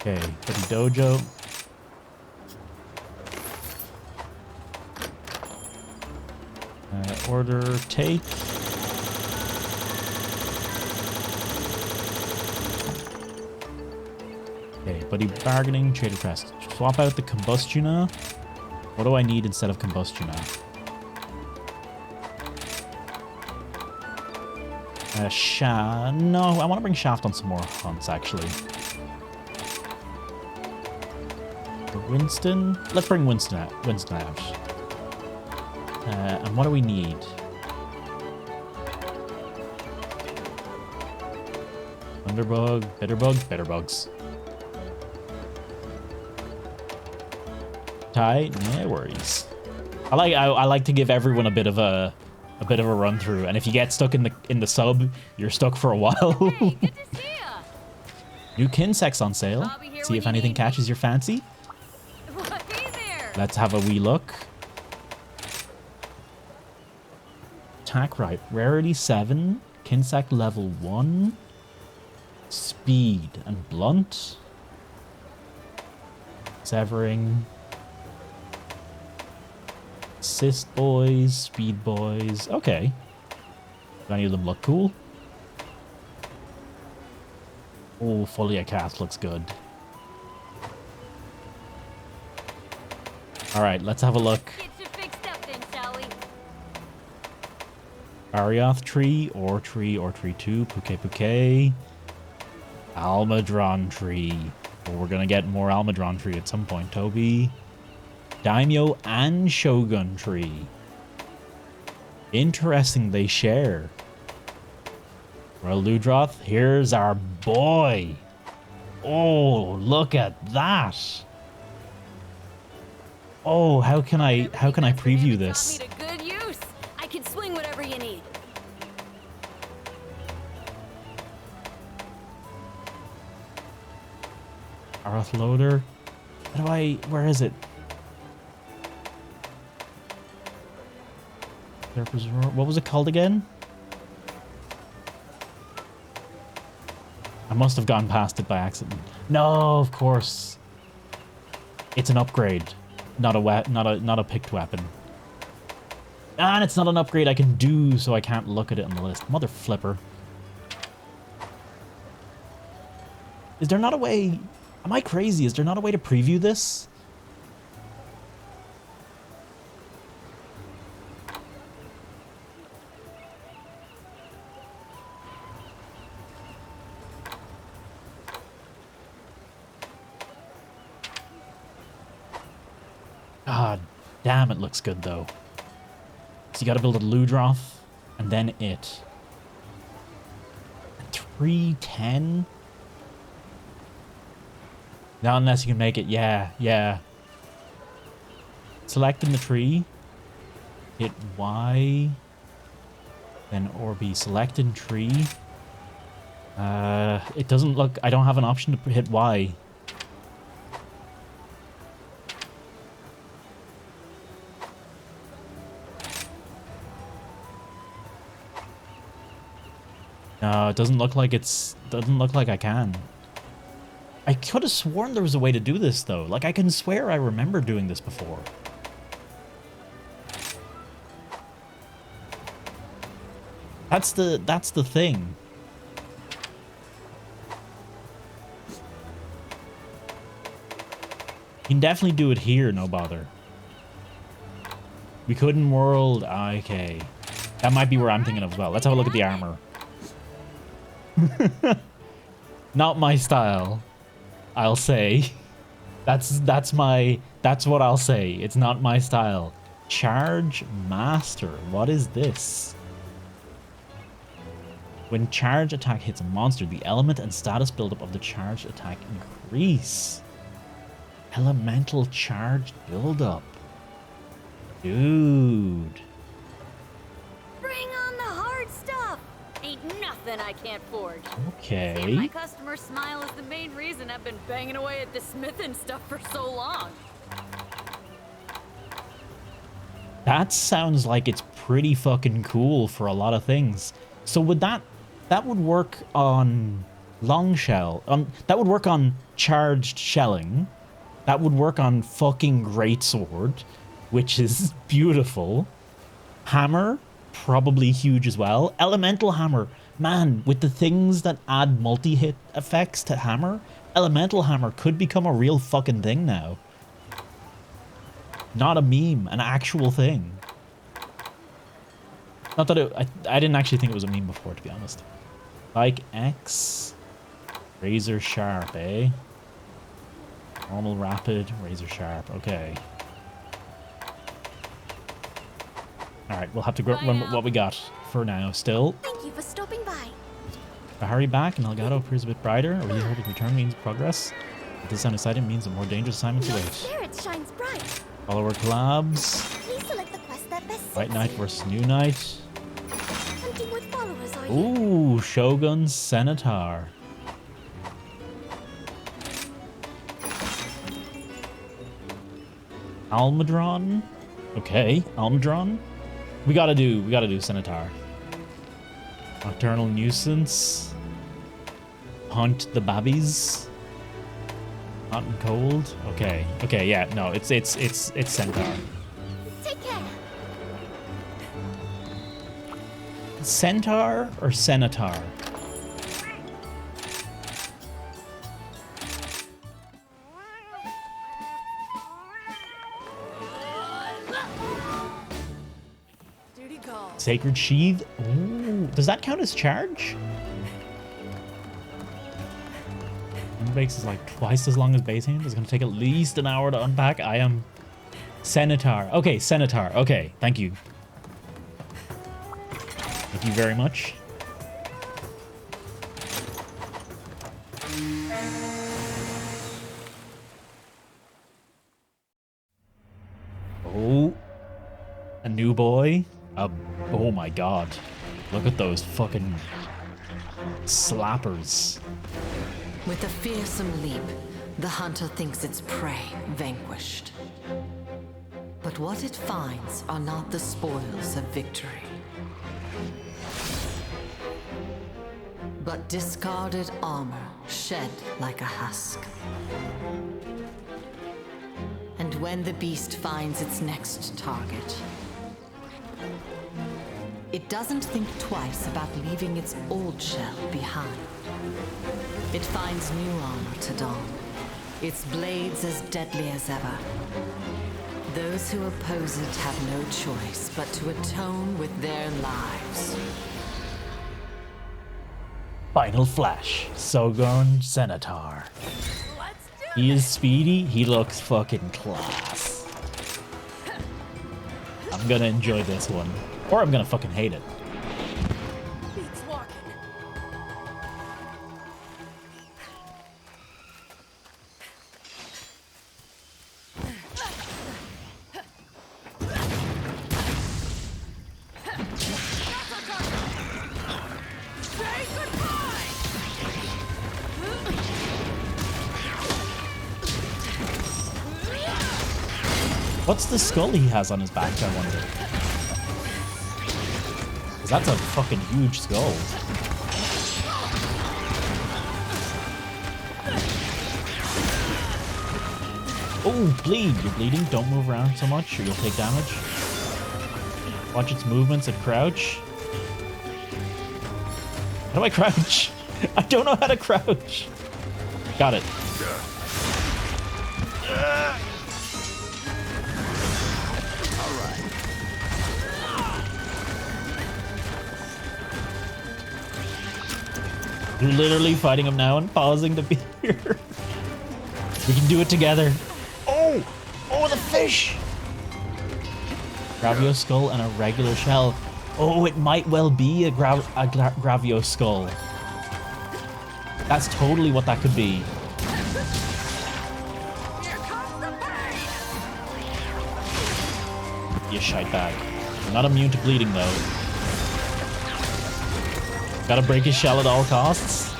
[SPEAKER 1] Okay, buddy dojo. Order take. Okay, Buddy bargaining, trader crest. Swap out the combustioner. What do I need instead of combustioner? No, I want to bring Shaft on some more hunts, actually. Winston? Let's bring Winston out. And what do we need? Thunderbug, Bitterbugs. Tie, no worries. I like to give everyone a bit of a run through, and if you get stuck in the sub, you're stuck for a while.
[SPEAKER 2] Hey, good to see ya.
[SPEAKER 1] New Kinsects on sale.
[SPEAKER 2] I'll be here
[SPEAKER 1] See
[SPEAKER 2] when
[SPEAKER 1] if
[SPEAKER 2] you
[SPEAKER 1] anything
[SPEAKER 2] need me.
[SPEAKER 1] catches your fancy.
[SPEAKER 2] Hey there.
[SPEAKER 1] Let's have a wee look. Attack right. Rarity 7. Kinsect level 1. Speed and blunt. Severing. Assist boys. Speed boys. Okay. Do any of them look cool? Oh, Folia Cast looks good. Alright, let's have a look.
[SPEAKER 2] Get you fixed up then, shall we?
[SPEAKER 1] Arioth tree, or tree 2, Puke. Almadron tree. Well, we're gonna get more Almadron tree at some point, Toby. Daimyo and Shogun tree. Interesting, they share. Well, Ludroth, here's our boy. Oh, look at that. Oh, how can I preview this?
[SPEAKER 2] Got me to good use. I can swing whatever you need.
[SPEAKER 1] Arath loader. Where is it? What was it called again? I must have gone past it by accident. No, of course. It's an upgrade, not a picked weapon. And it's not an upgrade I can do, so I can't look at it on the list. Mother flipper. Is there not a way? Am I crazy? Is there not a way to preview this? God damn, it looks good though. So you gotta build a Ludroth, and then it. 310? Not unless you can make it, yeah. Selecting the tree. Hit Y. Then or B. Selecting tree. It doesn't look, I don't have an option to hit Y. No, it doesn't look like doesn't look like I can. I could have sworn there was a way to do this though. Like I can swear I remember doing this before. That's the thing. You can definitely do it here, no bother. We couldn't world. Okay. That might be where I'm thinking of as well. Let's have a look at the armor. Not my style, I'll say. That's what I'll say. It's not my style. Charge Master. What is this? When charge attack hits a monster, the element and status buildup of the charged attack increase. Elemental charge buildup. Dude.
[SPEAKER 2] Bring on the hard stuff. Ain't nothing I can't forge.
[SPEAKER 1] Okay.
[SPEAKER 2] Seeing my customer smile is the main reason I've been banging away at the smithing stuff for so long.
[SPEAKER 1] That sounds like it's pretty fucking cool for a lot of things. So would that would work on long shell? That would work on charged shelling. That would work on fucking greatsword, which is beautiful. Hammer, probably huge as well. Elemental hammer, man, with the things that add multi-hit effects to hammer, elemental hammer could become a real fucking thing now. Not a meme, an actual thing. Not that I didn't actually think it was a meme before, to be honest. Like X, razor sharp, eh? Normal, rapid, razor sharp. Okay. All right, we'll have to run with what we got for now. Still.
[SPEAKER 6] Thank you for stopping by.
[SPEAKER 1] A hurry back and Elgato appears a bit brighter. A really holding return means progress. If this sound exciting means a more dangerous assignment to
[SPEAKER 6] Your
[SPEAKER 1] wait.
[SPEAKER 6] spirit shines bright.
[SPEAKER 1] Follower collabs.
[SPEAKER 6] Please select the quest that best suits
[SPEAKER 1] White Knight
[SPEAKER 6] you.
[SPEAKER 1] versus New Knight.
[SPEAKER 6] Hunting with followers, are you?
[SPEAKER 1] Ooh, Shogun Centaur. Almadron. Okay, Almadron. We gotta do Centaur. Nocturnal Nuisance. Hunt the babbies. Hot and cold. Okay. Okay, yeah, no, it's Centaur.
[SPEAKER 6] Take care.
[SPEAKER 1] Centaur or Centaur?
[SPEAKER 4] Duty call.
[SPEAKER 1] Sacred Sheath. Ooh, does that count as charge? Sunbreak is like twice as long as base hand. It's going to take at least an hour to unpack. I am Centaur. Okay, Centaur. Okay, thank you. Thank you very much. Oh, a new boy. Oh my god. Look at those fucking slappers.
[SPEAKER 5] With a fearsome leap, the hunter thinks its prey vanquished. But what it finds are not the spoils of victory, but discarded armor shed like a husk. And when the beast finds its next target, it doesn't think twice about leaving its old shell behind. It finds new armor to don, its blades as deadly as ever. Those who oppose it have no choice but to atone with their lives.
[SPEAKER 1] Final Flash. Shogun Centaur. He is speedy. He looks fucking class. I'm gonna enjoy this one. Or I'm gonna fucking hate it.
[SPEAKER 4] Beats walking.
[SPEAKER 1] What's the skull he has on his back, I wonder? 'Cause that's a fucking huge skull. Oh, bleed. You're bleeding. Don't move around so much or you'll take damage. Watch its movements and crouch. How do I crouch? I don't know how to crouch. Got it. You're literally fighting him now and pausing to be here. We can do it together. Oh! Oh, the fish! Gravio skull and a regular shell. Oh, it might well be a Gravio skull. That's totally what that could be. You shite bag. I'm not immune to bleeding though. Gotta break his shell at all costs.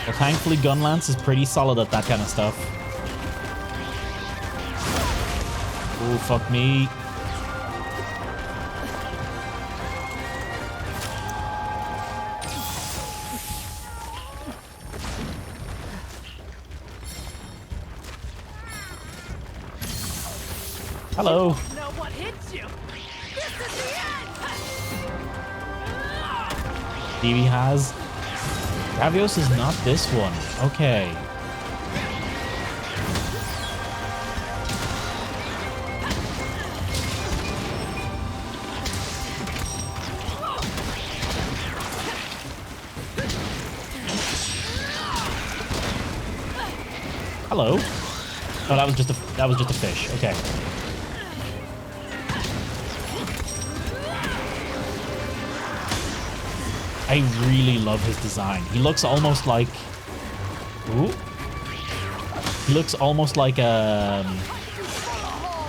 [SPEAKER 1] Well, thankfully Gunlance is pretty solid at that kind of stuff. Oh, fuck me. Hello.
[SPEAKER 4] Know what hits you. This is the end.
[SPEAKER 1] Stevie has. Gravios is not this one. Okay. Hello. Oh, that was just a fish. Okay. I really love his design. He looks almost like... Ooh. He looks almost like a...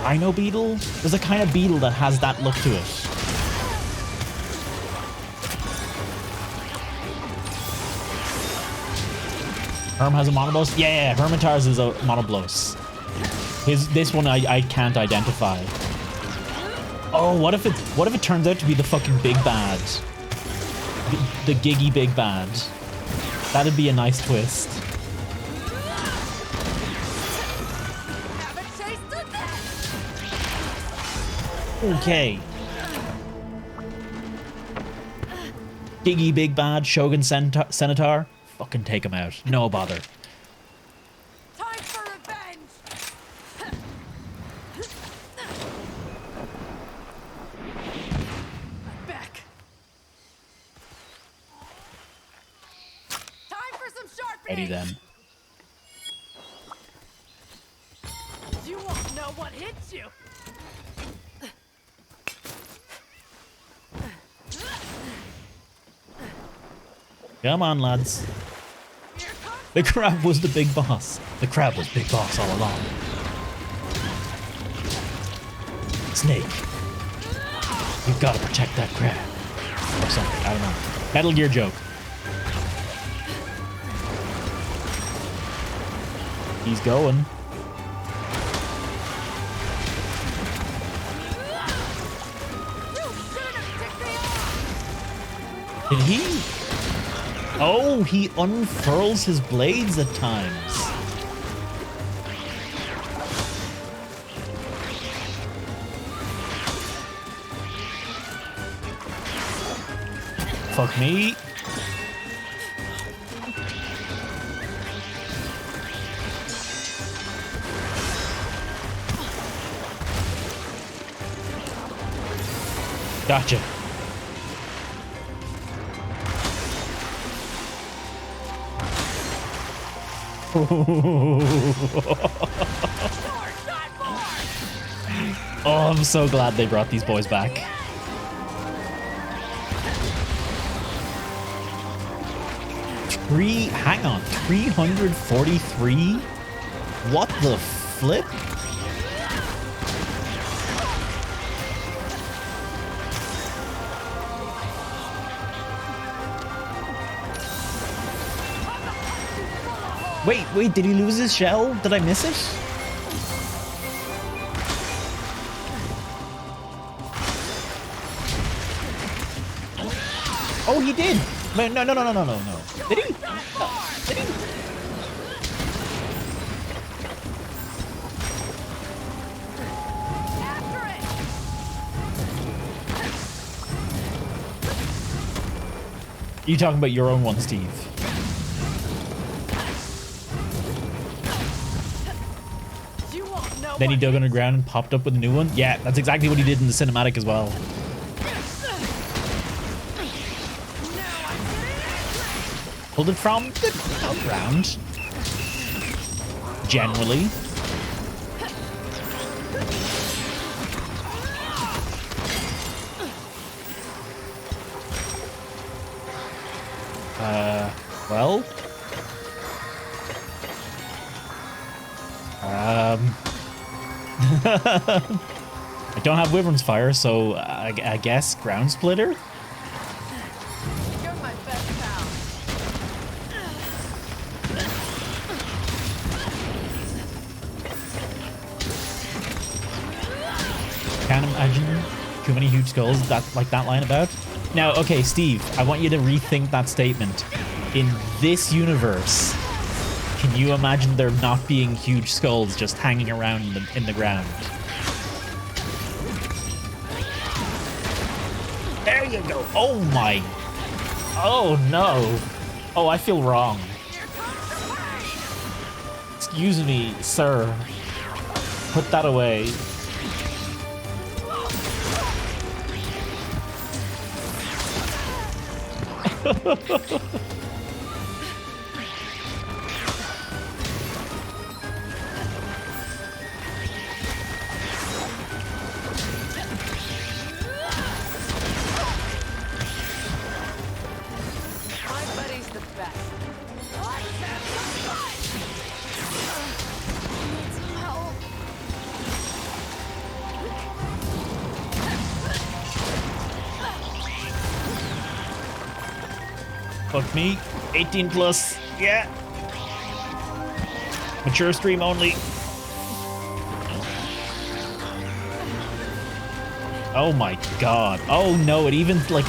[SPEAKER 1] rhino beetle? There's a kind of beetle that has that look to it. Herm has a monoblos? Yeah, Hermitar's is a monoblos. This one I can't identify. Oh, what if it turns out to be the fucking big bad? The Giggy big bad. That'd be a nice twist. Okay. Giggy big bad, Shogun Centaur. Fucking take him out. No bother.
[SPEAKER 2] Time for revenge. I'm back. Time for some sharpening.
[SPEAKER 1] Ready then.
[SPEAKER 2] You won't know what hits you.
[SPEAKER 1] Come on, lads. The crab was the big boss. The crab was big boss all along. Snake. You've got to protect that crab. Or something. I don't know. Metal Gear joke. He's going. Did he? Oh, he unfurls his blades at times. Fuck me. Gotcha. Oh, I'm so glad they brought these boys back. Hang on, 343? What the flip? Wait, did he lose his shell? Did I miss it? Oh, he did. No. Did he? No. Did he? You talking about your own one, Steve? Then he dug underground and popped up with a new one? Yeah, that's exactly what he did in the cinematic as well. Pulled it from the ground. Generally. Well. I don't have Wyvern's Fire, so I guess Ground Splitter?
[SPEAKER 2] You're my best pal.
[SPEAKER 1] Can't imagine too many huge skulls like that line about. Now, okay, Steve, I want you to rethink that statement. In this universe, can you imagine there not being huge skulls just hanging around in the ground? There you go. Oh my. Oh no. Oh, I feel wrong. Excuse me, sir. Put that away. Fuck me. 18 plus. Yeah. Mature stream only. Oh my god. Oh no, it even like...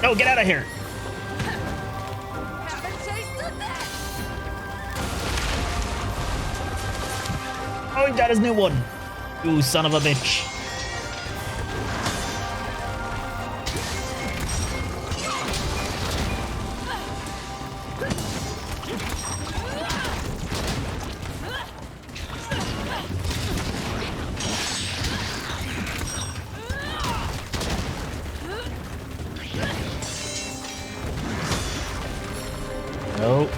[SPEAKER 1] No, get out of here. Oh, he got his new one. You son of a bitch. Nope.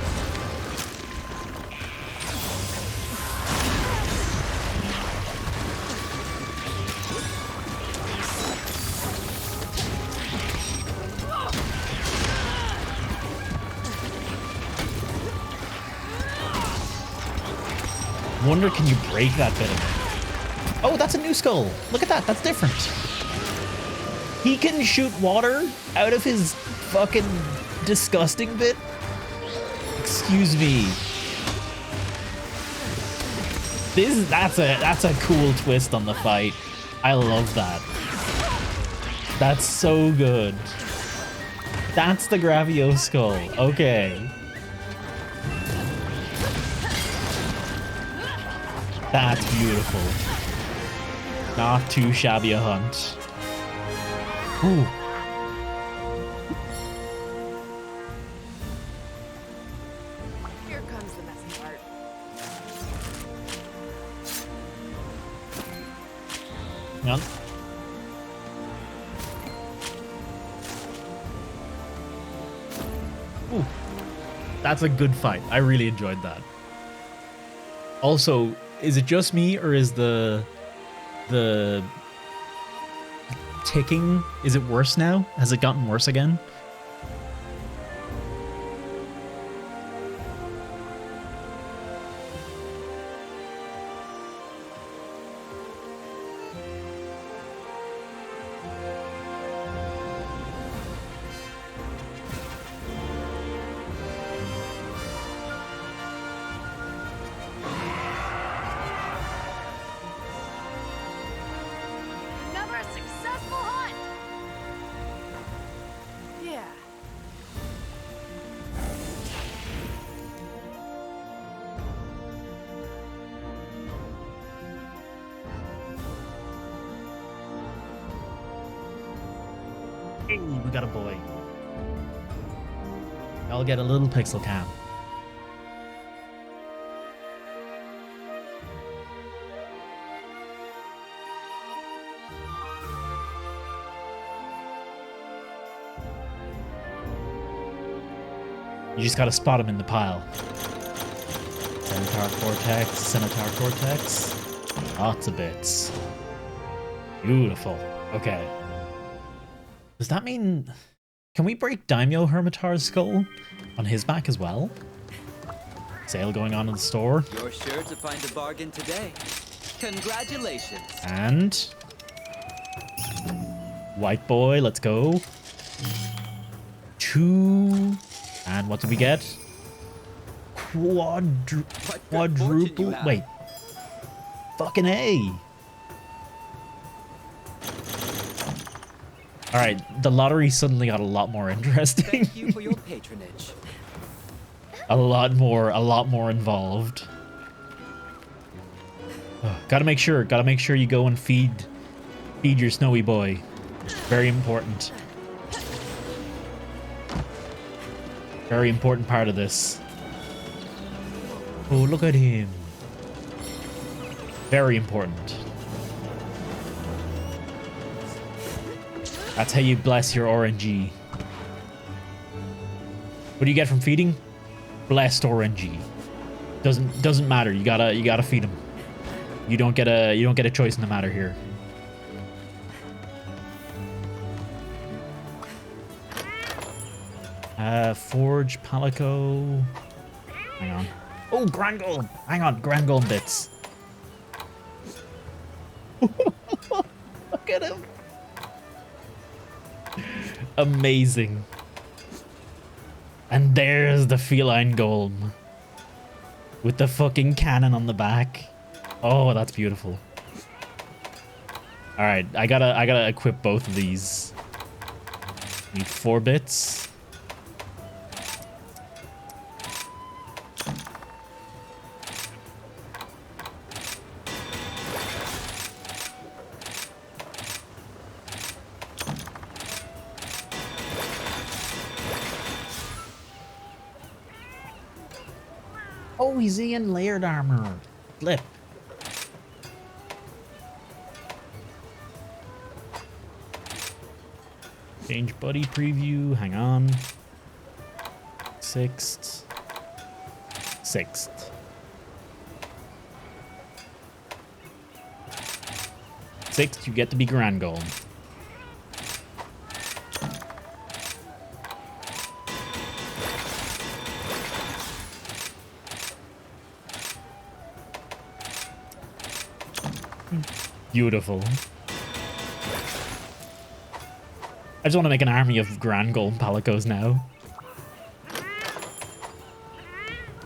[SPEAKER 1] Wonder, can you break that bit of it? Oh, that's a new skull. Look at that. That's different. He can shoot water out of his fucking disgusting bit. Excuse me. That's a cool twist on the fight. I love that. That's so good. That's the Gravio skull. Okay. That's beautiful. Not too shabby a hunt. Ooh.
[SPEAKER 2] Here comes the messy part.
[SPEAKER 1] Hang on. Ooh. That's a good fight. I really enjoyed that. Also, is it just me, or is the ticking, is it worse now? Has it gotten worse again?
[SPEAKER 2] Another successful hunt. Yeah.
[SPEAKER 1] Hey, we got a boy. I'll get a little pixel cam. You just gotta spot him in the pile. Centaur Cortex. Lots of bits. Beautiful. Okay. Does that mean... Can we break Daimyo Hermitar's skull on his back as well? Sale going on in the store.
[SPEAKER 3] You're sure to find a bargain today. Congratulations.
[SPEAKER 1] And... White boy, let's go. 2... And what did we get? Quadruple... Wait. Fucking A. Alright, the lottery suddenly got a lot more interesting.
[SPEAKER 3] Thank you for your patronage.
[SPEAKER 1] a lot more involved. Gotta make sure you go and feed your snowy boy. Very important. Very important part of this. Oh, look at him. Very important. That's how you bless your RNG. What do you get from feeding? Blessed RNG. Doesn't matter. You gotta feed him. You don't get a choice in the matter here. Forge, Palico. Hang on. Oh, Grand Gold. Hang on, Grand Gold bits. Look at him. Amazing. And there's the feline golem. With the fucking cannon on the back. Oh, that's beautiful. Alright, I gotta equip both of these. Need 4 bits. Oh, he's in layered armor. Flip. Change buddy preview. Hang on. 6th. 6th. 6th, you get to be Grand Golem. Beautiful. I just want to make an army of Grand Golem Palicos now.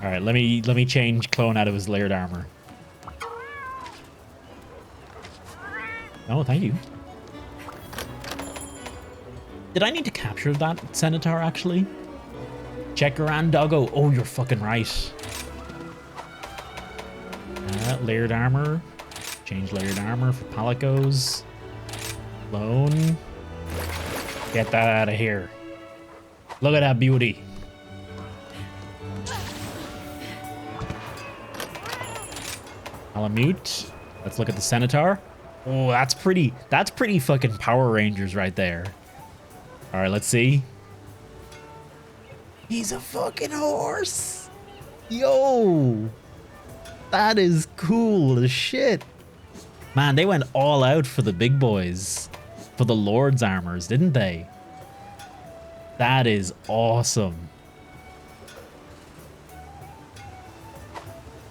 [SPEAKER 1] Alright, let me change Clone out of his layered armor. Oh, thank you. Did I need to capture that Centaur, actually? Check Grand Doggo. Oh, you're fucking right. Layered armor. Change layered armor for Palicos. Clone. Get that out of here. Look at that beauty. Alamute. Let's look at the Centaur. Oh, that's pretty fucking Power Rangers right there. All right, let's see. He's a fucking horse. Yo. That is cool as shit. Man, they went all out for the big boys. For the Lord's armors, didn't they? That is awesome.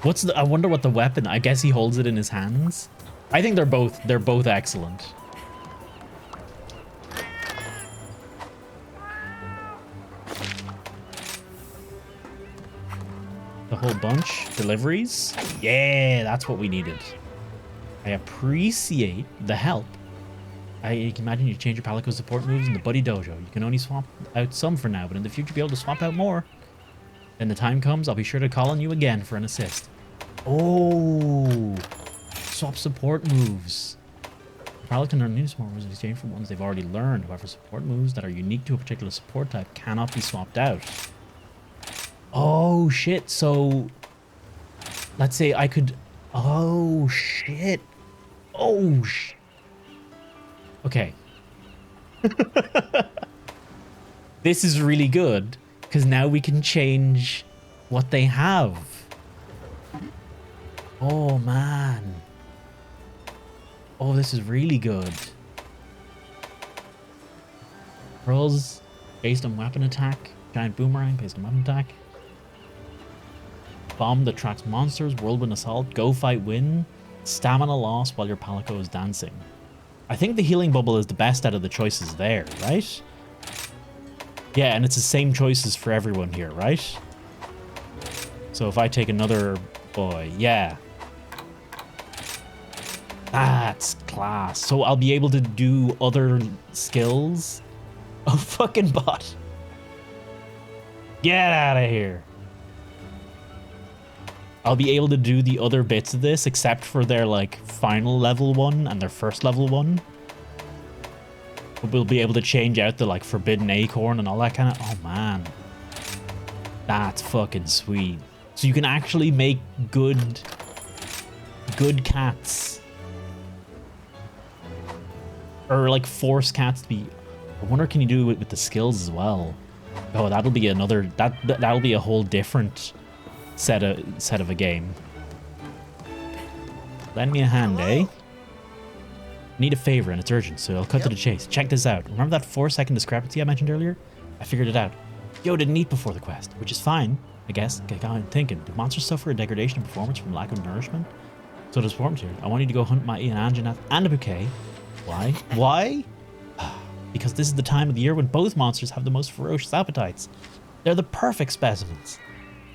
[SPEAKER 1] What's the... I wonder what the weapon... I guess he holds it in his hands. I think they're both excellent. The whole bunch. Deliveries. Yeah, that's what we needed. I appreciate the help. I can imagine you change your Palico support moves in the Buddy Dojo. You can only swap out some for now, but in the future be able to swap out more. When the time comes, I'll be sure to call on you again for an assist. Oh, swap support moves. Palico can learn new support moves in exchange for ones they've already learned. However, support moves that are unique to a particular support type cannot be swapped out. Oh shit! So, let's say I could. Oh shit! Oh shit! Okay. This is really good because now we can change what they have. Oh man. Oh, this is really good. Pearls based on weapon attack. Giant boomerang based on weapon attack. Bomb that tracks monsters. Whirlwind assault. Go fight win. Stamina loss while your Palico is dancing. I think the healing bubble is the best out of the choices there, right? Yeah, and it's the same choices for everyone here, right? So if I take another boy, yeah. That's class. So I'll be able to do other skills? Oh, fucking bot. Get out of here. I'll be able to do the other bits of this except for their like final level one and their first level one. But we'll be able to change out the like forbidden acorn and all that kind of... Oh man. That's fucking sweet. So you can actually make good cats. Or like force cats to be... I wonder can you do it with the skills as well? Oh, that'll be another... That'll be a whole different... set of a game. Lend me a hand, eh? Need a favor and it's urgent, so I'll cut to the chase. Check this out. Remember that 4-second discrepancy I mentioned earlier? I figured it out. Yo didn't eat before the quest, which is fine, I guess. I got thinking, do monsters suffer a degradation of performance from lack of nourishment? So does Forms here. I want you to go hunt my Ian Anjanath and a bouquet. Why? Why? Because this is the time of the year when both monsters have the most ferocious appetites. They're the perfect specimens.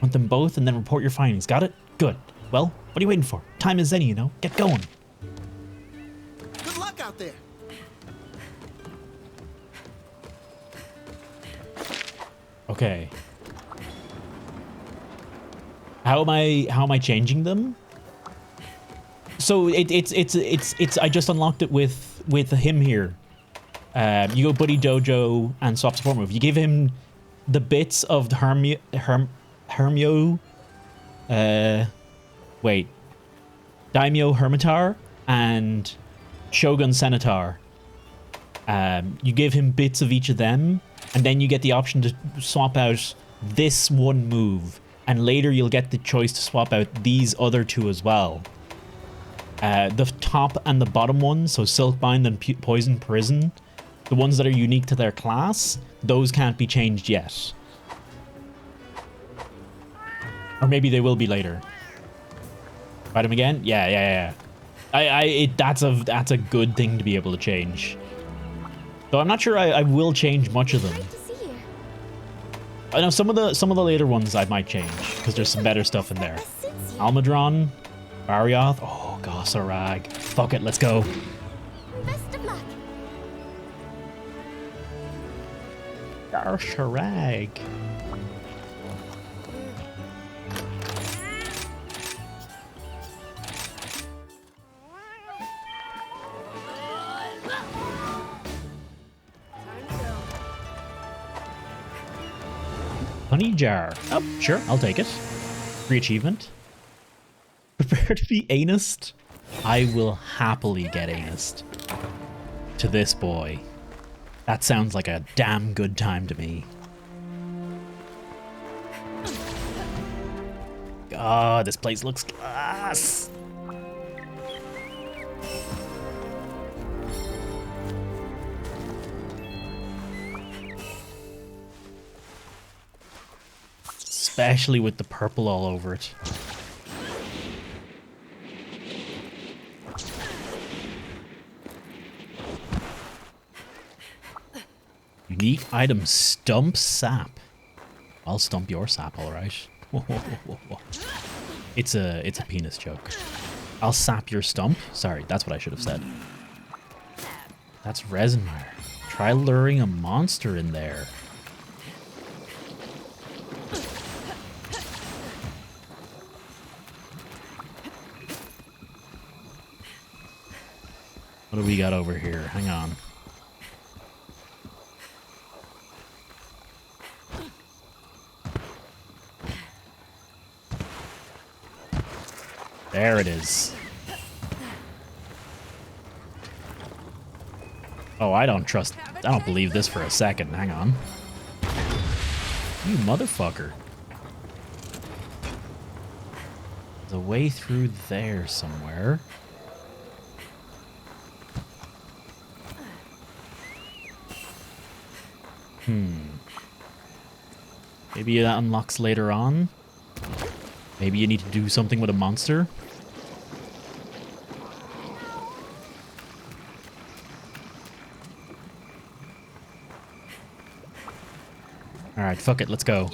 [SPEAKER 1] Want them both and then report your findings. Got it? Good. Well, what are you waiting for? Time is any, you know. Get going.
[SPEAKER 7] Good luck out there.
[SPEAKER 1] Okay. How am I changing them? So it's I just unlocked it with him here. You go Buddy Dojo and swap support move. You give him the bits of the Daimyo Hermitar and Shogun Senator. You give him bits of each of them, and then you get the option to swap out this one move, and later you'll get the choice to swap out these other two as well. The top and the bottom ones, so Silkbind and Poison Prison, the ones that are unique to their class, those can't be changed yet. Or maybe they will be later. Fight him again? Yeah. That's a good thing to be able to change. Though I'm not sure I will change much of them.
[SPEAKER 6] Great to see you.
[SPEAKER 1] I know some of the later ones I might change because there's some better stuff in there. Almadron, Barioth, oh Gossarag. Fuck it, let's go.
[SPEAKER 6] Best of luck.
[SPEAKER 1] Gossarag. Honey jar. Oh, sure, I'll take it. Free achievement. Prepare to be anused. I will happily get anused to this boy. That sounds like a damn good time to me. God, this place looks class. Especially with the purple all over it. Unique item, stump sap. I'll stump your sap, all right. It's a penis joke. I'll sap your stump. Sorry, that's what I should have said. That's resin wire. Try luring a monster in there. What do we got over here? Hang on. There it is. Oh, I don't believe this for a second. Hang on. You motherfucker. There's a way through there somewhere. Maybe that unlocks later on. Maybe you need to do something with a monster. Alright, fuck it, let's go.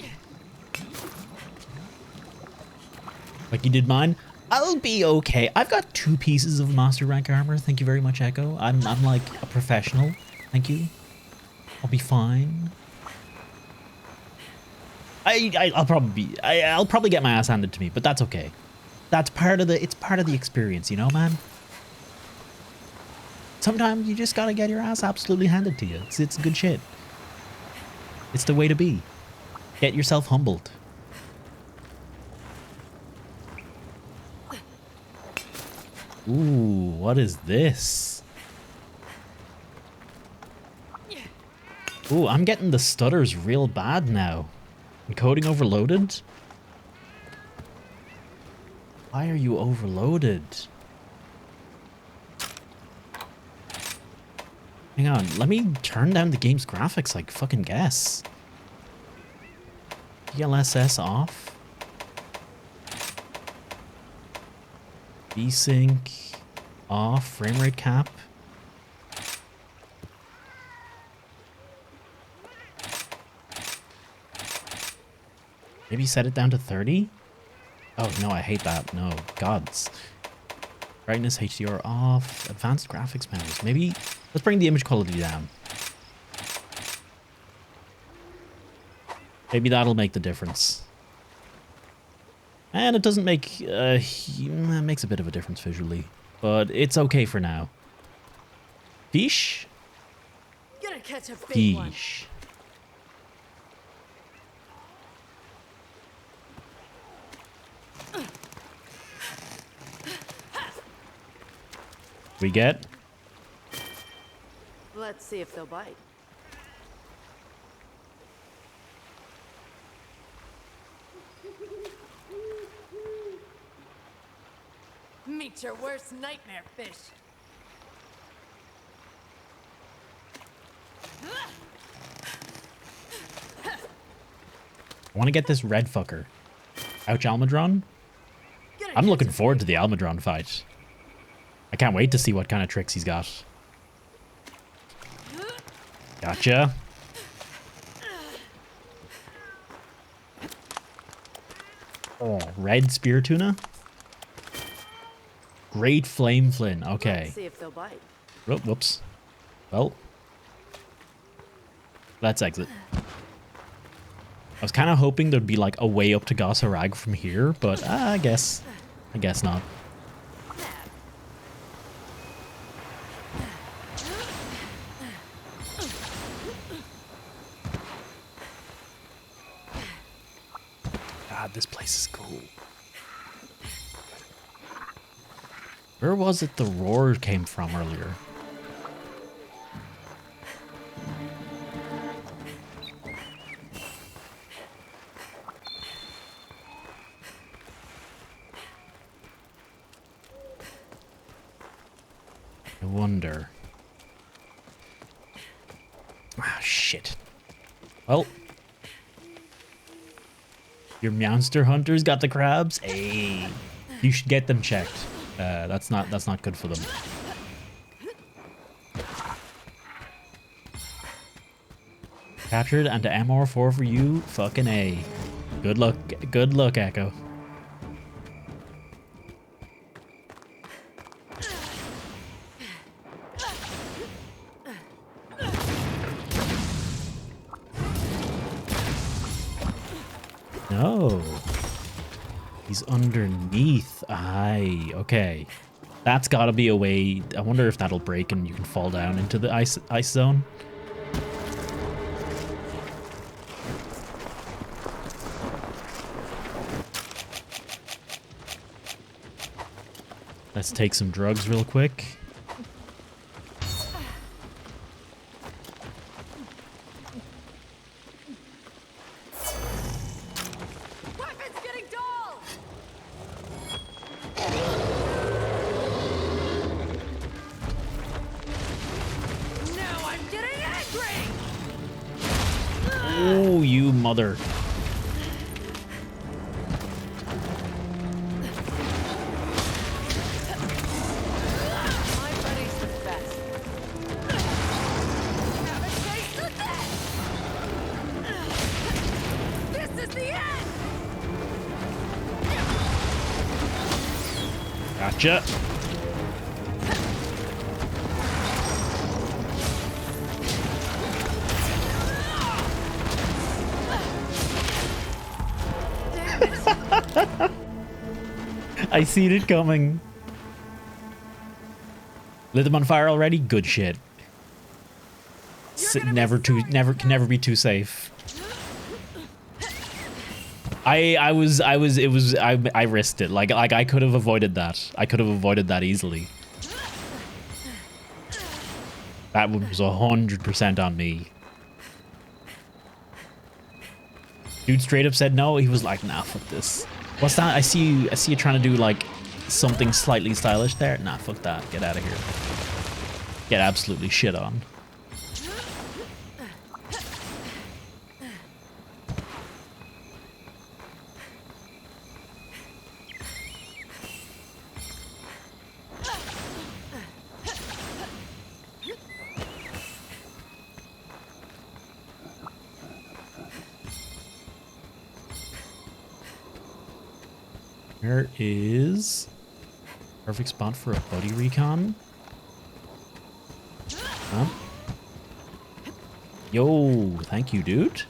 [SPEAKER 1] Like you did mine? I'll be okay. I've got 2 pieces of master rank armor. Thank you very much, Echo. I'm like a professional. Thank you. I'll be fine. I'll probably get my ass handed to me, but that's okay. It's part of the experience, you know, man. Sometimes you just gotta get your ass absolutely handed to you. It's good shit. It's the way to be. Get yourself humbled. Ooh, what is this? Ooh, I'm getting the stutters real bad now. Encoding overloaded? Why are you overloaded? Hang on, let me turn down the game's graphics like fucking guess. DLSS off. VSync off. Frame rate cap. Maybe set it down to 30? Oh, no, I hate that. No, gods. Brightness, HDR off, advanced graphics menus. Maybe let's bring the image quality down. Maybe that'll make the difference. And it doesn't make, it makes a bit of a difference visually, but it's okay for now. Fish?
[SPEAKER 4] Gonna catch a big one.
[SPEAKER 1] Fish. We get?
[SPEAKER 4] Let's see if they'll bite. Meet your worst nightmare, fish.
[SPEAKER 1] I want to get this red fucker. Ouch, Almudron? I'm looking forward to the Almudron fight. I can't wait to see what kind of tricks he's got. Gotcha. Oh, red spear tuna? Great flame flint. Okay.
[SPEAKER 4] Let's see if they'll bite.
[SPEAKER 1] Oh, whoops. Well. Let's exit. I was kind of hoping there'd be like a way up to Gosarag from here, but I guess not. God, this place is cool. Where was it the roar came from earlier? I wonder. Ah, shit. Well. Your monster hunters got the crabs? Hey. You should get them checked. That's not good for them. Captured and to MR4 for you. Fucking A. Good luck, Echo. No. He's underneath. Aye, okay. That's gotta be a way. I wonder if that'll break and you can fall down into the ice zone. Let's take some drugs real quick.
[SPEAKER 4] Weapons getting dull! Now I'm getting angry!
[SPEAKER 1] Oh, you mother.
[SPEAKER 4] My buddy's the best. Have a taste of this! This is the end!
[SPEAKER 1] Gotcha. I seen it coming. Lit them on fire already? Good shit. Can never be too safe. I risked it. Like I could have avoided that. I could have avoided that easily. That was 100% on me. Dude straight up said no. He was like, nah, fuck this. What's that? I see you trying to do like something slightly stylish there. Nah, fuck that. Get out of here. Get absolutely shit on. Where is perfect spot for a buddy recon? Huh? Yo, thank you, dude.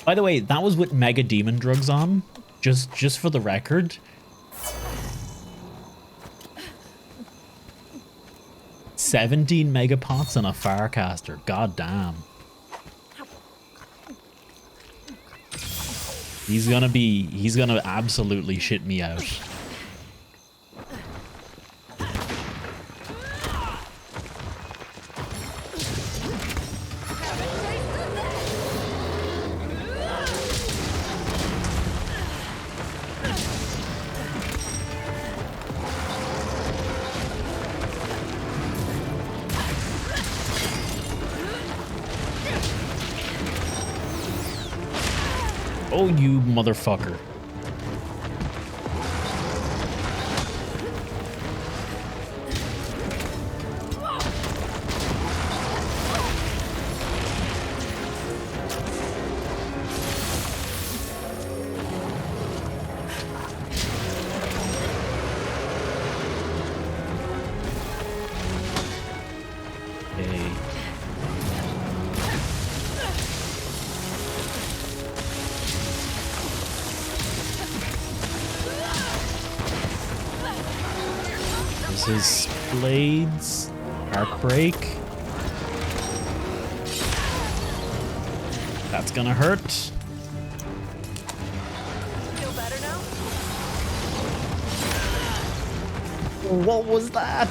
[SPEAKER 1] By the way, that was with Mega Demon drugs on. Just for the record. 17 megapots and a Firecaster. God damn. He's gonna absolutely shit me out. Oh, you motherfucker. Okay. This is Blades, Heartbreak. That's gonna hurt.
[SPEAKER 4] Feel better now?
[SPEAKER 1] What was that?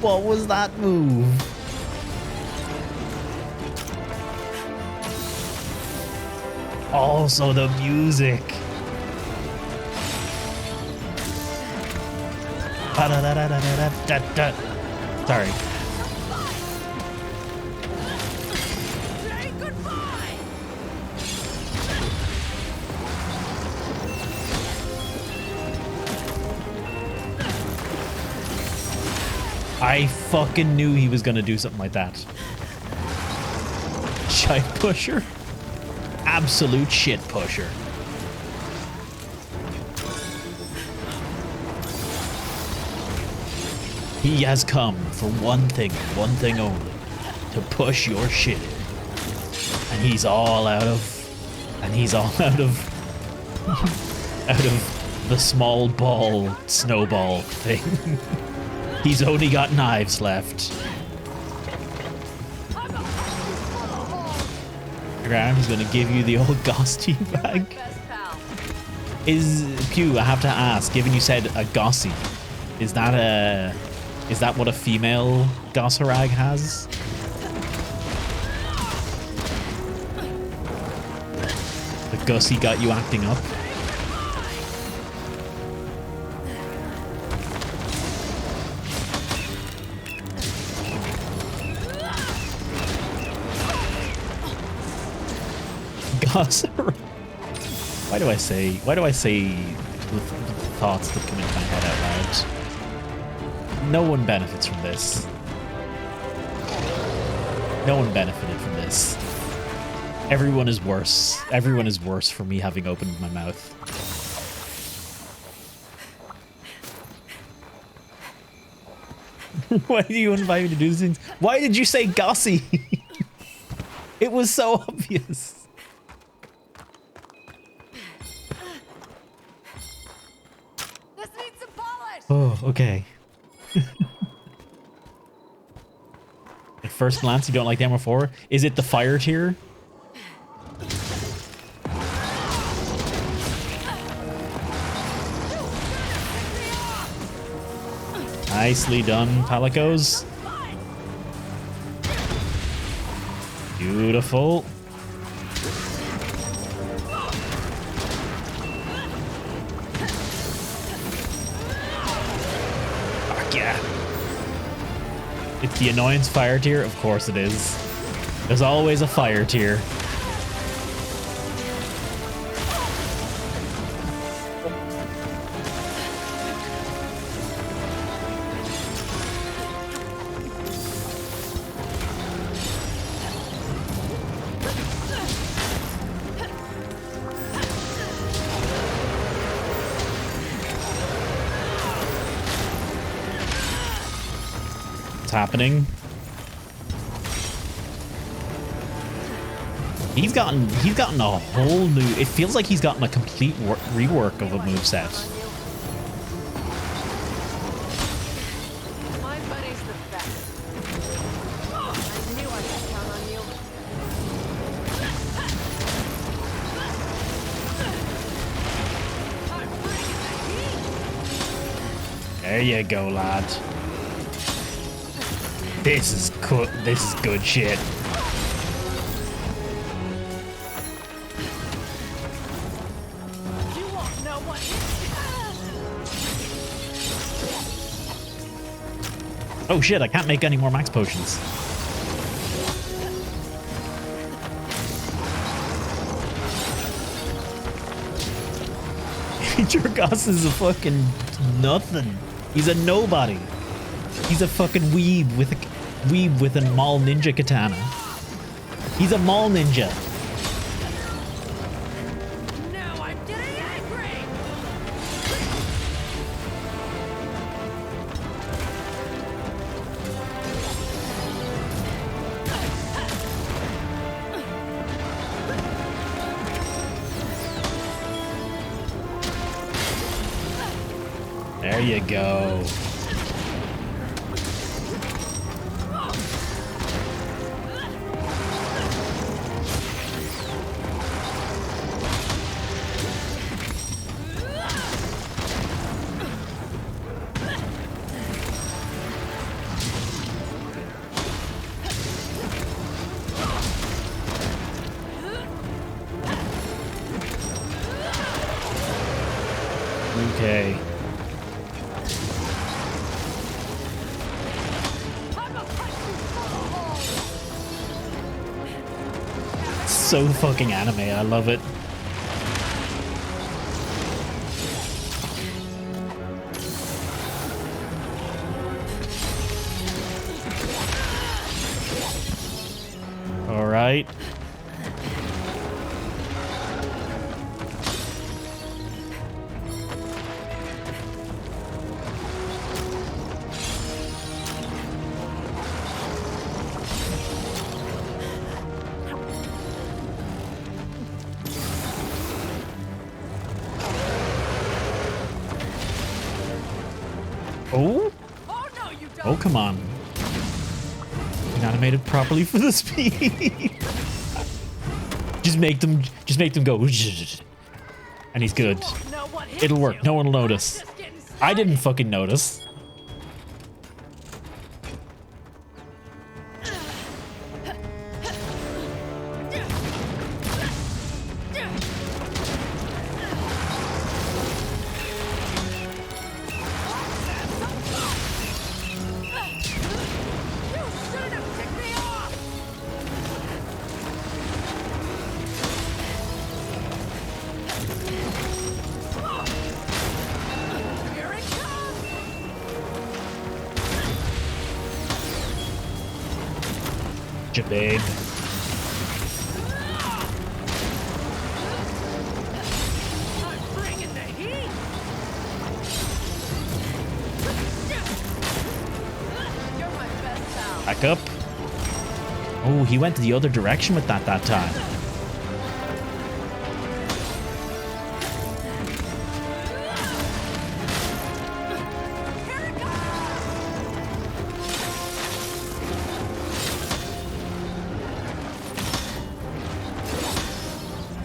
[SPEAKER 1] What was that move? Also the music. Ba-da-da-da-da-da-da-da. Sorry.
[SPEAKER 4] Say goodbye!
[SPEAKER 1] I fucking knew he was gonna do something like that. Shite pusher? Absolute shit pusher. He has come for one thing only. To push your shit in. And he's all out of out of the small ball snowball thing. He's only got knives left. Okay, he's gonna give you the old Ghosty bag.
[SPEAKER 2] Best pal.
[SPEAKER 1] Is Pew, I have to ask, given you said a Gossy, is that what a female Gossarag has? The Gussie got you acting up? Gossarag. Why do I say the thoughts that come into my head out loud? No one benefits from this. No one benefited from this. Everyone is worse. Everyone is worse for me having opened my mouth. Why do you invite me to do these things? Why did you say Gossie? It was so obvious.
[SPEAKER 4] This needs some polish!
[SPEAKER 1] Oh, okay. At first glance, you don't like the Armor 4? Is it the fire tier? Nicely done, Palicos. Beautiful. Fuck yeah. It's the annoyance fire tier? Of course it is. There's always a fire tier. What's happening? He's gotten a whole new... It feels like he's gotten a complete rework of a moveset.
[SPEAKER 2] My buddy's the best. I knew I could count on you.
[SPEAKER 1] There you go, lad. This is good. This is good shit.
[SPEAKER 2] You won't know what
[SPEAKER 1] Oh shit, I can't make any more max potions. Jurgos is a fucking nothing. He's a nobody. He's a fucking weeb with a mall ninja katana. He's a mall ninja.
[SPEAKER 2] Now I'm getting angry.
[SPEAKER 1] There you go. Okay. So fucking anime, I love it. All right. Oh?
[SPEAKER 2] Oh no, you don't.
[SPEAKER 1] Oh, come on. Animated properly for the speed. just make them go. And he's good.
[SPEAKER 2] Know what hit
[SPEAKER 1] It'll work.
[SPEAKER 2] you.
[SPEAKER 1] No one will notice.
[SPEAKER 2] Just getting
[SPEAKER 1] I didn't fucking notice. Babe.
[SPEAKER 2] I'm bringing the heat. You're my best pal.
[SPEAKER 1] Back up. Oh, he went the other direction with that time.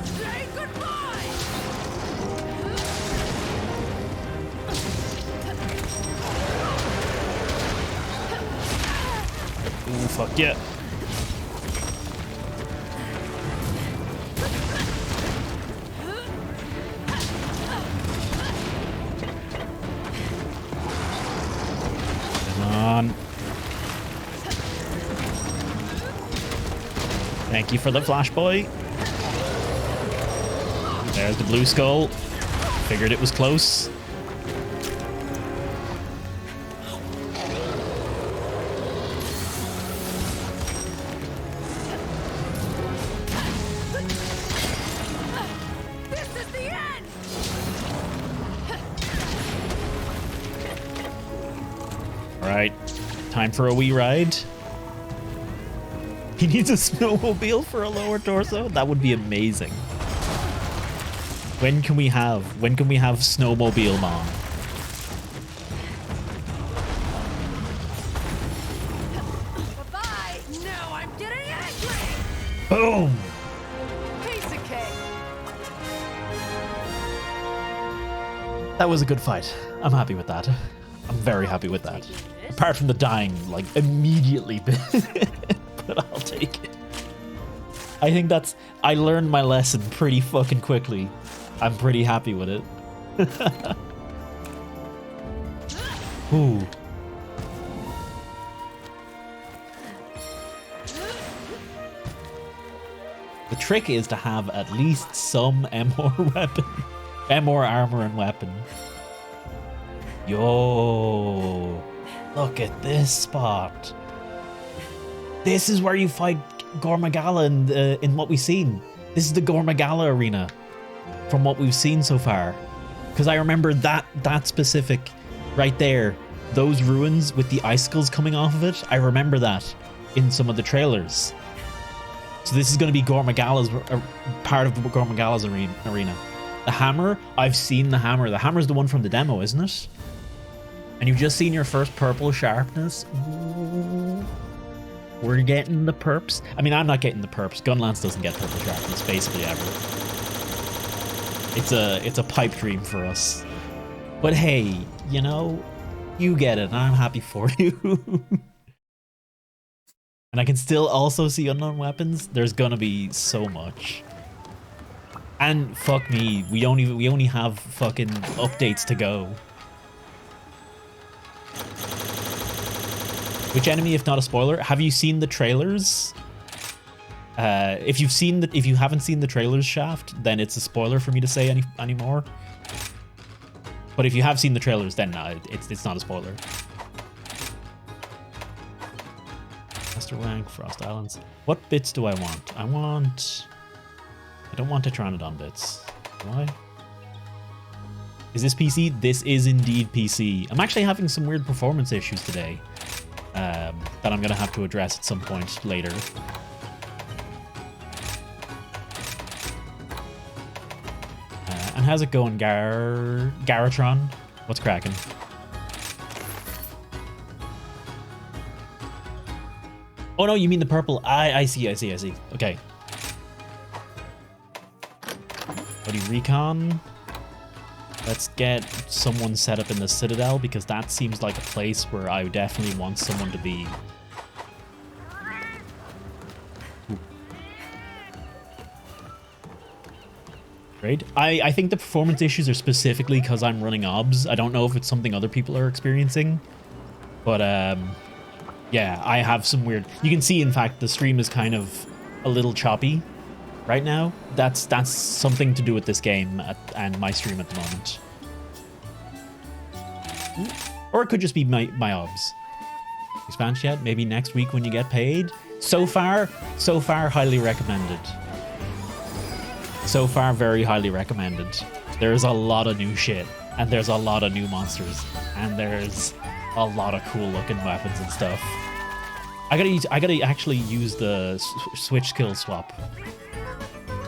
[SPEAKER 2] Say goodbye.
[SPEAKER 1] Ooh, fuck yeah. Come on. Thank you for the flash boy. There's the blue skull. Figured it was close.
[SPEAKER 2] This is the end.
[SPEAKER 1] All right. Time for a wee ride. He needs a snowmobile for a lower torso? That would be amazing. When can we have snowmobile mom?
[SPEAKER 2] Bye-bye. Now I'm getting angry.
[SPEAKER 1] Boom!
[SPEAKER 2] Piece of cake.
[SPEAKER 1] That was a good fight. I'm happy with that. I'm very happy with that. Apart from the dying, like, immediately. But I'll take it. I think I learned my lesson pretty fucking quickly. I'm pretty happy with it. Ooh. The trick is to have at least some M4 weapon. M4 armor and weapon. Yo. Look at this spot. This is where you fight Gormagala in what we've seen. This is the Gormagala arena from what we've seen so far. Because I remember that specific right there, those ruins with the icicles coming off of it. I remember that in some of the trailers. So this is going to be Gormagala's part of Gormagala's arena. The hammer, I've seen the hammer. The hammer's the one from the demo, isn't it? And you've just seen your first purple sharpness. Ooh. We're getting the perps. I mean, I'm not getting the perps. Gunlance doesn't get purple sharpness basically ever. It's a pipe dream for us. But hey, you know, you get it. And I'm happy for you. And I can still also see unknown weapons. There's gonna be so much. And fuck me, we only have fucking updates to go. Which enemy, if not a spoiler? Have you seen the trailers? If you haven't seen the trailers, Shaft, then it's a spoiler for me to say anymore. But if you have seen the trailers, then no, it's not a spoiler. Master rank, Frost Islands. What bits do I want? I don't want Tetranodon bits. Why? Is this PC? This is indeed PC. I'm actually having some weird performance issues today. That I'm going to have to address at some point later. And how's it going, Garatron? What's cracking? Oh no, you mean the purple. I see. Okay. Buddy recon. Let's get someone set up in the Citadel, because that seems like a place where I definitely want someone to be. Ooh. Great. I think the performance issues are specifically because I'm running OBS. I don't know if it's something other people are experiencing. But, yeah, I have some weird... You can see, in fact, the stream is kind of a little choppy right now. That's something to do with this game and my stream at the moment. Or it could just be my OBS. Expansion yet? Maybe next week when you get paid. So far, highly recommended. So far, very highly recommended. There's a lot of new shit, and there's a lot of new monsters, and there's a lot of cool looking weapons and stuff. I gotta actually use the switch skill swap.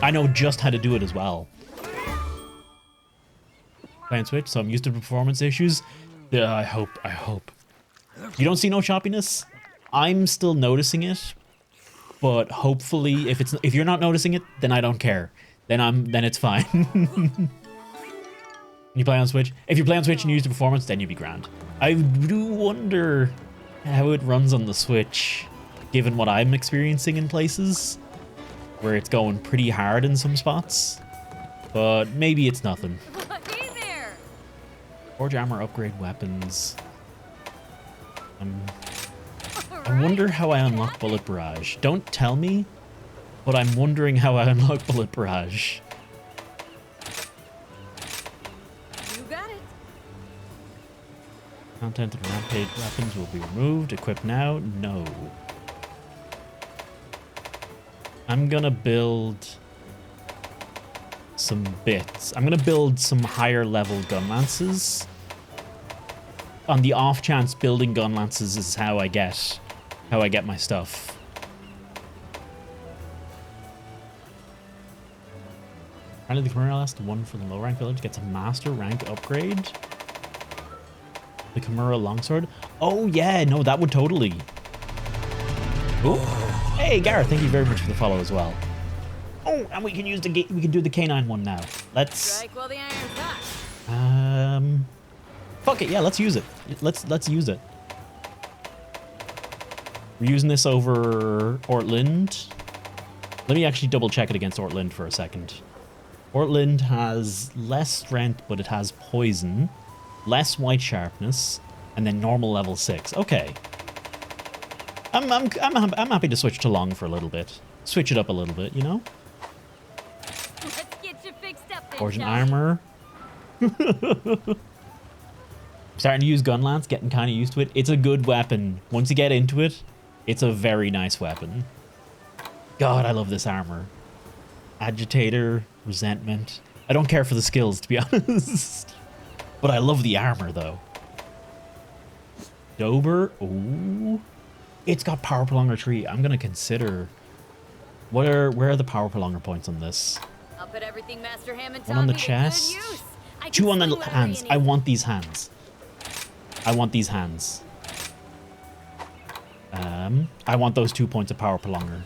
[SPEAKER 1] I know just how to do it as well. Playing Switch, so I'm used to performance issues. Yeah, I hope. You don't see no choppiness? I'm still noticing it, but hopefully, if you're not noticing it, then I don't care. Then it's fine. You play on Switch. If you play on Switch and you use the performance, then you'd be grand. I do wonder how it runs on the Switch, given what I'm experiencing in places where it's going pretty hard in some spots. But maybe it's nothing.
[SPEAKER 2] Hey there.
[SPEAKER 1] Forge armor, upgrade weapons. I wonder how I unlock Bullet Barrage. Don't tell me, but I'm wondering how I unlock Bullet Barrage.
[SPEAKER 2] You got it.
[SPEAKER 1] Content of Rampage weapons will be removed. Equip now? No. I'm gonna build some bits. I'm gonna build some higher level gun lances. on the off chance building gun lances is how I get my stuff. Apparently the Kimura last one for the low rank village gets a master rank upgrade. The Kimura longsword. Oh yeah, no, that would totally. Oh, hey Gareth, thank you very much for the follow as well. Oh, and we can use we can do the canine one now. Let's.
[SPEAKER 2] Strike while the iron's hot.
[SPEAKER 1] Fuck it, yeah, let's use it. Let's use it. We're using this over Ortland. Let me actually double check it against Ortland for a second. Ortland has less strength, but it has poison, less white sharpness, and then normal level 6. Okay. I'm happy to switch to long for a little bit. Switch it up a little bit, you know?
[SPEAKER 2] Let's get you fixed up then,
[SPEAKER 1] Fortune
[SPEAKER 2] shall we?
[SPEAKER 1] armor. Starting to use Gunlance, getting kind of used to it. It's a good weapon. Once you get into it, it's a very nice weapon. God, I love this armor. Agitator, resentment. I don't care for the skills, to be honest. But I love the armor, though. Dober. Ooh. It's got power prolonger tree. I'm going to consider... where are the power prolonger points on this?
[SPEAKER 2] I'll put everything Master Hammond
[SPEAKER 1] One on
[SPEAKER 2] taught
[SPEAKER 1] the
[SPEAKER 2] me to good
[SPEAKER 1] chest.
[SPEAKER 2] use. I can
[SPEAKER 1] 2 on the
[SPEAKER 2] swing whatever
[SPEAKER 1] hands.
[SPEAKER 2] you
[SPEAKER 1] I
[SPEAKER 2] need.
[SPEAKER 1] want these hands. I want these hands. I want those 2 points of power prolonger.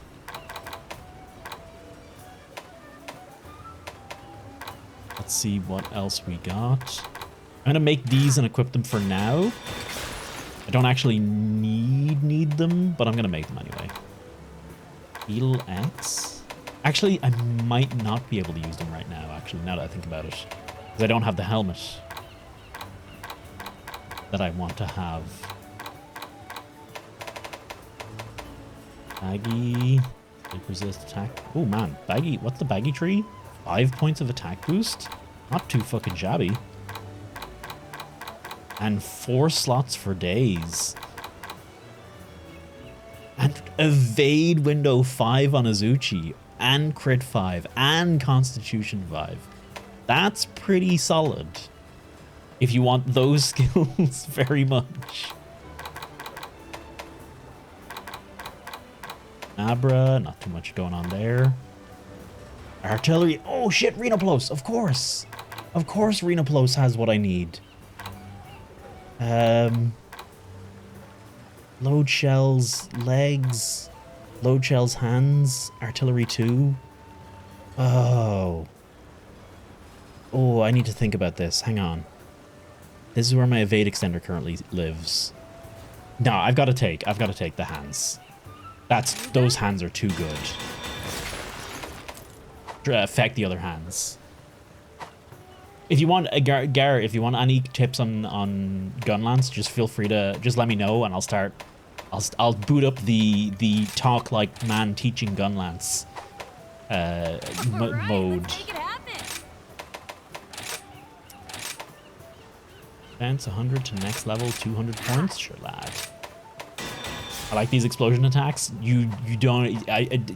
[SPEAKER 1] Let's see what else we got. I'm gonna make these and equip them for now. I don't actually need them, but I'm gonna make them anyway. Beetle X. Actually, I might not be able to use them right now, actually, now that I think about it. Because I don't have the helmet that I want to have. Baggy. Resist attack. Oh man, baggy. What's the baggy tree? 5 points of attack boost? Not too fucking shabby. And 4 slots for days. And evade window 5 on Azuchi. And crit 5. And constitution 5. That's pretty solid. If you want those skills very much. Abra, not too much going on there. Artillery. Oh shit, Rhenoplos, of course. Of course Rhenoplos has what I need. Load shells, legs. Load shells, hands. Artillery 2. Oh. Oh, I need to think about this. Hang on. This is where my evade extender currently lives. No, I've got to take the hands. Those hands are too good. To affect the other hands. If you want, Garrett, if you want any tips on Gunlance, just feel free to just let me know, and I'll boot up the talk like man teaching Gunlance mode.
[SPEAKER 2] Let's make it happen.
[SPEAKER 1] Advance 100 to next level, 200 points. Sure, lad. I like these explosion attacks. You don't.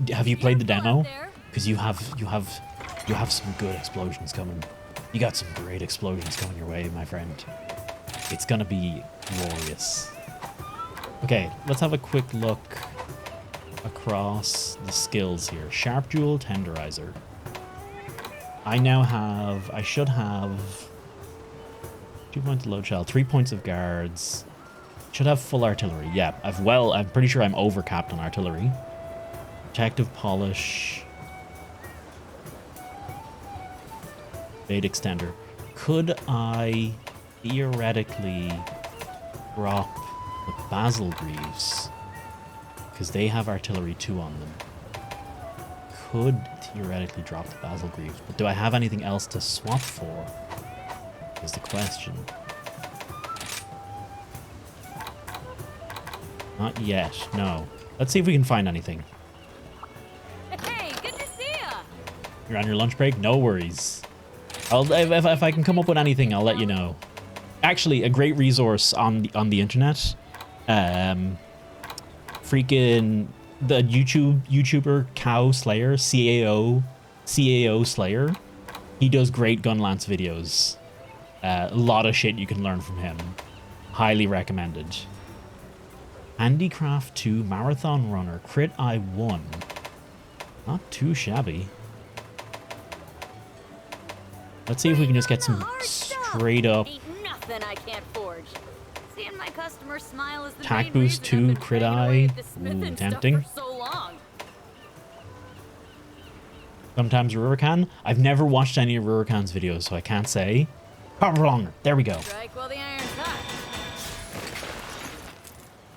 [SPEAKER 1] Have you played the demo? Because you have some good explosions coming. You got some great explosions coming your way, my friend. It's gonna be glorious. Okay, let's have a quick look across the skills here. Sharp Jewel, Tenderizer. I should have 2 points of load shell, 3 points of guards. Should have full artillery. Yeah, I'm pretty sure I'm overcapped on artillery. Protective polish. Evade extender. Could I theoretically drop the Basil Greaves? Because they have artillery 2 on them. Could theoretically drop the Basil Greaves, but do I have anything else to swap for? Is the question. Not yet, no. Let's see if we can find anything.
[SPEAKER 2] Hey, good to see ya.
[SPEAKER 1] You're on your lunch break? No worries. If I can come up with anything, I'll let you know. Actually, a great resource on the internet. Freaking the YouTuber Cow Slayer, CAO Slayer. He does great Gunlance videos. A lot of shit you can learn from him. Highly recommended. Handicraft 2 Marathon Runner. Crit I 1. Not too shabby. Let's see if we can just get some straight up
[SPEAKER 2] Ain't nothing I can't forge. Seeing my customer smile is the
[SPEAKER 1] attack
[SPEAKER 2] main
[SPEAKER 1] boost
[SPEAKER 2] reason I've
[SPEAKER 1] 2
[SPEAKER 2] been
[SPEAKER 1] crit
[SPEAKER 2] banging away
[SPEAKER 1] eye.
[SPEAKER 2] at the smith
[SPEAKER 1] Ooh,
[SPEAKER 2] and stuff
[SPEAKER 1] tempting.
[SPEAKER 2] for so long.
[SPEAKER 1] Sometimes Rurikan. I've never watched any of Rurikan's videos, so I can't say. Power longer. There we go.
[SPEAKER 2] Strike while the iron's hot.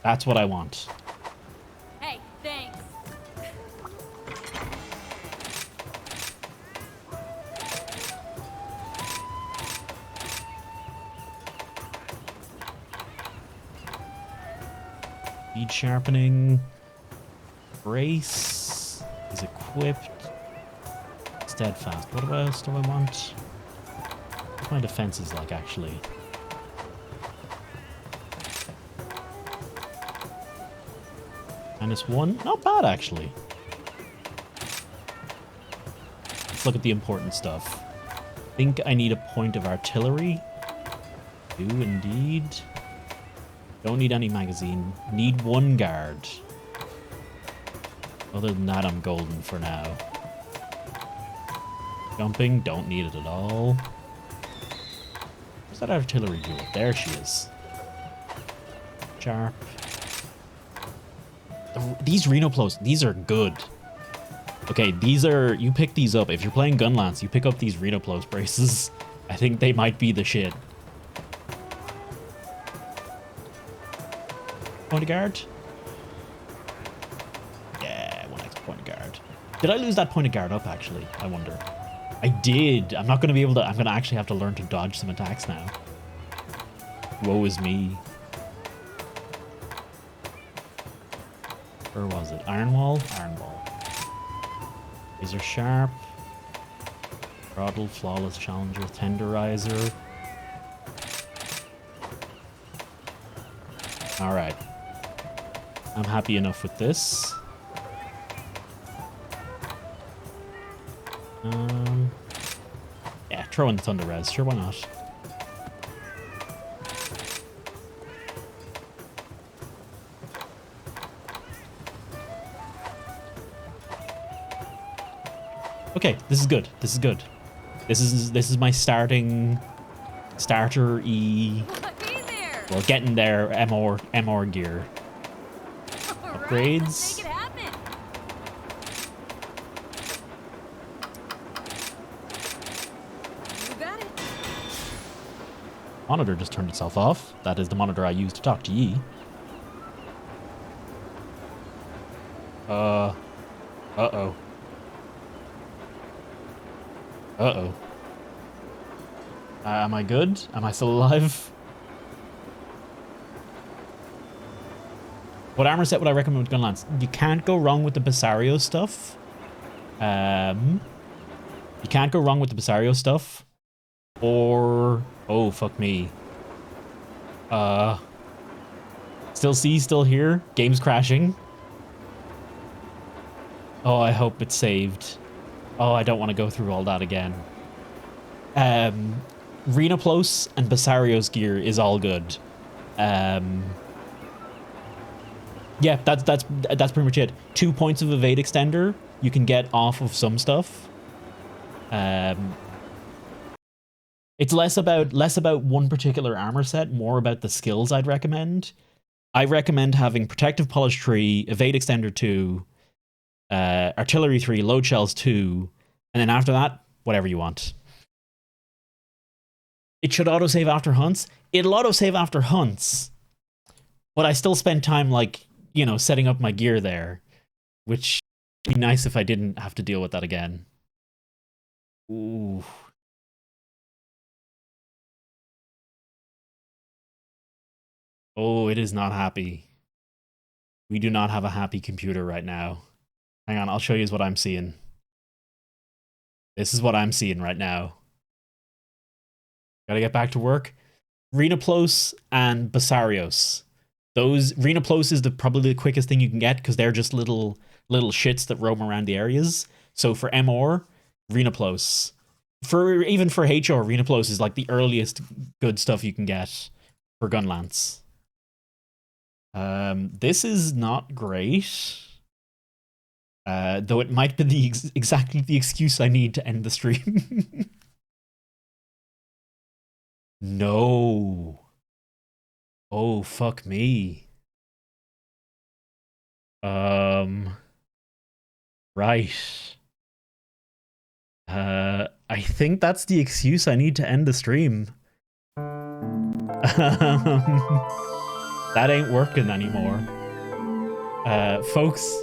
[SPEAKER 1] That's what I want.
[SPEAKER 2] Hey, thanks.
[SPEAKER 1] Speed sharpening. Brace is equipped. Steadfast. What else do I want? What's my defenses like, actually? -1. Not bad, actually. Let's look at the important stuff. I think I need a point of artillery. Do indeed. Don't need any magazine. Need 1 guard. Other than that, I'm golden for now. Jumping, don't need it at all. Where's that artillery jewel? There she is. Sharp. These Rhenoplos, these are good. Okay, these are... You pick these up. If you're playing Gunlance, you pick up these Rhenoplos braces. I think they might be the shit. Point of guard? Yeah, 1 extra point of guard. Did I lose that point of guard up, actually? I wonder. I did. I'm not going to be able to... I'm going to actually have to learn to dodge some attacks now. Woe is me. Where was it? Iron Wall? Iron Wall. Razor Sharp. Throttle, Flawless Challenger, Tenderizer. Alright. I'm happy enough with this. Yeah, throw in the Thunder Res. Sure, why not? Okay, this is good. This is good. This is my starter E.
[SPEAKER 2] Hey there.
[SPEAKER 1] Well, getting there MR gear.
[SPEAKER 2] All right,
[SPEAKER 1] Upgrades.
[SPEAKER 2] make it happen. You got it.
[SPEAKER 1] Monitor just turned itself off. That is the monitor I use to talk to ye. Uh-oh. Uh-oh. Am I good? Am I still alive? What armor set would I recommend with Gunlance? You can't go wrong with the Besario stuff. You can't go wrong with the Besario stuff. Or... Oh, fuck me. Still C, still here. Game's crashing. Oh, I hope it's saved. Oh, I don't want to go through all that again. Rhenoplos and Besario's gear is all good. Yeah, that's pretty much it. 2 points of evade extender you can get off of some stuff. It's less about one particular armor set, more about the skills I'd recommend. I recommend having Protective Polish 3, Evade Extender 2, Artillery 3, Load Shells 2, and then after that, whatever you want. It should autosave after hunts. It'll autosave after hunts. But I still spend time, like, you know, setting up my gear there. Which would be nice if I didn't have to deal with that again. Ooh. Oh, it is not happy. We do not have a happy computer right now. Hang on, I'll show you what I'm seeing. This is what I'm seeing right now. Gotta get back to work. Rhenoplos and Besarios. Those Rhenoplos is probably the quickest thing you can get because they're just little shits that roam around the areas. So for MR, Rhenoplos. Even for HR, Rhenoplos is like the earliest good stuff you can get. for Gunlance. This is not great. Though it might be exactly the excuse I need to end the stream. No. Oh, fuck me. Right. I think that's the excuse I need to end the stream. That ain't working anymore. Folks,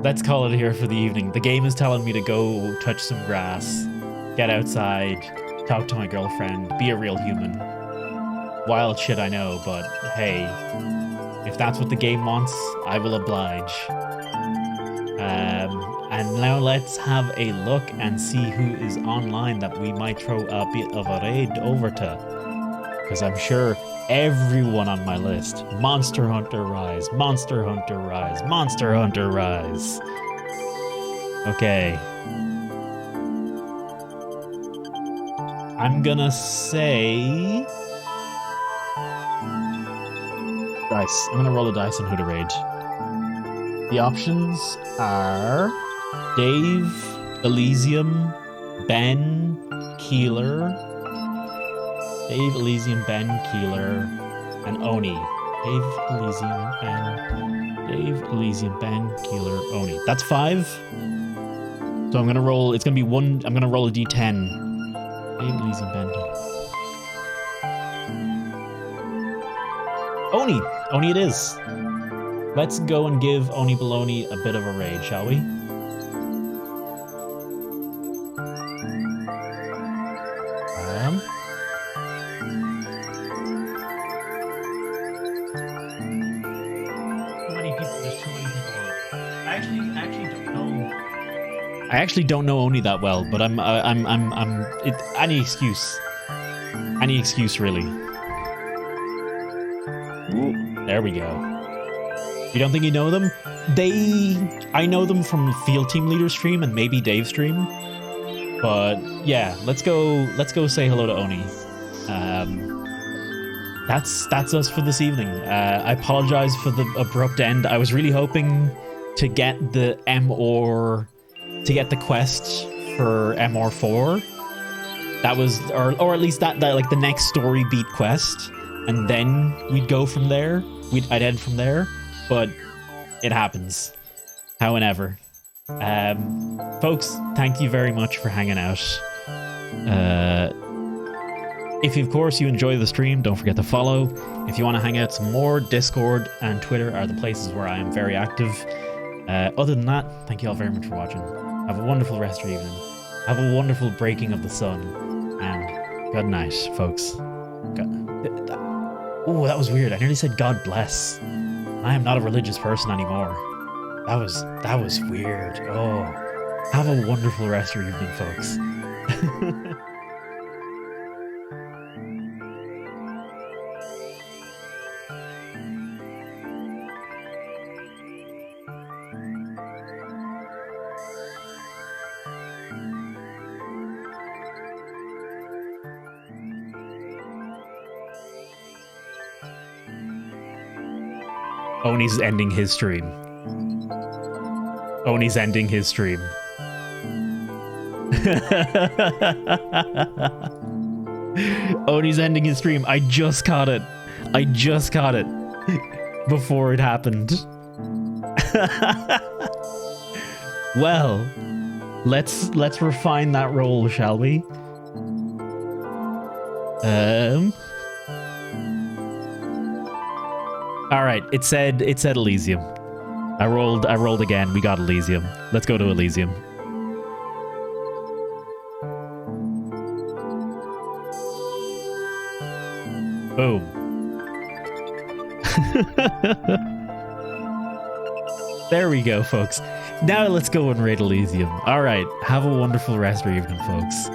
[SPEAKER 1] let's call it here for the evening. The game is telling me to go touch some grass, get outside, talk to my girlfriend, be a real human. Wild shit, I know, but hey, if that's what the game wants, I will oblige. And now let's have a look and see who is online that we might throw a bit of a raid over to. Because I'm sure everyone on my list, Monster Hunter Rise, Monster Hunter Rise, Monster Hunter Rise. Okay. I'm gonna say... dice. I'm gonna roll a dice on who to raid. The options are Dave, Elysium, Ben, Keeler, Dave, Elysium, Ben, Keeler, and Oni. Dave, Elysium, Ben, Keeler, Oni. That's 5. So I'm gonna roll. It's gonna be 1. I'm gonna roll a d10. Dave, Elysium, Ben, Keeler. Oni. Oni it is. Let's go and give Oni Baloney a bit of a raid, shall we? I actually don't know Oni that well, but any excuse really. Ooh, there we go. You don't think you know them? I know them from Field Team Leader stream and maybe Dave stream. But yeah, let's go say hello to Oni. That's us for this evening. I apologize for the abrupt end. I was really hoping to get the quest for MR4. That was, or at least that like the next story beat quest, and then we'd go from there. I'd end from there, but it happens. However, folks, thank you very much for hanging out. If of course you enjoy the stream, don't forget to follow. If you want to hang out some more, Discord and Twitter are the places where I am very active. Other than that, thank you all very much for watching. Have a wonderful rest of your evening. Have a wonderful breaking of the sun. And good night, folks. Oh, that was weird. I nearly said God bless. I am not a religious person anymore. That was weird. Oh, have a wonderful rest of your evening, folks. Oni's ending his stream. Oni's ending his stream. Oni's ending his stream. I just caught it. I just caught it before it happened. Well, let's refine that role, shall we? All right, it said Elysium. I rolled again. We got Elysium. Let's go to Elysium. Boom. There we go, folks. Now let's go and raid Elysium. All right, have a wonderful rest of your evening, folks.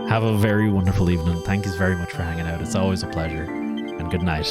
[SPEAKER 1] Have a very wonderful evening. Thank you very much for hanging out. It's always a pleasure. And good night.